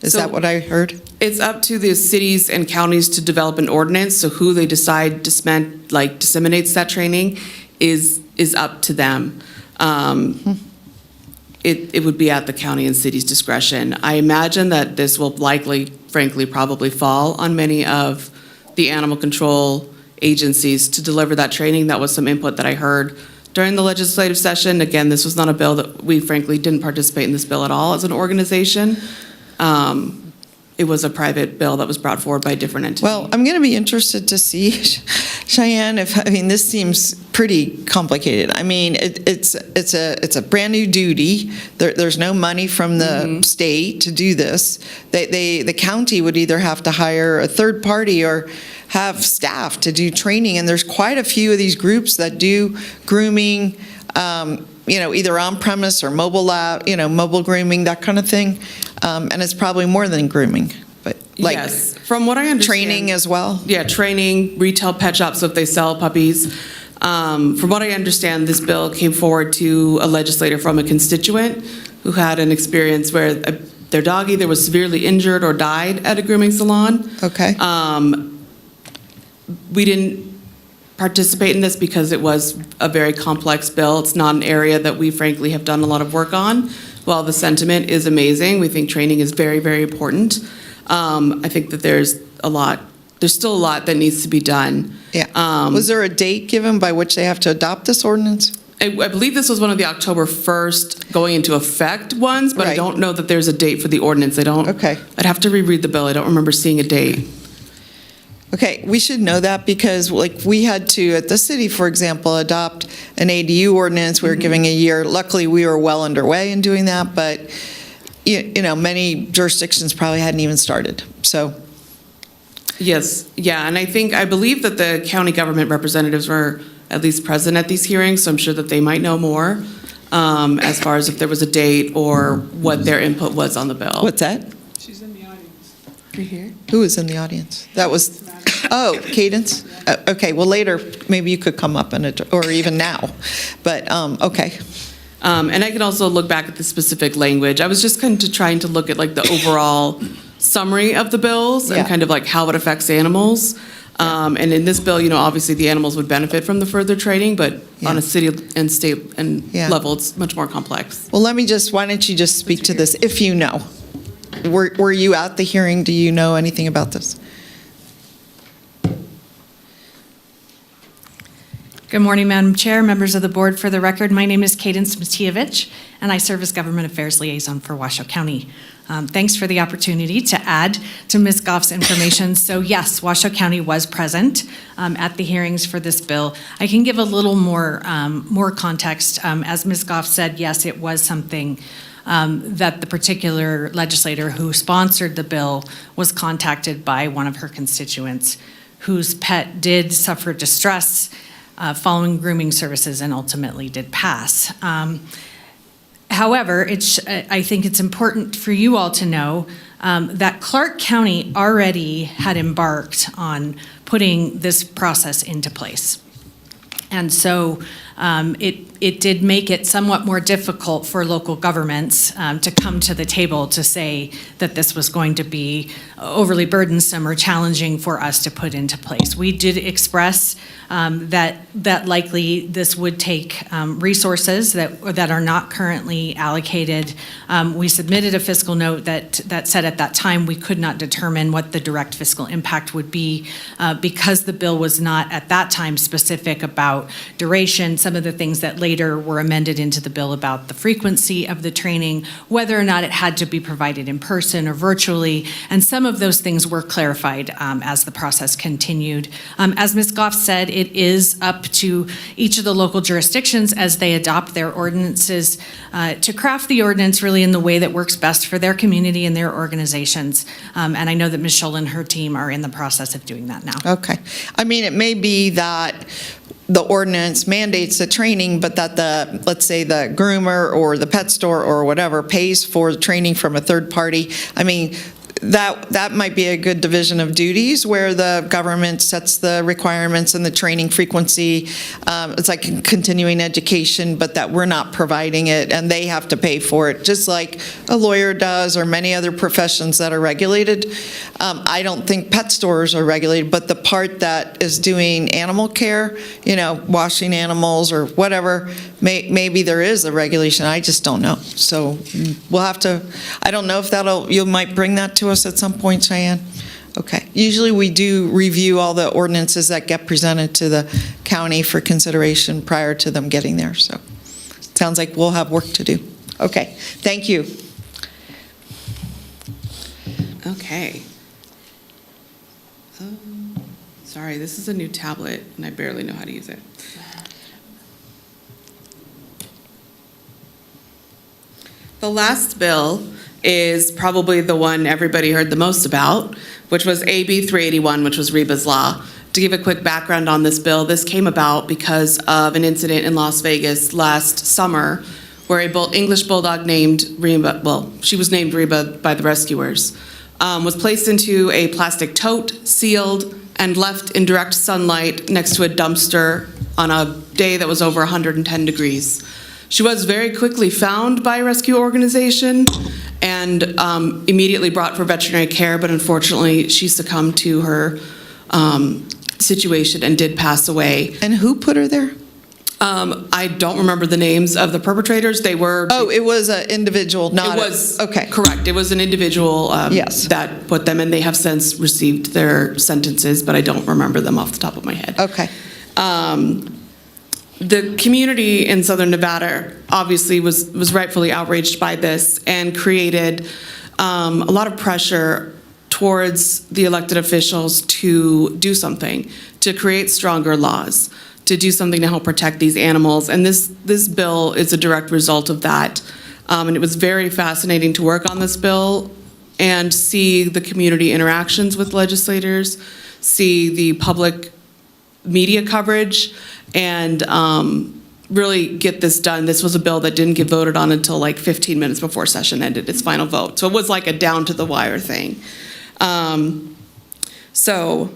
Speaker 1: Is that what I heard?
Speaker 4: It's up to the cities and counties to develop an ordinance, so who they decide disseminates that training is up to them. It would be at the county and city's discretion. I imagine that this will likely, frankly, probably fall on many of the animal control agencies to deliver that training. That was some input that I heard during the legislative session. Again, this was not a bill that we, frankly, didn't participate in this bill at all as an organization. It
Speaker 21: it was a private bill that was brought forward by a different entity.
Speaker 1: Well, I'm going to be interested to see, Cheyenne, this seems pretty complicated. I mean, it's a brand-new duty. There's no money from the state to do this. The county would either have to hire a third party or have staff to do training, and there's quite a few of these groups that do grooming, either on-premise or mobile lab, mobile grooming, that kind of thing. And it's probably more than grooming, but like
Speaker 21: yes, from what I understand,
Speaker 1: training as well.
Speaker 21: Yeah, training, retail pet shops, so if they sell puppies. From what I understand, this bill came forward to a legislator from a constituent who had an experience where their dog either was severely injured or died at a grooming salon.
Speaker 1: Okay.
Speaker 21: We didn't participate in this because it was a very complex bill. It's not an area that we frankly have done a lot of work on. While the sentiment is amazing, we think training is very, very important. I think that there's still a lot that needs to be done.
Speaker 1: Yeah. Was there a date given by which they have to adopt this ordinance?
Speaker 21: I believe this was one of the October 1st going into effect ones, but I don't know that there's a date for the ordinance.
Speaker 1: Okay.
Speaker 21: I'd have to reread the bill. I don't remember seeing a date.
Speaker 1: Okay, we should know that because we had to, at the city, for example, adopt an ADU ordinance. We were giving a year. Luckily, we were well underway in doing that, but many jurisdictions probably hadn't even started. So,
Speaker 21: yes, yeah, and I believe that the county government representatives were at least present at these hearings, so I'm sure that they might know more as far as if there was a date or what their input was on the bill.
Speaker 1: What's that?
Speaker 3: She's in the audience.
Speaker 21: Right here.
Speaker 1: Who was in the audience? That was, Cadence? Okay, well, later, maybe you could come up or even now, but, okay.
Speaker 21: And I can also look back at the specific language. I was just kind of trying to look at the overall summary of the bills and kind of how it affects animals. And in this bill, obviously the animals would benefit from the further training, but on a city and state level, it's much more complex.
Speaker 1: Well, why don't you just speak to this, if you know? Were you at the hearing? Do you know anything about this?
Speaker 2: Good morning, Madam Chair, members of the board. For the record, my name is Cadence Matievich, and I serve as Government Affairs Liaison for Washoe County. Thanks for the opportunity to add to Ms. Goff's information. So yes, Washoe County was present at the hearings for this bill. I can give a little more context. As Ms. Goff said, yes, it was something that the particular legislator who sponsored the bill was contacted by one of her constituents whose pet did suffer distress following grooming services and ultimately did pass. However, I think it's important for you all to know that Clark County already had embarked on putting this process into place. And so it did make it somewhat more difficult for local governments to come to the table to say that this was going to be overly burdensome or challenging for us to put into place. We did express that likely this would take resources that are not currently allocated. We submitted a fiscal note that said at that time we could not determine what the direct fiscal impact would be because the bill was not at that time specific about duration, some of the things that later were amended into the bill about the frequency of the training, whether or not it had to be provided in person or virtually, and some of those things were clarified as the process continued. As Ms. Goff said, it is up to each of the local jurisdictions as they adopt their ordinances to craft the ordinance really in the way that works best for their community and their organizations. And I know that Ms. Scholl and her team are in the process of doing that now.
Speaker 1: Okay. I mean, it may be that the ordinance mandates the training, but that let's say the groomer or the pet store or whatever pays for the training from a third party. I mean, that might be a good division of duties where the government sets the requirements and the training frequency. It's like continuing education, but that we're not providing it and they have to pay for it, just like a lawyer does or many other professions that are regulated. I don't think pet stores are regulated, but the part that is doing animal care, washing animals or whatever, maybe there is a regulation. I just don't know. So we'll have to, I don't know if you might bring that to us at some point, Cheyenne? Okay. Usually we do review all the ordinances that get presented to the county for consideration prior to them getting there. So it sounds like we'll have work to do. Okay. Thank you.
Speaker 21: Okay. Sorry, this is a new tablet and I barely know how to use it. The last bill is probably the one everybody heard the most about, which was AB 381, which was Reba's Law. To give a quick background on this bill, this came about because of an incident in Las Vegas last summer where a English bulldog named Reba, well, she was named Reba by the rescuers, was placed into a plastic tote, sealed, and left in direct sunlight next to a dumpster on a day that was over 110 degrees. She was very quickly found by a rescue organization and immediately brought for veterinary care, but unfortunately she succumbed to her situation and did pass away.
Speaker 1: And who put her there?
Speaker 21: I don't remember the names of the perpetrators. They were...
Speaker 1: Oh, it was an individual, not...
Speaker 21: It was...
Speaker 1: Okay.
Speaker 21: Correct. It was an individual
Speaker 1: yes.
Speaker 21: that put them, and they have since received their sentences, but I don't remember them off the top of my head.
Speaker 1: Okay.
Speaker 21: The community in Southern Nevada obviously was rightfully outraged by this and created a lot of pressure towards the elected officials to do something, to create stronger laws, to do something to help protect these animals. And this bill is a direct result of that. And it was very fascinating to work on this bill and see the community interactions with legislators, see the public media coverage, and really get this done. This was a bill that didn't get voted on until like 15 minutes before session ended, its final vote. So it was like a down to the wire thing. So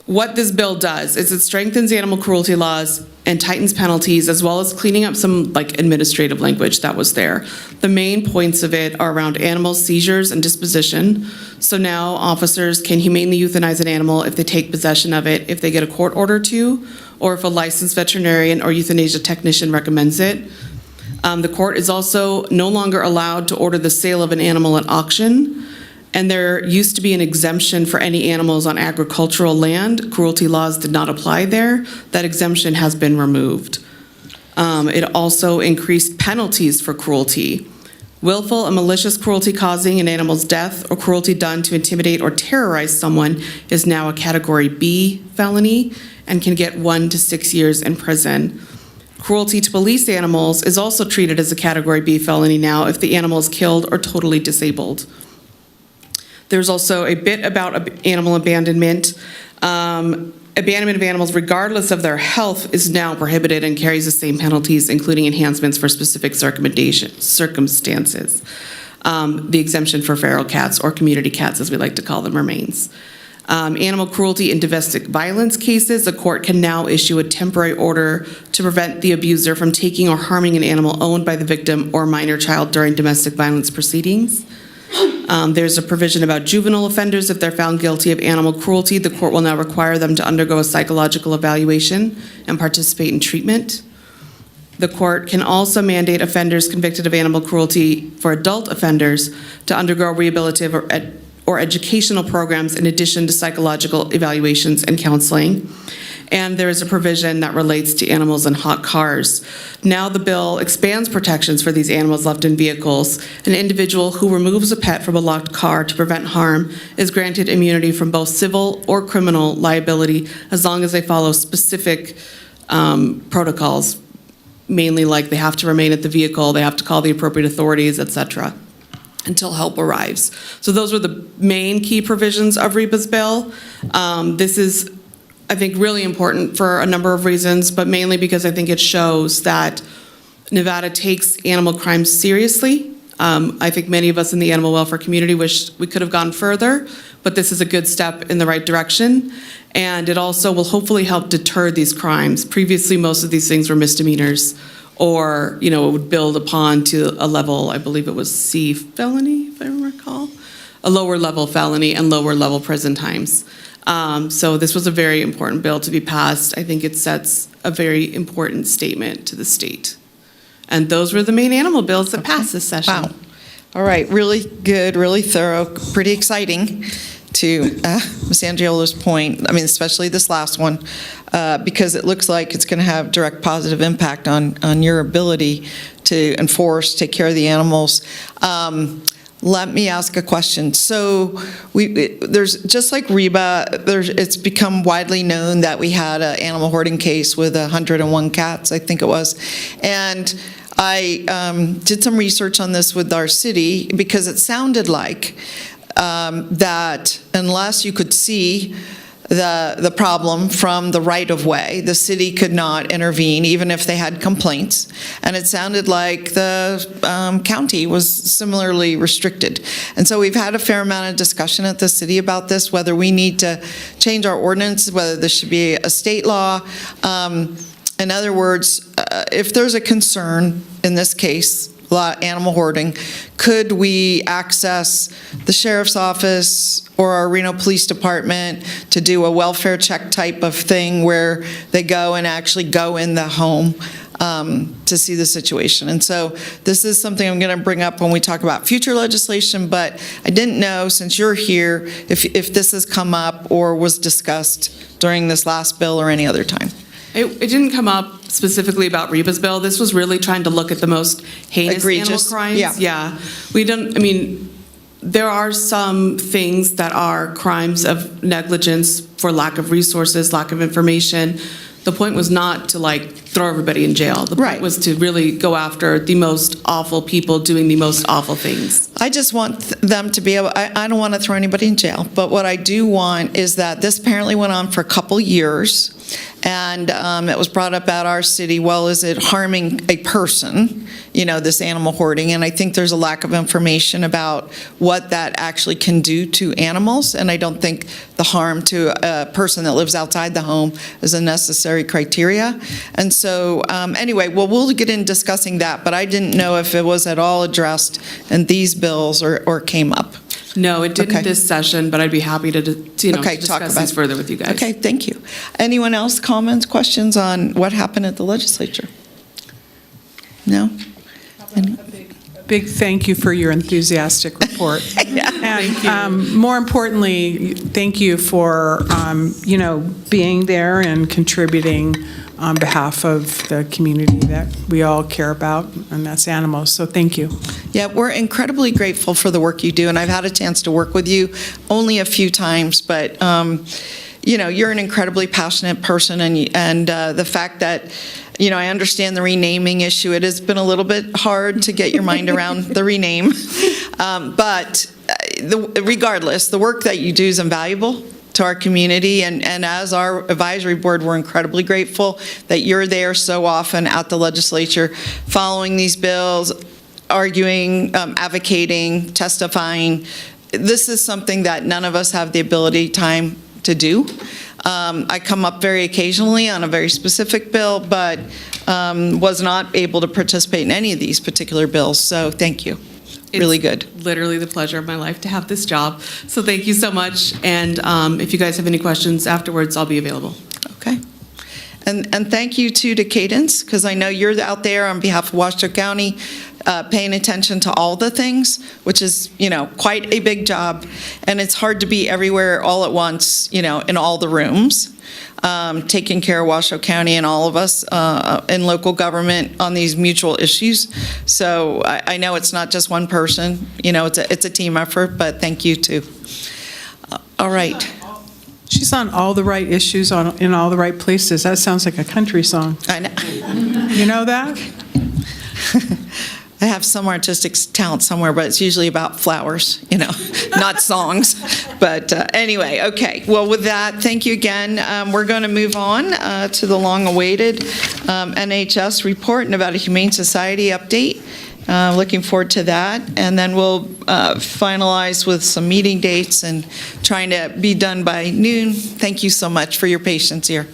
Speaker 21: what this bill does is it strengthens animal cruelty laws and tightens penalties, as well as cleaning up some like administrative language that was there. The main points of it are around animal seizures and disposition. So now officers can humanely euthanize an animal if they take possession of it, if they get a court order to, or if a licensed veterinarian or euthanasia technician recommends it. The court is also no longer allowed to order the sale of an animal at auction. And there used to be an exemption for any animals on agricultural land. Cruelty laws did not apply there. That exemption has been removed. It also increased penalties for cruelty. Willful and malicious cruelty causing an animal's death or cruelty done to intimidate or terrorize someone is now a Category B felony and can get 1 to 6 years in prison. Cruelty to police animals is also treated as a Category B felony now if the animal is killed or totally disabled. There's also a bit about animal abandonment. Abandonment of animals, regardless of their health, is now prohibited and carries the same penalties, including enhancements for specific circumstances. The exemption for feral cats, or community cats, as we like to call them, remains. Animal cruelty and domestic violence cases, a court can now issue a temporary order to prevent the abuser from taking or harming an animal owned by the victim or minor child during domestic violence proceedings. There's a provision about juvenile offenders. If they're found guilty of animal cruelty, the court will now require them to undergo a psychological evaluation and participate in treatment. The court can also mandate offenders convicted of animal cruelty for adult offenders to undergo rehabilitative or educational programs in addition to psychological evaluations and counseling. And there is a provision that relates to animals in hot cars. Now the bill expands protections for these animals left in vehicles. An individual who removes a pet from a locked car to prevent harm is granted immunity from both civil or criminal liability as long as they follow specific protocols, mainly like they have to remain at the vehicle, they have to call the appropriate authorities, etc., until help arrives. So those were the main key provisions of Reba's bill. This is, I think, really important for a number of reasons, but mainly because I think it shows that Nevada takes animal crime seriously. I think many of us in the animal welfare community wish we could have gone further, but this is a good step in the right direction. And it also will hopefully help deter these crimes. Previously, most of these things were misdemeanors, or, it would build upon to a level, I believe it was C felony, if I recall, a lower level felony and lower level prison times. So this was a very important bill to be passed. I think it sets a very important statement to the state. And those were the main animal bills that passed this session.
Speaker 1: Wow. All right, really good, really thorough, pretty exciting to Ms. Angiolo's point, I mean, especially this last one, because it looks like it's going to have direct positive impact on your ability to enforce, take care of the animals. let me ask a question. So there's, just like Reba, it's become widely known that we had an animal hoarding case with 101 cats, I think it was. And I did some research on this with our city because it sounded like that unless you could see the problem from the right-of-way, the city could not intervene, even if they had complaints. And it sounded like the county was similarly restricted. And so we've had a fair amount of discussion at the city about this, whether we need to change our ordinance, whether this should be a state law. In other words, if there's a concern in this case, animal hoarding, could we access the sheriff's office or our Reno Police Department to do a welfare check type of thing where they go and actually go in the home to see the situation? And so this is something I'm going to bring up when we talk about future legislation, but I didn't know, since you're here, if this has come up or was discussed during this last bill or any other time.
Speaker 21: It didn't come up specifically about Reba's bill. This was really trying to look at the most heinous
Speaker 1: Egregious,
Speaker 21: animal crimes.
Speaker 1: yeah.
Speaker 21: We don't, I mean, there are some things that are crimes of negligence for lack of resources, lack of information. The point was not to throw everybody in jail. The point was to really go after the most awful people doing the most awful things.
Speaker 1: I just want them to be able, I don't want to throw anybody in jail, but what I do want is that this apparently went on for a couple years, and it was brought up at our city, well, is it harming a person, this animal hoarding? And I think there's a lack of information about what that actually can do to animals, and I don't think the harm to a person that lives outside the home is a necessary criteria. And so, anyway, well, we'll get in discussing that, but I didn't know if it was at all addressed in these bills or came up.
Speaker 21: No, it didn't this session, but I'd be happy to discuss this further with you guys.
Speaker 1: Okay, thank you. Anyone else, comments, questions on what happened at the legislature? No?
Speaker 10: Big thank you for your enthusiastic report. And more importantly, thank you for, being there and contributing on behalf of the community that we all care about, and that's animals. So thank you.
Speaker 1: Yeah, we're incredibly grateful for the work you do, and I've had a chance to work with you only a few times, but you're an incredibly passionate person, and the fact that I understand the renaming issue. It has been a little bit hard to get your mind around the rename, but regardless, the work that you do is invaluable to our community, and as our advisory board, we're incredibly grateful that you're there so often at the legislature, following these bills, arguing, advocating, testifying. This is something that none of us have the time to do. I come up very occasionally on a very specific bill, but was not able to participate in any of these particular bills, so thank you. Really good.
Speaker 21: Literally the pleasure of my life to have this job. So thank you so much. And if you guys have any questions afterwards, I'll be available.
Speaker 1: Okay. And thank you too to Cadence, because I know you're out there on behalf of Washoe County paying attention to all the things, which is, quite a big job. And it's hard to be everywhere all at once, in all the rooms, taking care of Washoe County and all of us in local government on these mutual issues. So I know it's not just one person, it's a team effort, but thank you too. All right.
Speaker 10: She's on all the right issues in all the right places. That sounds like a country song.
Speaker 1: I know.
Speaker 10: You know that?
Speaker 1: I have some artistic talent somewhere, but it's usually about flowers, not songs. But anyway, okay. Well, with that, thank you again. We're going to move on to the long-awaited NHS report and about a Humane Society update. Looking forward to that. And then we'll finalize with some meeting dates and trying to be done by noon. Thank you so much for your patience here.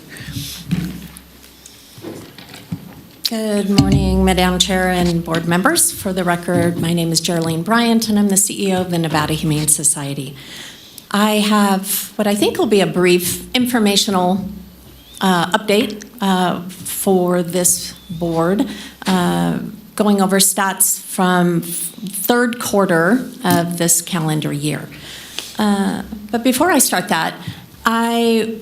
Speaker 6: Good morning, Madam Chair and board members. For the record, my name is Geraldine Bryant, and I'm the CEO of the Nevada Humane Society. I have what I think will be a brief informational update for this board, going over stats from third quarter of this calendar year. But before I start that, I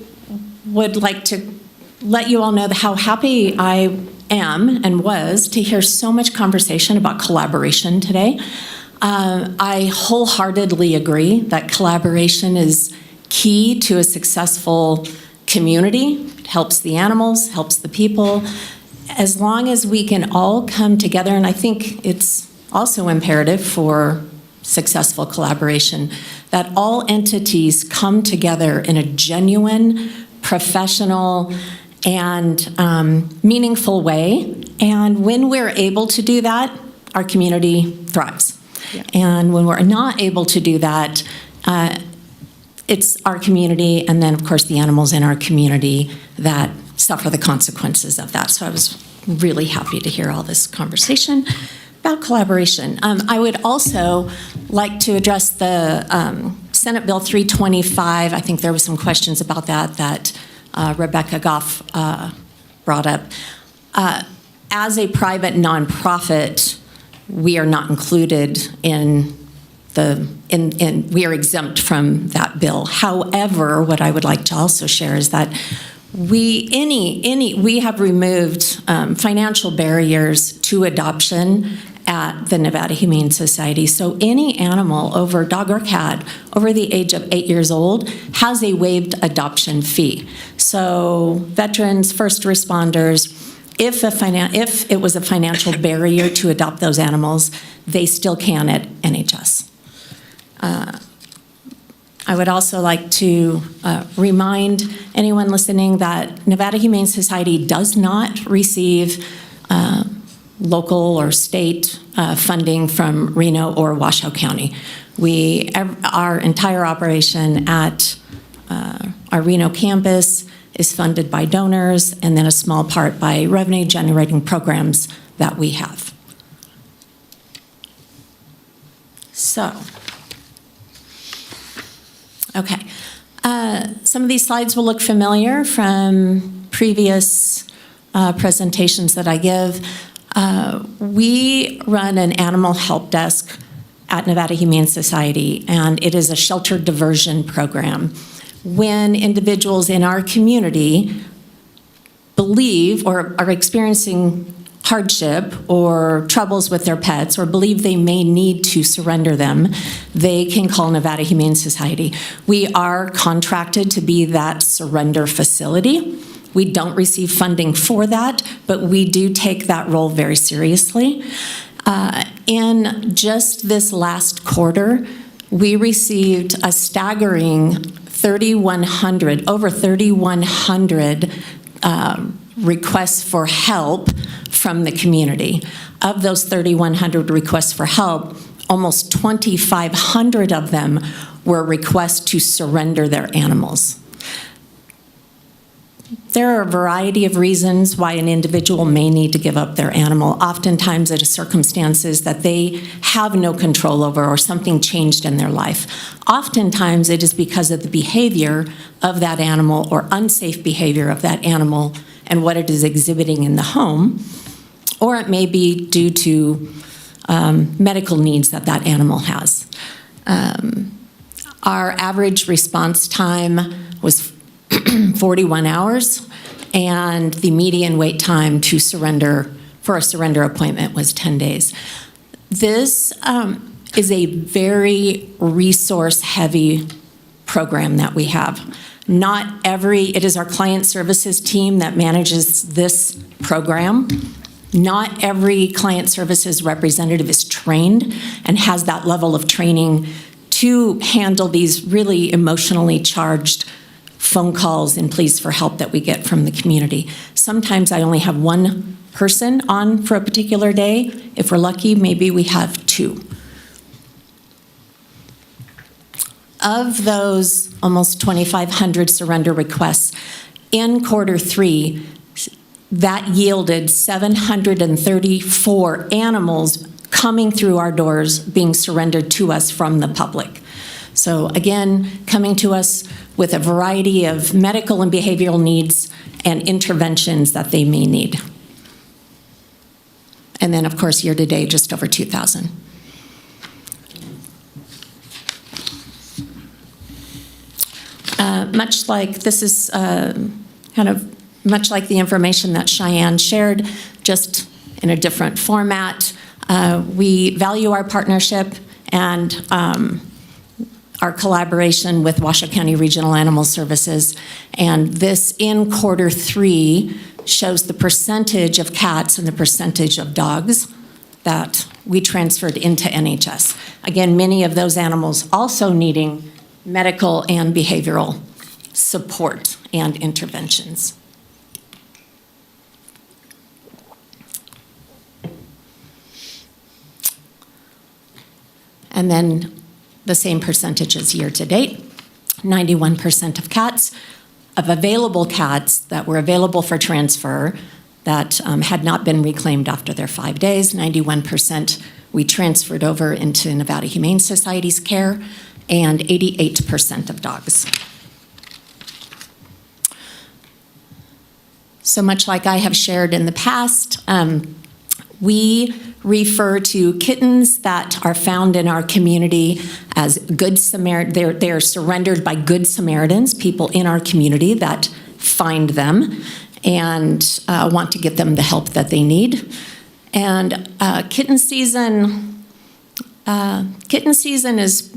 Speaker 6: would like to let you all know how happy I am and was to hear so much conversation about collaboration today. I wholeheartedly agree that collaboration is key to a successful community. It helps the animals, helps the people. As long as we can all come together, and I think it's also imperative for successful collaboration, that all entities come together in a genuine, professional, and meaningful way. And when we're able to do that, our community thrives.
Speaker 2: Yeah.
Speaker 6: And when we're not able to do that, it's our community and then, of course, the animals in our community that suffer the consequences of that. So I was really happy to hear all this conversation about collaboration. I would also like to address the Senate Bill 325. I think there were some questions about that Rebecca Goff brought up. As a private nonprofit, we are not included in we are exempt from that bill. However, what I would like to also share is that we have removed financial barriers to adoption at the Nevada Humane Society. So any animal dog or cat, over the age of 8 years old has a waived adoption fee. So veterans, first responders, if it was a financial barrier to adopt those animals, they still can at NHS. I would also like to remind anyone listening that Nevada Humane Society does not receive local or state funding from Reno or Washoe County. Our entire operation at our Reno campus is funded by donors, and then a small part by revenue-generating programs that we have. So, okay. Some of these slides will look familiar from previous presentations that I give. We run an animal help desk at Nevada Humane Society, and it is a shelter diversion program. When individuals in our community believe or are experiencing hardship or troubles with their pets or believe they may need to surrender them, they can call Nevada Humane Society. We are contracted to be that surrender facility. We don't receive funding for that, but we do take that role very seriously. In just this last quarter, we received a staggering over 3,100 requests for help from the community. Of those 3,100 requests for help, almost 2,500 of them were requests to surrender their animals. There are a variety of reasons why an individual may need to give up their animal. Oftentimes it is circumstances that they have no control over or something changed in their life. Oftentimes it is because of the behavior of that animal or unsafe behavior of that animal and what it is exhibiting in the home, or it may be due to medical needs that that animal has. Our average response time was 41 hours, and the median wait time to surrender for a surrender appointment was 10 days. This is a very resource-heavy program that we have. It is our client services team that manages this program. Not every client services representative is trained and has that level of training to handle these really emotionally charged phone calls and pleas for help that we get from the community. Sometimes I only have one person on for a particular day. If we're lucky, maybe we have two. Of those almost 2,500 surrender requests, in Q3, that yielded 734 animals coming through our doors being surrendered to us from the public. So again, coming to us with a variety of medical and behavioral needs and interventions that they may need. And then, of course, year to date, just over 2,000. Much like this is much like the information that Cheyenne shared, just in a different format. We value our partnership and our collaboration with Washoe County Regional Animal Services. And this in Q3 shows the percentage of cats and the percentage of dogs that we transferred into NHS. Again, many of those animals also needing medical and behavioral support and interventions. And then the same percentages year to date. 91% of cats, of available cats that were available for transfer that had not been reclaimed after their 5 days, 91% we transferred over into Nevada Humane Society's care, and 88% of dogs. So much like I have shared in the past, we refer to kittens that are found in our community as Good Samaritan. They are surrendered by Good Samaritans, people in our community that find them and want to get them the help that they need. And kitten season is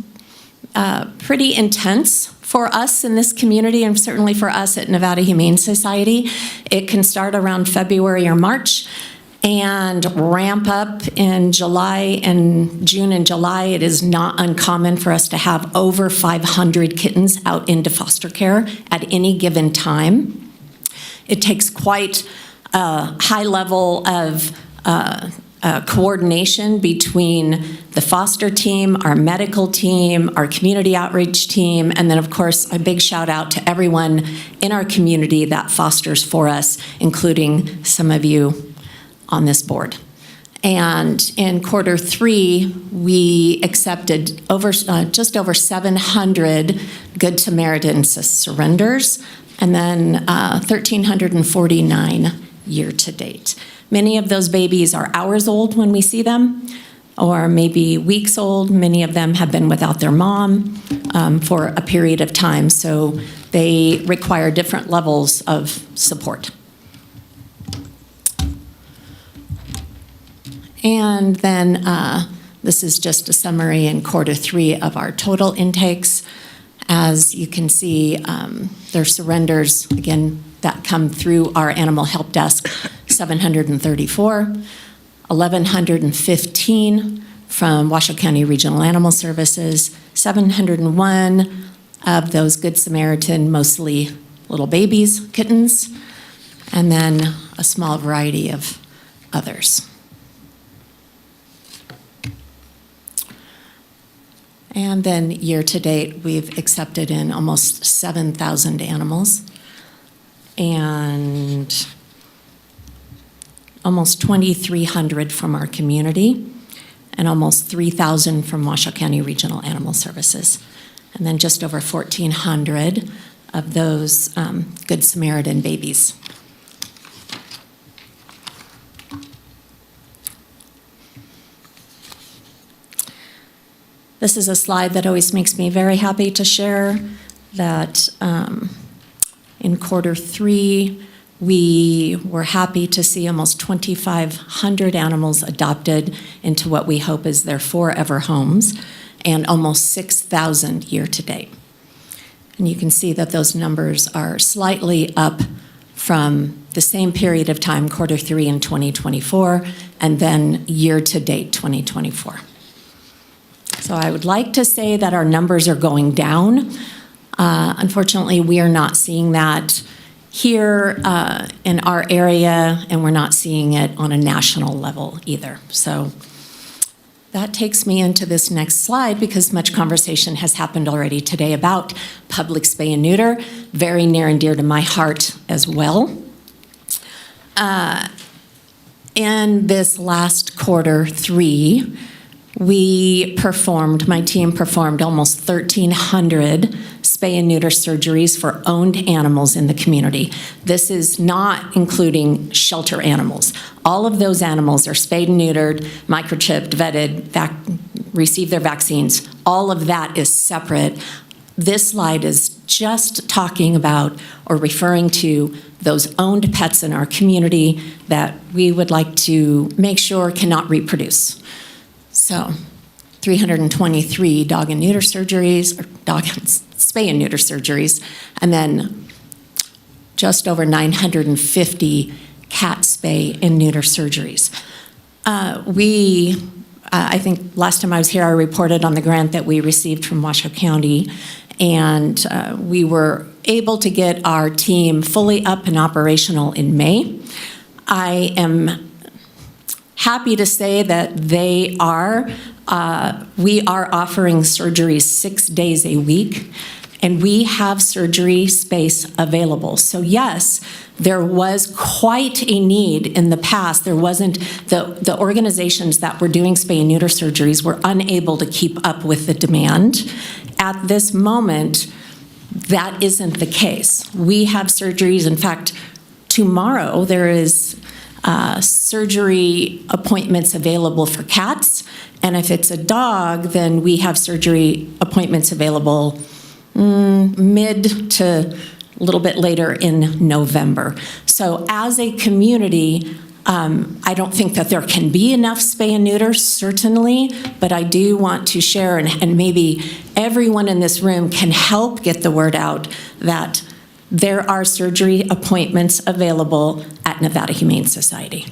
Speaker 6: pretty intense for us in this community, and certainly for us at Nevada Humane Society. It can start around February or March and ramp up in July and June and July. It is not uncommon for us to have over 500 kittens out into foster care at any given time. It takes quite a high level of coordination between the foster team, our medical team, our community outreach team, and then of course a big shout out to everyone in our community that fosters for us, including some of you on this board. And in Q3, we accepted just over 700 Good Samaritan surrenders, and then 1,349 year to date. Many of those babies are hours old when we see them, or maybe weeks old. Many of them have been without their mom for a period of time, so they require different levels of support. And then this is just a summary in Q3 of our total intakes. As you can see, their surrenders, again, that come through our animal help desk, 734, 1,115 from Washoe County Regional Animal Services, 701 of those Good Samaritan, mostly little babies, kittens, and then a small variety of others. And then year to date, we've accepted in almost 7,000 animals and almost 2,300 from our community and almost 3,000 from Washoe County Regional Animal Services. And then just over 1,400 of those Good Samaritan babies. This is a slide that always makes me very happy to share, that in Q3, we were happy to see almost 2,500 animals adopted into what we hope is their forever homes, and almost 6,000 year to date. And you can see that those numbers are slightly up from the same period of time, Q3 in 2024, and then year to date 2024. So I would like to say that our numbers are going down. Unfortunately, we are not seeing that here in our area, and we're not seeing it on a national level either. So that takes me into this next slide, because much conversation has happened already today about public spay and neuter, very near and dear to my heart as well. In this last Q3, my team performed almost 1,300 spay and neuter surgeries for owned animals in the community. This is not including shelter animals. All of those animals are spayed and neutered, microchipped, vetted, receive their vaccines. All of that is separate. This slide is just talking about or referring to those owned pets in our community that we would like to make sure cannot reproduce. So 323 dog and neuter surgeries, or spay and neuter surgeries, and then just over 950 cat spay and neuter surgeries. I think last time I was here, I reported on the grant that we received from Washoe County, and we were able to get our team fully up and operational in May. I am happy to say that we are offering surgeries 6 days a week, and we have surgery space available. So yes, there was quite a need in the past. There wasn't, the organizations that were doing spay and neuter surgeries were unable to keep up with the demand. At this moment, that isn't the case. We have surgeries. In fact, tomorrow there is surgery appointments available for cats, and if it's a dog, then we have surgery appointments available mid to a little bit later in November. So as a community, I don't think that there can be enough spay and neuter, certainly, but I do want to share, and maybe everyone in this room can help get the word out that there are surgery appointments available at Nevada Humane Society.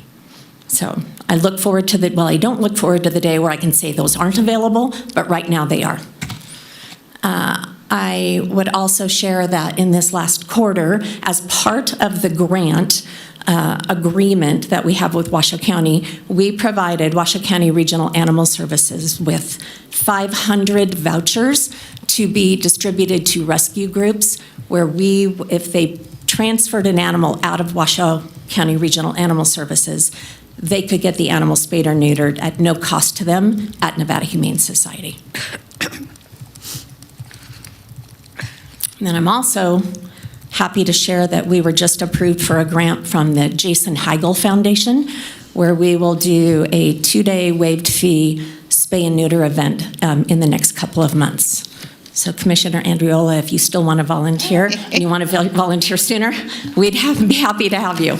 Speaker 6: So I look forward to I don't look forward to the day where I can say those aren't available, but right now they are. I would also share that in this last quarter, as part of the grant agreement that we have with Washoe County, we provided Washoe County Regional Animal Services with 500 vouchers to be distributed to rescue groups, where if they transferred an animal out of Washoe County Regional Animal Services, they could get the animal spayed or neutered at no cost to them at Nevada Humane Society. And then I'm also happy to share that we were just approved for a grant from the Jason Heigl Foundation, where we will do a 2-day waived fee spay and neuter event in the next couple of months. So Commissioner Andriola, if you still want to volunteer and you want to volunteer sooner, we'd be happy to have you.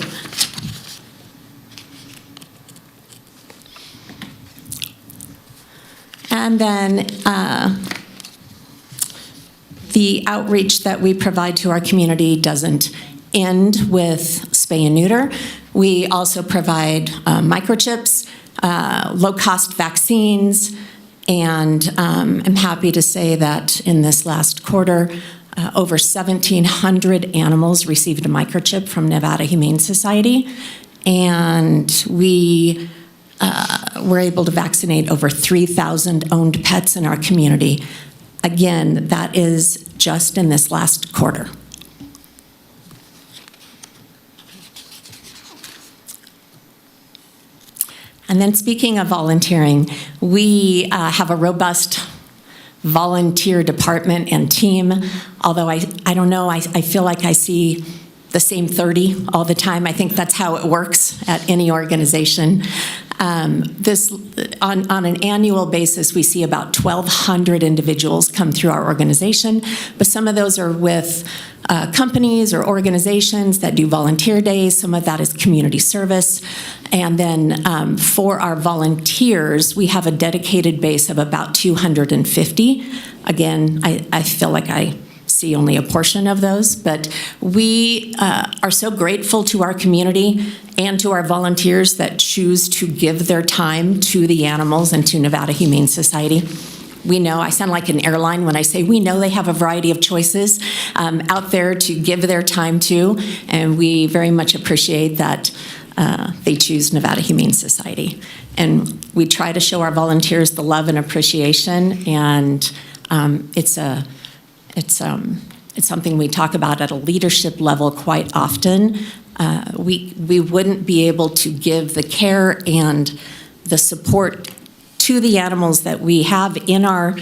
Speaker 6: And then the outreach that we provide to our community doesn't end with spay and neuter. We also provide microchips, low-cost vaccines, and I'm happy to say that in this last quarter, over 1,700 animals received a microchip from Nevada Humane Society, and we were able to vaccinate over 3,000 owned pets in our community. Again, that is just in this last quarter. And then speaking of volunteering, we have a robust volunteer department and team, although I don't know, I feel like I see the same 30 all the time. I think that's how it works at any organization. On an annual basis, we see about 1,200 individuals come through our organization, but some of those are with companies or organizations that do volunteer days. Some of that is community service. And then for our volunteers, we have a dedicated base of about 250. Again, I feel like I see only a portion of those, but we are so grateful to our community and to our volunteers that choose to give their time to the animals and to Nevada Humane Society. We know, I sound like an airline when I say we know they have a variety of choices out there to give their time to, and we very much appreciate that they choose Nevada Humane Society. And we try to show our volunteers the love and appreciation, and it's something we talk about at a leadership level quite often. We wouldn't be able to give the care and the support to the animals that we have in our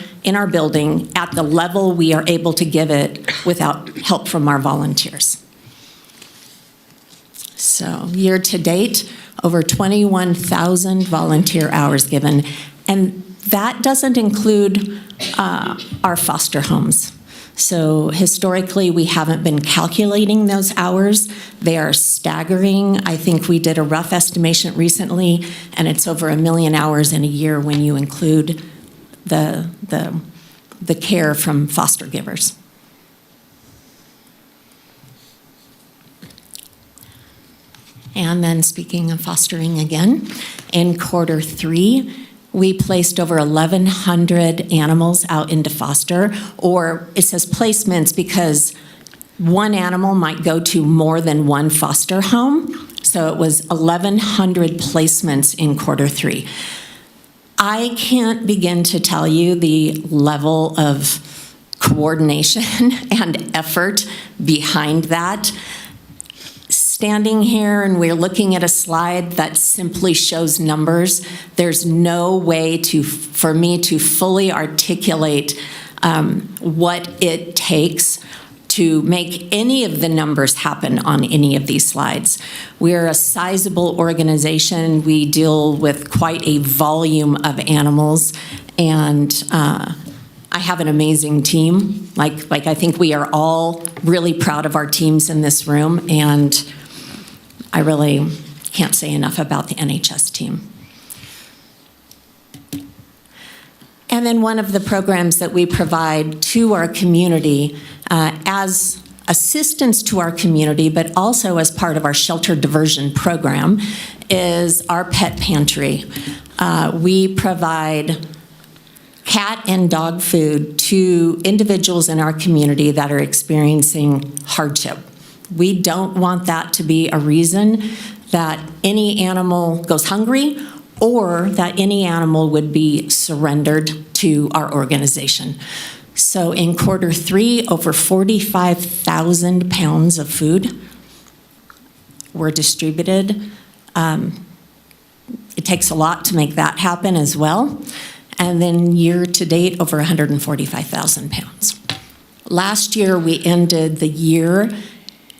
Speaker 6: building at the level we are able to give it without help from our volunteers. So year to date, over 21,000 volunteer hours given, and that doesn't include our foster homes. So historically, we haven't been calculating those hours. They are staggering. I think we did a rough estimation recently, and it's over 1 million hours in a year when you include the care from foster givers. And then speaking of fostering again, in Q3, we placed over 1,100 animals out into foster, or it says placements because one animal might go to more than one foster home. So it was 1,100 placements in Q3. I can't begin to tell you the level of coordination and effort behind that. Standing here and we're looking at a slide that simply shows numbers, there's no way for me to fully articulate what it takes to make any of the numbers happen on any of these slides. We're a sizable organization. We deal with quite a volume of animals, and I have an amazing team. Like I think we are all really proud of our teams in this room, and I really can't say enough about the NHS team. And then one of the programs that we provide to our community as assistance to our community, but also as part of our shelter diversion program, is our pet pantry. We provide cat and dog food to individuals in our community that are experiencing hardship. We don't want that to be a reason that any animal goes hungry or that any animal would be surrendered to our organization. So in Q3, over 45,000 pounds of food were distributed. It takes a lot to make that happen as well. And then year to date, over 145,000 pounds. Last year, we ended the year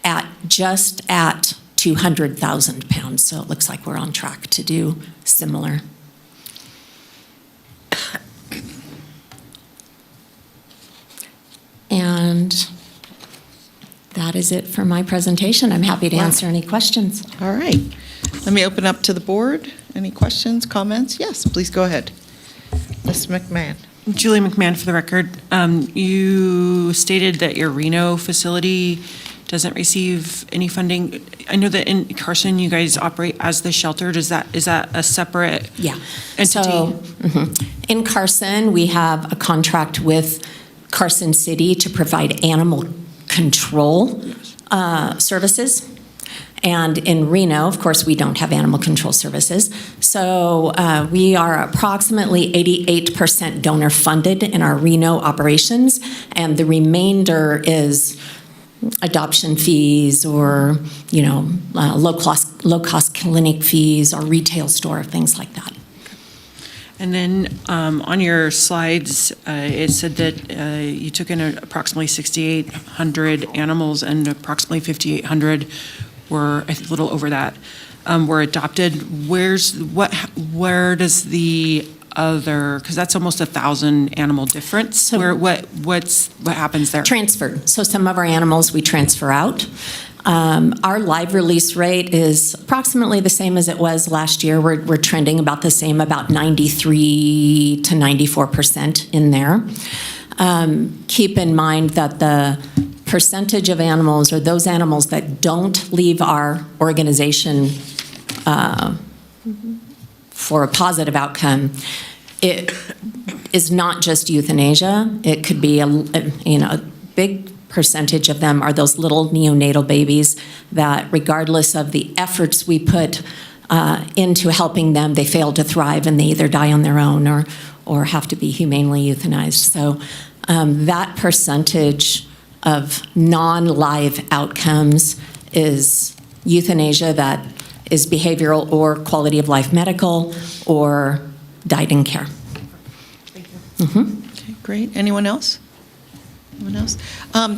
Speaker 6: at just at 200,000 pounds. So it looks like we're on track to do similar. And that is it for my presentation. I'm happy to answer any questions.
Speaker 1: All right. Let me open up to the board. Any questions, comments? Yes, please go ahead. Ms. McMahon.
Speaker 9: Julie McMahon for the record. You stated that your Reno facility doesn't receive any funding. I know that in Carson, you guys operate as the shelter. Is that a separate entity?
Speaker 6: So, in Carson, we have a contract with Carson City to provide animal control services. And in Reno, of course, we don't have animal control services. So we are approximately 88% donor funded in our Reno operations, and the remainder is adoption fees or, low cost clinic fees or retail store, things like that.
Speaker 9: And then on your slides, it said that you took in approximately 6,800 animals and approximately 5,800 were, a little over that, were adopted. Where does the other, because that's almost 1,000 animal difference. So what happens there?
Speaker 6: Transferred. So some of our animals we transfer out. Our live release rate is approximately the same as it was last year. We're trending about the same, about 93 to 94% in there. Keep in mind that the percentage of animals, or those animals that don't leave our organization for a positive outcome, it is not just euthanasia. It could be a big percentage of them are those little neonatal babies that, regardless of the efforts we put into helping them, they fail to thrive and they either die on their own or have to be humanely euthanized. So that percentage of non-live outcomes is euthanasia that is behavioral or quality of life medical or died in care.
Speaker 1: Thank you. Okay, great. Anyone else? Anyone else?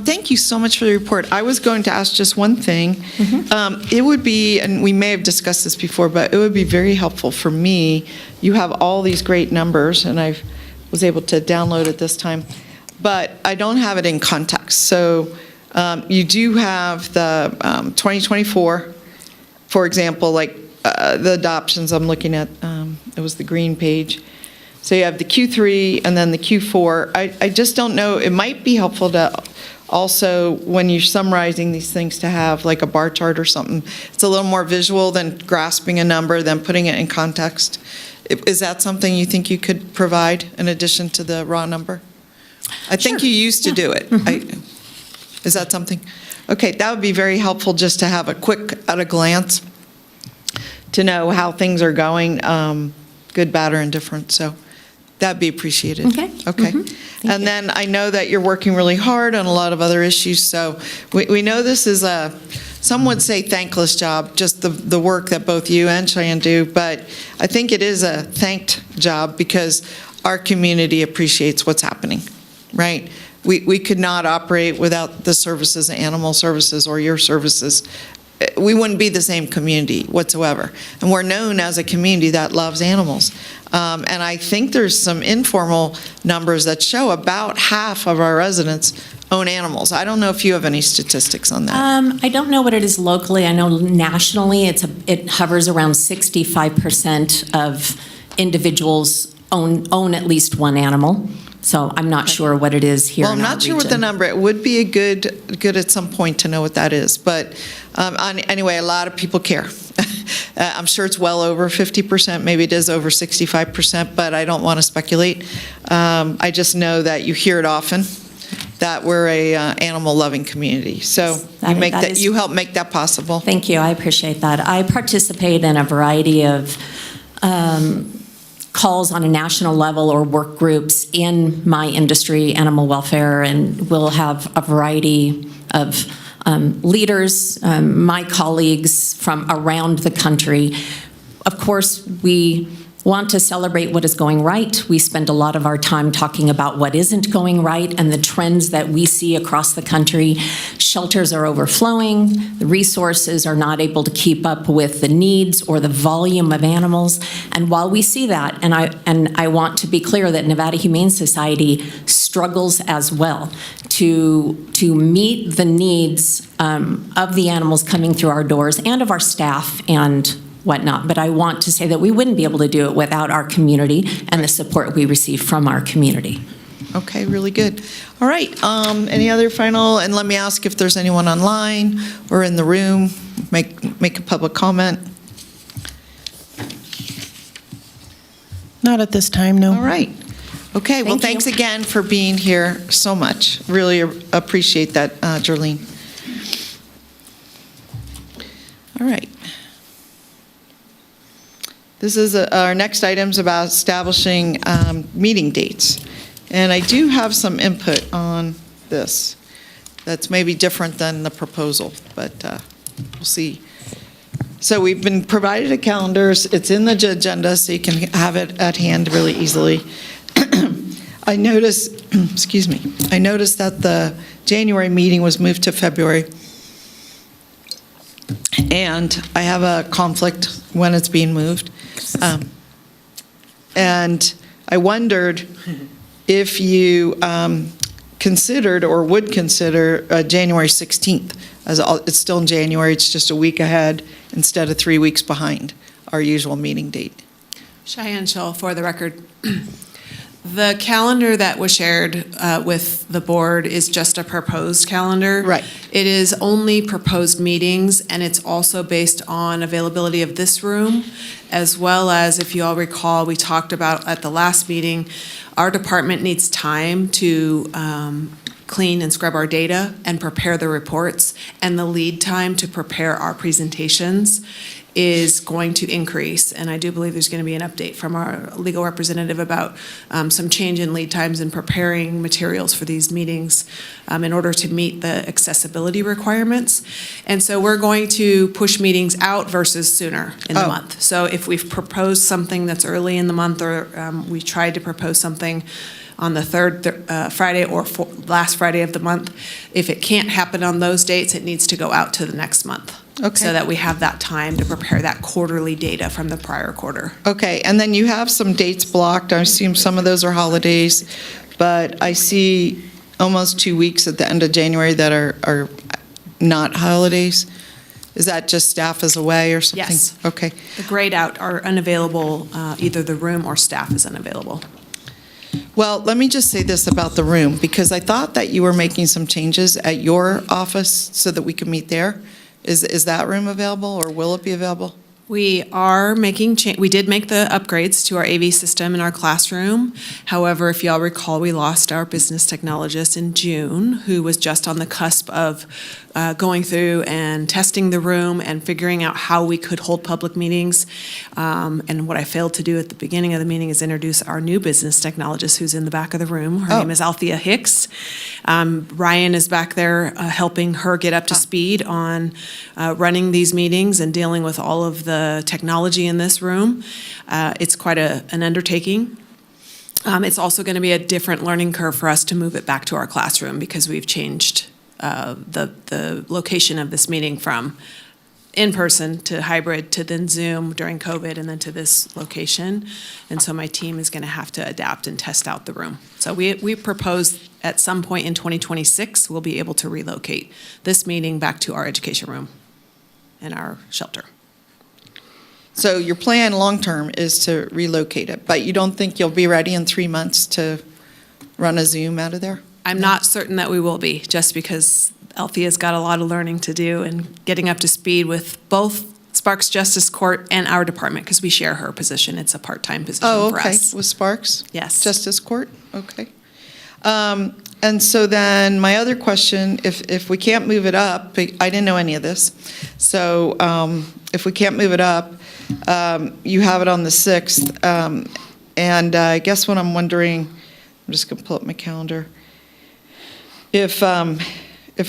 Speaker 1: Thank you so much for the report. I was going to ask just one thing. It would be, and we may have discussed this before, but it would be very helpful for me. You have all these great numbers, and I was able to download it this time, but I don't have it in context. So you do have the 2024, for example, like the adoptions I'm looking at, it was the green page. So you have the Q3 and then the Q4. I just don't know, it might be helpful to also, when you're summarizing these things, to have like a bar chart or something. It's a little more visual than grasping a number, than putting it in context. Is that something you think you could provide in addition to the raw number? I think you used to do it. Is that something? Okay, that would be very helpful, just to have a quick, at a glance, to know how things are going, good, bad, or indifferent. So that'd be appreciated.
Speaker 6: Okay.
Speaker 1: Okay. And then I know that you're working really hard on a lot of other issues. So we know this is a, some would say thankless job, just the work that both you and Cheyenne do. But I think it is a thanked job because our community appreciates what's happening, right? We could not operate without the services, animal services, or your services. We wouldn't be the same community whatsoever. And we're known as a community that loves animals. And I think there's some informal numbers that show about half of our residents own animals. I don't know if you have any statistics on that.
Speaker 6: I don't know what it is locally. I know nationally it hovers around 65% of individuals own at least one animal. So I'm not sure what it is here.
Speaker 1: Well, I'm not sure what the number. It would be a good at some point to know what that is. But anyway, a lot of people care. I'm sure it's well over 50%. Maybe it is over 65%, but I don't want to speculate. I just know that you hear it often, that we're a animal-loving community. So you help make that possible.
Speaker 6: Thank you. I appreciate that. I participate in a variety of calls on a national level or work groups in my industry, animal welfare, and we'll have a variety of leaders, my colleagues from around the country. Of course, we want to celebrate what is going right. We spend a lot of our time talking about what isn't going right and the trends that we see across the country. Shelters are overflowing. The resources are not able to keep up with the needs or the volume of animals. And while we see that, and I want to be clear that Nevada Humane Society struggles as well to meet the needs of the animals coming through our doors and of our staff and whatnot. But I want to say that we wouldn't be able to do it without our community and the support we receive from our community.
Speaker 1: Okay, really good. All right, any other final, and let me ask if there's anyone online or in the room, make a public comment.
Speaker 11: Not at this time, no.
Speaker 1: All right. Okay, well, thanks again for being here so much. Really appreciate that, Jerlene. All right. This is our next item's about establishing meeting dates. And I do have some input on this that's maybe different than the proposal, but we'll see. So we've been provided a calendar. It's in the agenda, so you can have it at hand really easily. I noticed, excuse me, I noticed that the January meeting was moved to February. And I have a conflict when it's being moved. And I wondered if you considered or would consider January 16th. It's still in January, it's just a week ahead instead of 3 weeks behind our usual meeting date.
Speaker 16: Cheyenne Shull, for the record. The calendar that was shared with the board is just a proposed calendar.
Speaker 1: Right.
Speaker 16: It is only proposed meetings, and it's also based on availability of this room, as well as, if you all recall, we talked about at the last meeting, our department needs time to clean and scrub our data and prepare the reports, and the lead time to prepare our presentations is going to increase. And I do believe there's going to be an update from our legal representative about some change in lead times in preparing materials for these meetings in order to meet the accessibility requirements. And so we're going to push meetings out versus sooner in the month. So if we've proposed something that's early in the month, or we tried to propose something on the third Friday or last Friday of the month, if it can't happen on those dates, it needs to go out to the next month.
Speaker 1: Okay.
Speaker 16: So that we have that time to prepare that quarterly data from the prior quarter.
Speaker 1: Okay, and then you have some dates blocked. I assume some of those are holidays, but I see almost 2 weeks at the end of January that are not holidays. Is that just staff is away or something?
Speaker 16: Yes.
Speaker 1: Okay.
Speaker 16: The grayed out are unavailable, either the room or staff is unavailable.
Speaker 1: Well, let me just say this about the room, because I thought that you were making some changes at your office so that we could meet there. Is that room available, or will it be available?
Speaker 16: We are we did make the upgrades to our AV system in our classroom. However, if y'all recall, we lost our business technologist in June, who was just on the cusp of going through and testing the room and figuring out how we could hold public meetings. And what I failed to do at the beginning of the meeting is introduce our new business technologist, who's in the back of the room. Her name is Althea Hicks. Ryan is back there helping her get up to speed on running these meetings and dealing with all of the technology in this room. It's quite an undertaking. It's also going to be a different learning curve for us to move it back to our classroom, because we've changed the location of this meeting from in-person to hybrid to then Zoom during COVID and then to this location. And so my team is going to have to adapt and test out the room. So we propose at some point in 2026, we'll be able to relocate this meeting back to our education room and our shelter.
Speaker 1: So your plan long-term is to relocate it, but you don't think you'll be ready in 3 months to run a Zoom out of there?
Speaker 16: I'm not certain that we will be, just because Althea's got a lot of learning to do and getting up to speed with both Sparks Justice Court and our department, because we share her position. It's a part-time position for us.
Speaker 1: With Sparks?
Speaker 16: Yes.
Speaker 1: Justice Court? Okay. And so then my other question, if we can't move it up, I didn't know any of this. So if we can't move it up, you have it on the 6th. And I guess what I'm wondering, I'm just going to pull up my calendar. If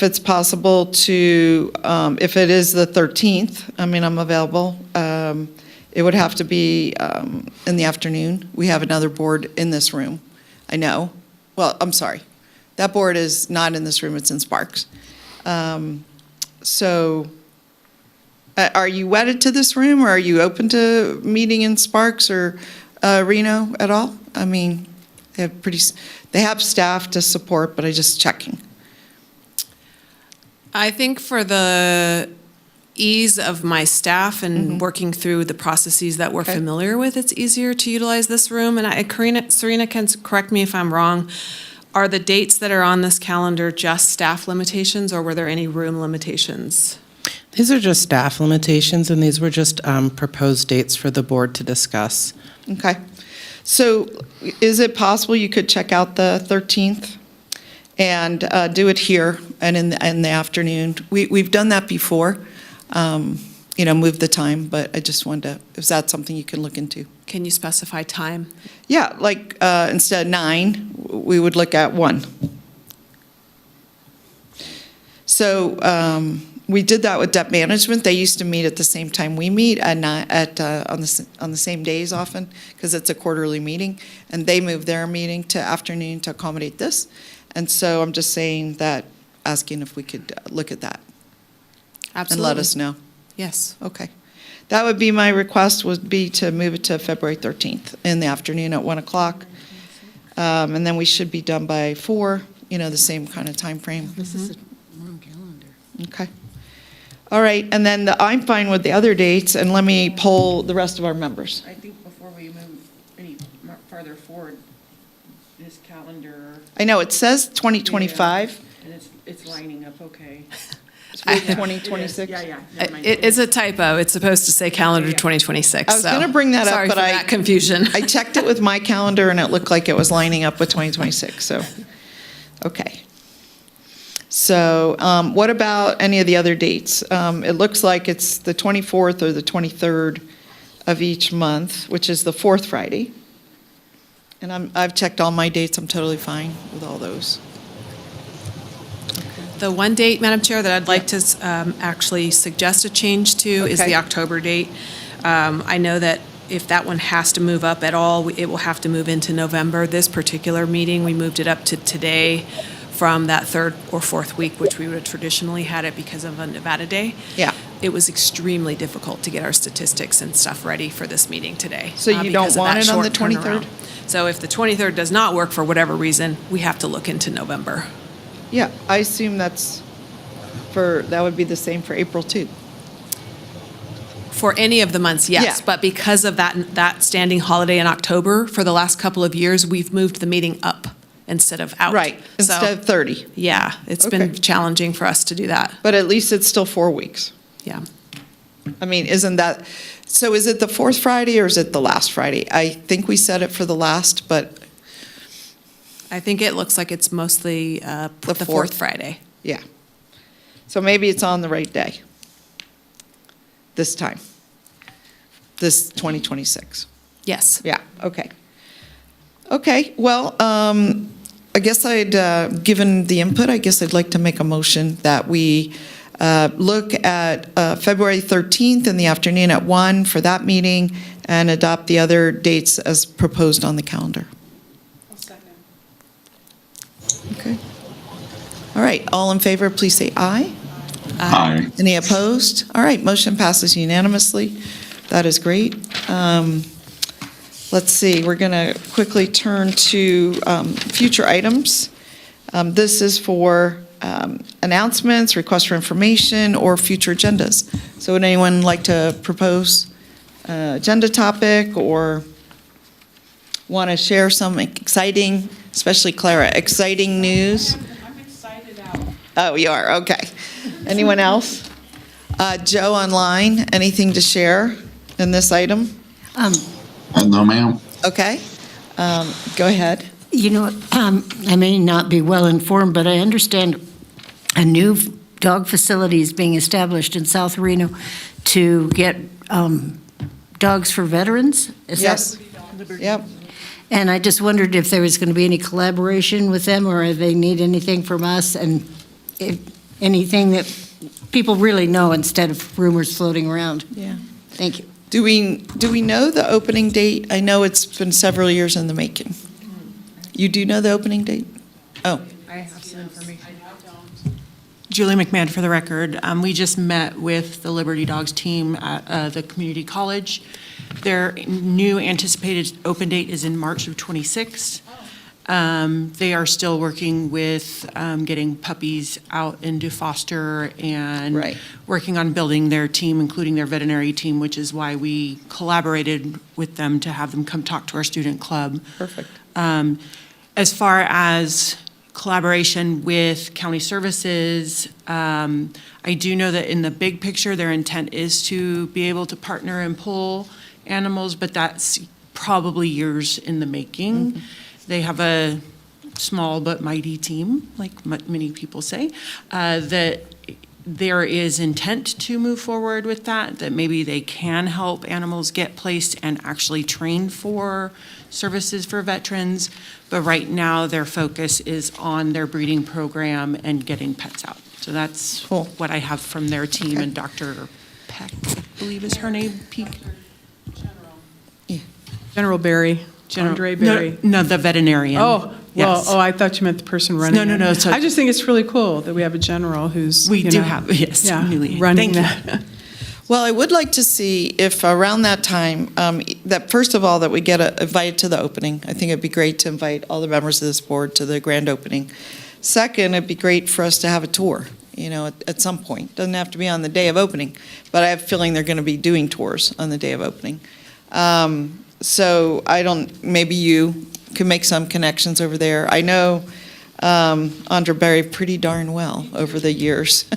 Speaker 1: it's possible to, if it is the 13th, I mean, I'm available. It would have to be in the afternoon. We have another board in this room, I know. Well, I'm sorry. That board is not in this room, it's in Sparks. So are you wedded to this room, or are you open to meeting in Sparks or Reno at all? I mean, they have staff to support, but I'm just checking.
Speaker 16: I think for the ease of my staff and working through the processes that we're familiar with, it's easier to utilize this room. And Serena can correct me if I'm wrong. Are the dates that are on this calendar just staff limitations, or were there any room limitations?
Speaker 11: These are just staff limitations, and these were just proposed dates for the board to discuss.
Speaker 1: Okay. So is it possible you could check out the 13th and do it here and in the afternoon? We've done that before, move the time, but I just wanted to, is that something you can look into?
Speaker 16: Can you specify time?
Speaker 1: Yeah, like instead of 9, we would look at 1. So we did that with debt management. They used to meet at the same time we meet on the same days often, because it's a quarterly meeting, and they moved their meeting to afternoon to accommodate this. And so I'm just saying that, asking if we could look at that.
Speaker 16: Absolutely.
Speaker 1: And let us know.
Speaker 16: Yes.
Speaker 1: Okay. That would be my request, would be to move it to February 13th in the afternoon at 1 o'clock. And then we should be done by 4, the same kind of time frame.
Speaker 20: This is a wrong calendar.
Speaker 1: Okay. All right, and then I'm fine with the other dates, and let me poll the rest of our members.
Speaker 9: I think before we move any farther forward, this calendar.
Speaker 1: I know, it says 2025.
Speaker 9: And it's lining up okay.
Speaker 1: It's with 2026.
Speaker 9: Yeah.
Speaker 16: It is a typo. It's supposed to say calendar 2026.
Speaker 1: I was going to bring that up, but
Speaker 16: that confusion.
Speaker 1: I checked it with my calendar, and it looked like it was lining up with 2026, so, okay. So what about any of the other dates? It looks like it's the 24th or the 23rd of each month, which is the 4th Friday. And I've checked all my dates. I'm totally fine with all those.
Speaker 16: The one date, Madam Chair, that I'd like to actually suggest a change to is the October date. I know that if that one has to move up at all, it will have to move into November. This particular meeting, we moved it up to today from that 3rd or 4th week, which we would have traditionally had it because of a Nevada Day.
Speaker 1: Yeah.
Speaker 16: It was extremely difficult to get our statistics and stuff ready for this meeting today.
Speaker 1: So you don't want it on the 23rd?
Speaker 16: So if the 23rd does not work for whatever reason, we have to look into November.
Speaker 1: Yeah, I assume that would be the same for April too.
Speaker 16: For any of the months, yes.
Speaker 1: Yeah.
Speaker 16: But because of that standing holiday in October, for the last couple of years, we've moved the meeting up instead of out.
Speaker 1: Right, instead of 30.
Speaker 16: Yeah, it's been challenging for us to do that.
Speaker 1: But at least it's still 4 weeks.
Speaker 16: Yeah.
Speaker 1: I mean, isn't that, so is it the fourth Friday or is it the last Friday? I think we set it for the last, but.
Speaker 16: I think it looks like it's mostly the fourth Friday.
Speaker 1: Yeah. So maybe it's on the right day this time, this 2026.
Speaker 16: Yes.
Speaker 1: Yeah, okay. Okay, well, I guess given the input, I guess I'd like to make a motion that we look at February 13th in the afternoon at 1 for that meeting and adopt the other dates as proposed on the calendar. Okay. All right, all in favor, please say aye.
Speaker 14: Aye.
Speaker 1: Any opposed? All right, motion passes unanimously. That is great. Let's see, we're going to quickly turn to future items. This is for announcements, requests for information, or future agendas. So would anyone like to propose agenda topic or want to share some exciting, especially Clara, exciting news?
Speaker 3: I'm excited out.
Speaker 1: Oh, you are, okay. Anyone else? Joe online, anything to share in this item?
Speaker 14: No, ma'am.
Speaker 1: Okay, go ahead.
Speaker 20: You know, I may not be well informed, but I understand a new dog facility is being established in South Reno to get dogs for veterans. Is
Speaker 1: Yes. Yep.
Speaker 20: And I just wondered if there was going to be any collaboration with them, or if they need anything from us, and if anything that people really know instead of rumors floating around.
Speaker 1: Yeah.
Speaker 20: Thank you.
Speaker 1: Do we know the opening date? I know it's been several years in the making. You do know the opening date? Oh.
Speaker 9: I have some information. Julie McMahon for the record. We just met with the Liberty Dogs team at the community college. Their new anticipated open date is in March of 26th. They are still working with getting puppies out into foster and working on building their team, including their veterinary team, which is why we collaborated with them to have them come talk to our student club.
Speaker 1: Perfect.
Speaker 9: As far as collaboration with county services, I do know that in the big picture, their intent is to be able to partner and pull animals, but that's probably years in the making. Mm-hmm. They have a small but mighty team, like many people say, that there is intent to move forward with that maybe they can help animals get placed and actually train for services for veterans. But right now, their focus is on their breeding program and getting pets out. So that's what I have from their team. And Dr. Peck, I believe is her name, Peak.
Speaker 10: General Barry. Andre Barry.
Speaker 9: No, the veterinarian.
Speaker 10: Oh, well,
Speaker 9: Yes.
Speaker 10: I thought you meant the person running it.
Speaker 9: No. So
Speaker 10: I just think it's really cool that we have a general who's,
Speaker 9: we do have, yes, newly.
Speaker 10: running
Speaker 9: Thank
Speaker 10: that.
Speaker 1: Well, I would like to see if around that time, that first of all, that we get invited to the opening. I think it'd be great to invite all the members of this board to the grand opening. Second, it'd be great for us to have a tour, at some point. Doesn't have to be on the day of opening, but I have a feeling they're going to be doing tours on the day of opening. So maybe you can make some connections over there. I know Andre Barry pretty darn well over the years.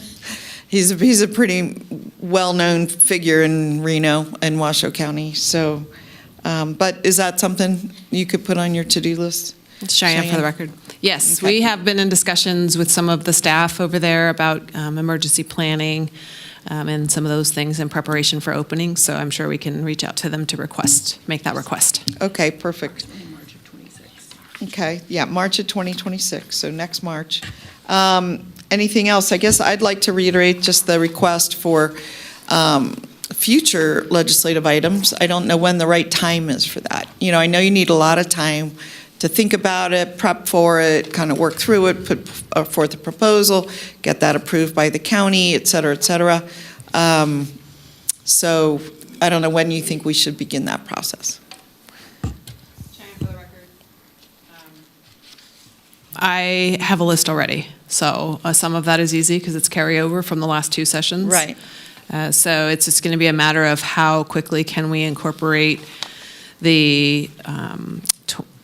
Speaker 1: He's a pretty well-known figure in Reno and Washoe County. So, but is that something you could put on your to-do list?
Speaker 16: Cheyenne, for the record. Yes, we have been in discussions with some of the staff over there about emergency planning and some of those things in preparation for opening. So I'm sure we can reach out to them to make that request.
Speaker 1: Okay, perfect. Okay, yeah, March of 2026, so next March. Anything else? I guess I'd like to reiterate just the request for future legislative items. I don't know when the right time is for that. I know you need a lot of time to think about it, prep for it, kind of work through it, put forth a proposal, get that approved by the county, et cetera, et cetera. So I don't know when you think we should begin that process.
Speaker 16: I have a list already. So some of that is easy because it's carryover from the last two sessions.
Speaker 1: Right.
Speaker 16: So it's just going to be a matter of how quickly can we incorporate the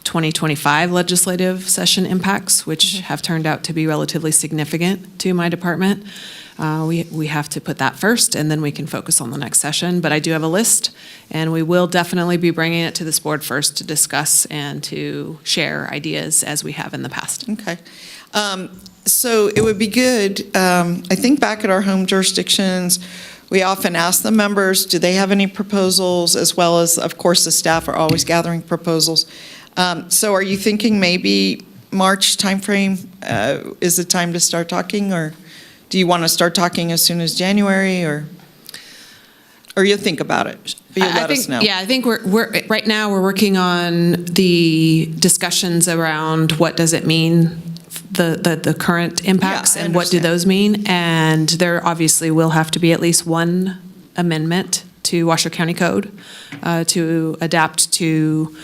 Speaker 16: 2025 legislative session impacts, which have turned out to be relatively significant to my department. We have to put that first, and then we can focus on the next session. But I do have a list, and we will definitely be bringing it to this board first to discuss and to share ideas as we have in the past.
Speaker 1: Okay. So it would be good, I think back at our home jurisdictions, we often ask the members, do they have any proposals, as well as, of course, the staff are always gathering proposals. So are you thinking maybe March timeframe is the time to start talking, or do you want to start talking as soon as January, or you'll think about it? You'll let us know.
Speaker 16: Yeah, I think we're right now we're working on the discussions around what does it mean, the current impacts, and what do those mean. And there obviously will have to be at least one amendment to Washoe County Code to adapt to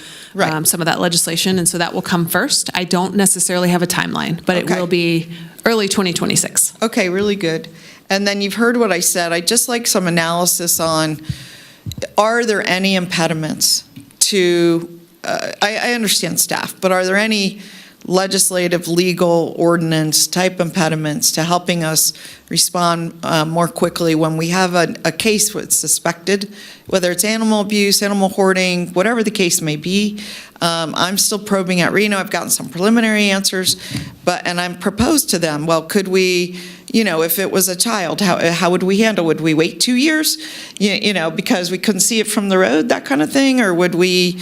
Speaker 16: some of that legislation, and so that will come first. I don't necessarily have a timeline, but it will be early 2026.
Speaker 1: Okay, really good. And then you've heard what I said. I'd just like some analysis on, are there any impediments to, I understand staff, but are there any legislative, legal, ordinance type impediments to helping us respond more quickly when we have a case that's suspected, whether it's animal abuse, animal hoarding, whatever the case may be. I'm still probing at Reno. I've gotten some preliminary answers, and I'm proposed to them, well, could we, if it was a child, how would we handle? Would we wait 2 years, because we couldn't see it from the road, that kind of thing? Or would we,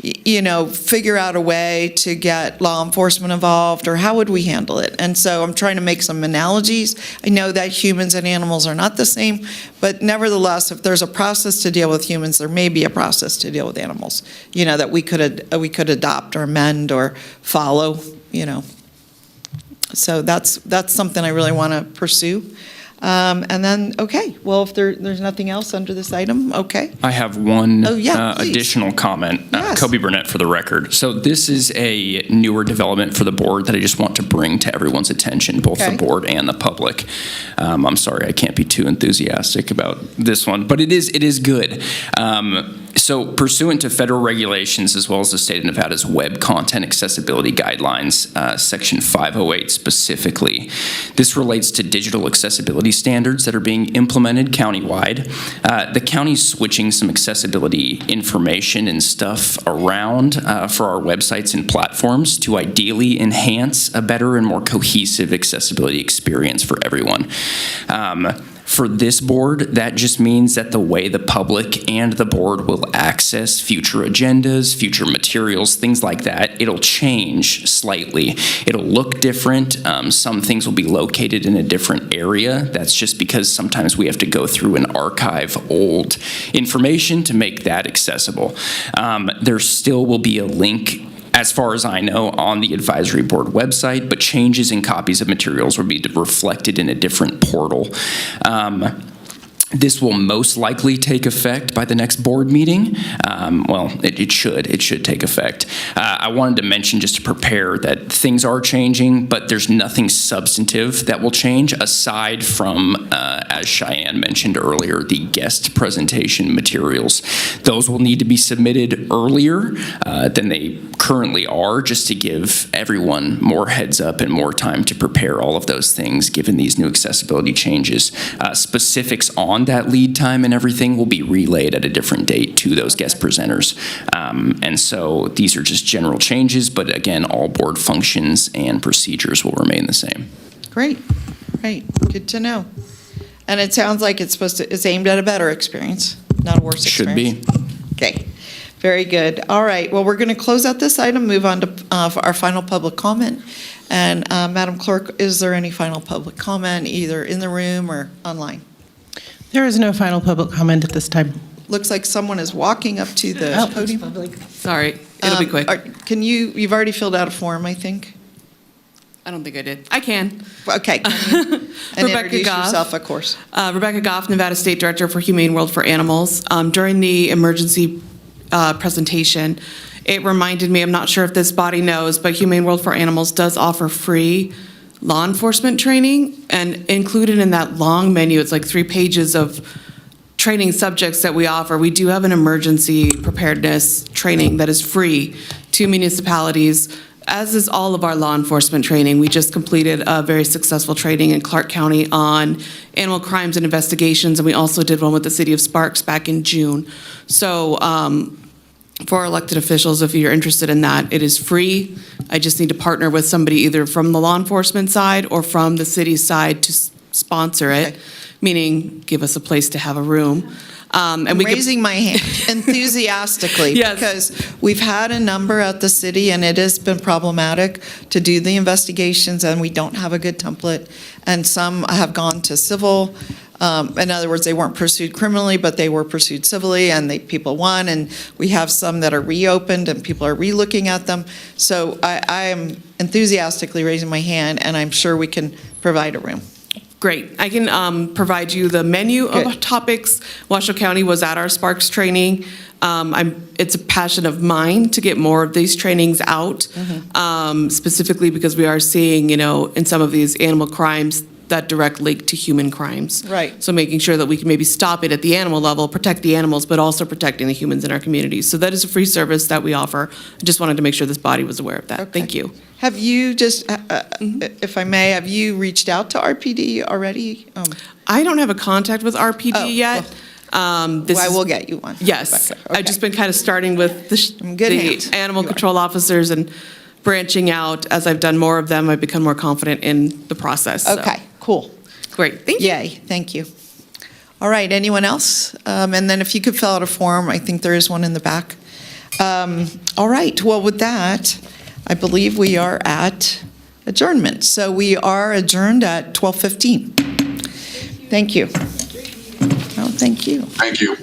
Speaker 1: figure out a way to get law enforcement involved, or how would we handle it? And so I'm trying to make some analogies. I know that humans and animals are not the same, but nevertheless, if there's a process to deal with humans, there may be a process to deal with animals, that we could adopt or amend or follow, So that's something I really want to pursue. And then, okay, well, if there's nothing else under this item, okay.
Speaker 5: I have one
Speaker 1: please.
Speaker 5: additional comment. Kobe Burnett for the record. So this is a newer development for the board that I just want to bring to everyone's attention, both the board and the public. I'm sorry, I can't be too enthusiastic about this one, but it is good. So pursuant to federal regulations, as well as the state of Nevada's web content accessibility guidelines, section 508 specifically, this relates to digital accessibility standards that are being implemented countywide. The county's switching some accessibility information and stuff around for our websites and platforms to ideally enhance a better and more cohesive accessibility experience for everyone. For this board, that just means that the way the public and the board will access future agendas, future materials, things like that, it'll change slightly. It'll look different. Some things will be located in a different area. That's just because sometimes we have to go through and archive old information to make that accessible. There still will be a link, as far as I know, on the advisory board website, but changes in copies of materials will be reflected in a different portal. This will most likely take effect by the next board meeting. It should take effect. I wanted to mention, just to prepare, that things are changing, but there's nothing substantive that will change aside from, as Cheyenne mentioned earlier, the guest presentation materials. Those will need to be submitted earlier than they currently are, just to give everyone more heads up and more time to prepare all of those things, given these new accessibility changes. Specifics on that lead time and everything will be relayed at a different date to those guest presenters. And so these are just general changes, but again, all board functions and procedures will remain the same.
Speaker 1: Great, good to know. And it sounds like it's aimed at a better experience, not a worse experience.
Speaker 5: Should be.
Speaker 1: Okay, very good. All right, well, we're going to close out this item, move on to our final public comment. And Madam Clerk, is there any final public comment, either in the room or online?
Speaker 11: There is no final public comment at this time.
Speaker 1: Looks like someone is walking up to the podium.
Speaker 22: Sorry, it'll be quick.
Speaker 1: You've already filled out a form, I think?
Speaker 22: I don't think I did. I can.
Speaker 1: Okay. Can you, and introduce yourself, of course.
Speaker 22: Rebecca Goff, Nevada State Director for Humane World for Animals. During the emergency presentation, it reminded me, I'm not sure if this body knows, but Humane World for Animals does offer free law enforcement training, and included in that long menu, it's like 3 pages of training subjects that we offer. We do have an emergency preparedness training that is free to municipalities, as is all of our law enforcement training. We just completed a very successful training in Clark County on animal crimes and investigations, and we also did one with the city of Sparks back in June. So for our elected officials, if you're interested in that, it is free. I just need to partner with somebody either from the law enforcement side or from the city side to sponsor it, meaning give us a place to have a room.
Speaker 1: I'm raising my hand enthusiastically because we've had a number at the city and it has been problematic to do the investigations and we don't have a good template. And some have gone to civil. In other words, they weren't pursued criminally, but they were pursued civilly and people won. And we have some that are reopened and people are re-looking at them. So I am enthusiastically raising my hand and I'm sure we can provide a room.
Speaker 22: Great. I can provide you the menu of topics. Washoe County was at our Sparks training. It's a passion of mine to get more of these trainings out, specifically because we are seeing, in some of these animal crimes, that direct link to human crimes.
Speaker 1: Right.
Speaker 22: So making sure that we can maybe stop it at the animal level, protect the animals, but also protecting the humans in our communities. So that is a free service that we offer. I just wanted to make sure this body was aware of that.
Speaker 1: Okay.
Speaker 22: Thank you.
Speaker 1: Have you just, if I may, have you reached out to RPD already?
Speaker 22: I don't have a contact with RPD yet.
Speaker 1: Well, I will get you one.
Speaker 22: Yes.
Speaker 1: Okay.
Speaker 22: I've just been kind of starting with the animal control officers and branching out. As I've done more of them, I've become more confident in the process.
Speaker 1: Okay, cool.
Speaker 22: Great, thank you.
Speaker 1: Yay, thank you. All right, anyone else? And then if you could fill out a form, I think there is one in the back. All right, well, with that, I believe we are at adjournment. So we are adjourned at 12:15. Thank you. Oh, thank you.
Speaker 14: Thank you.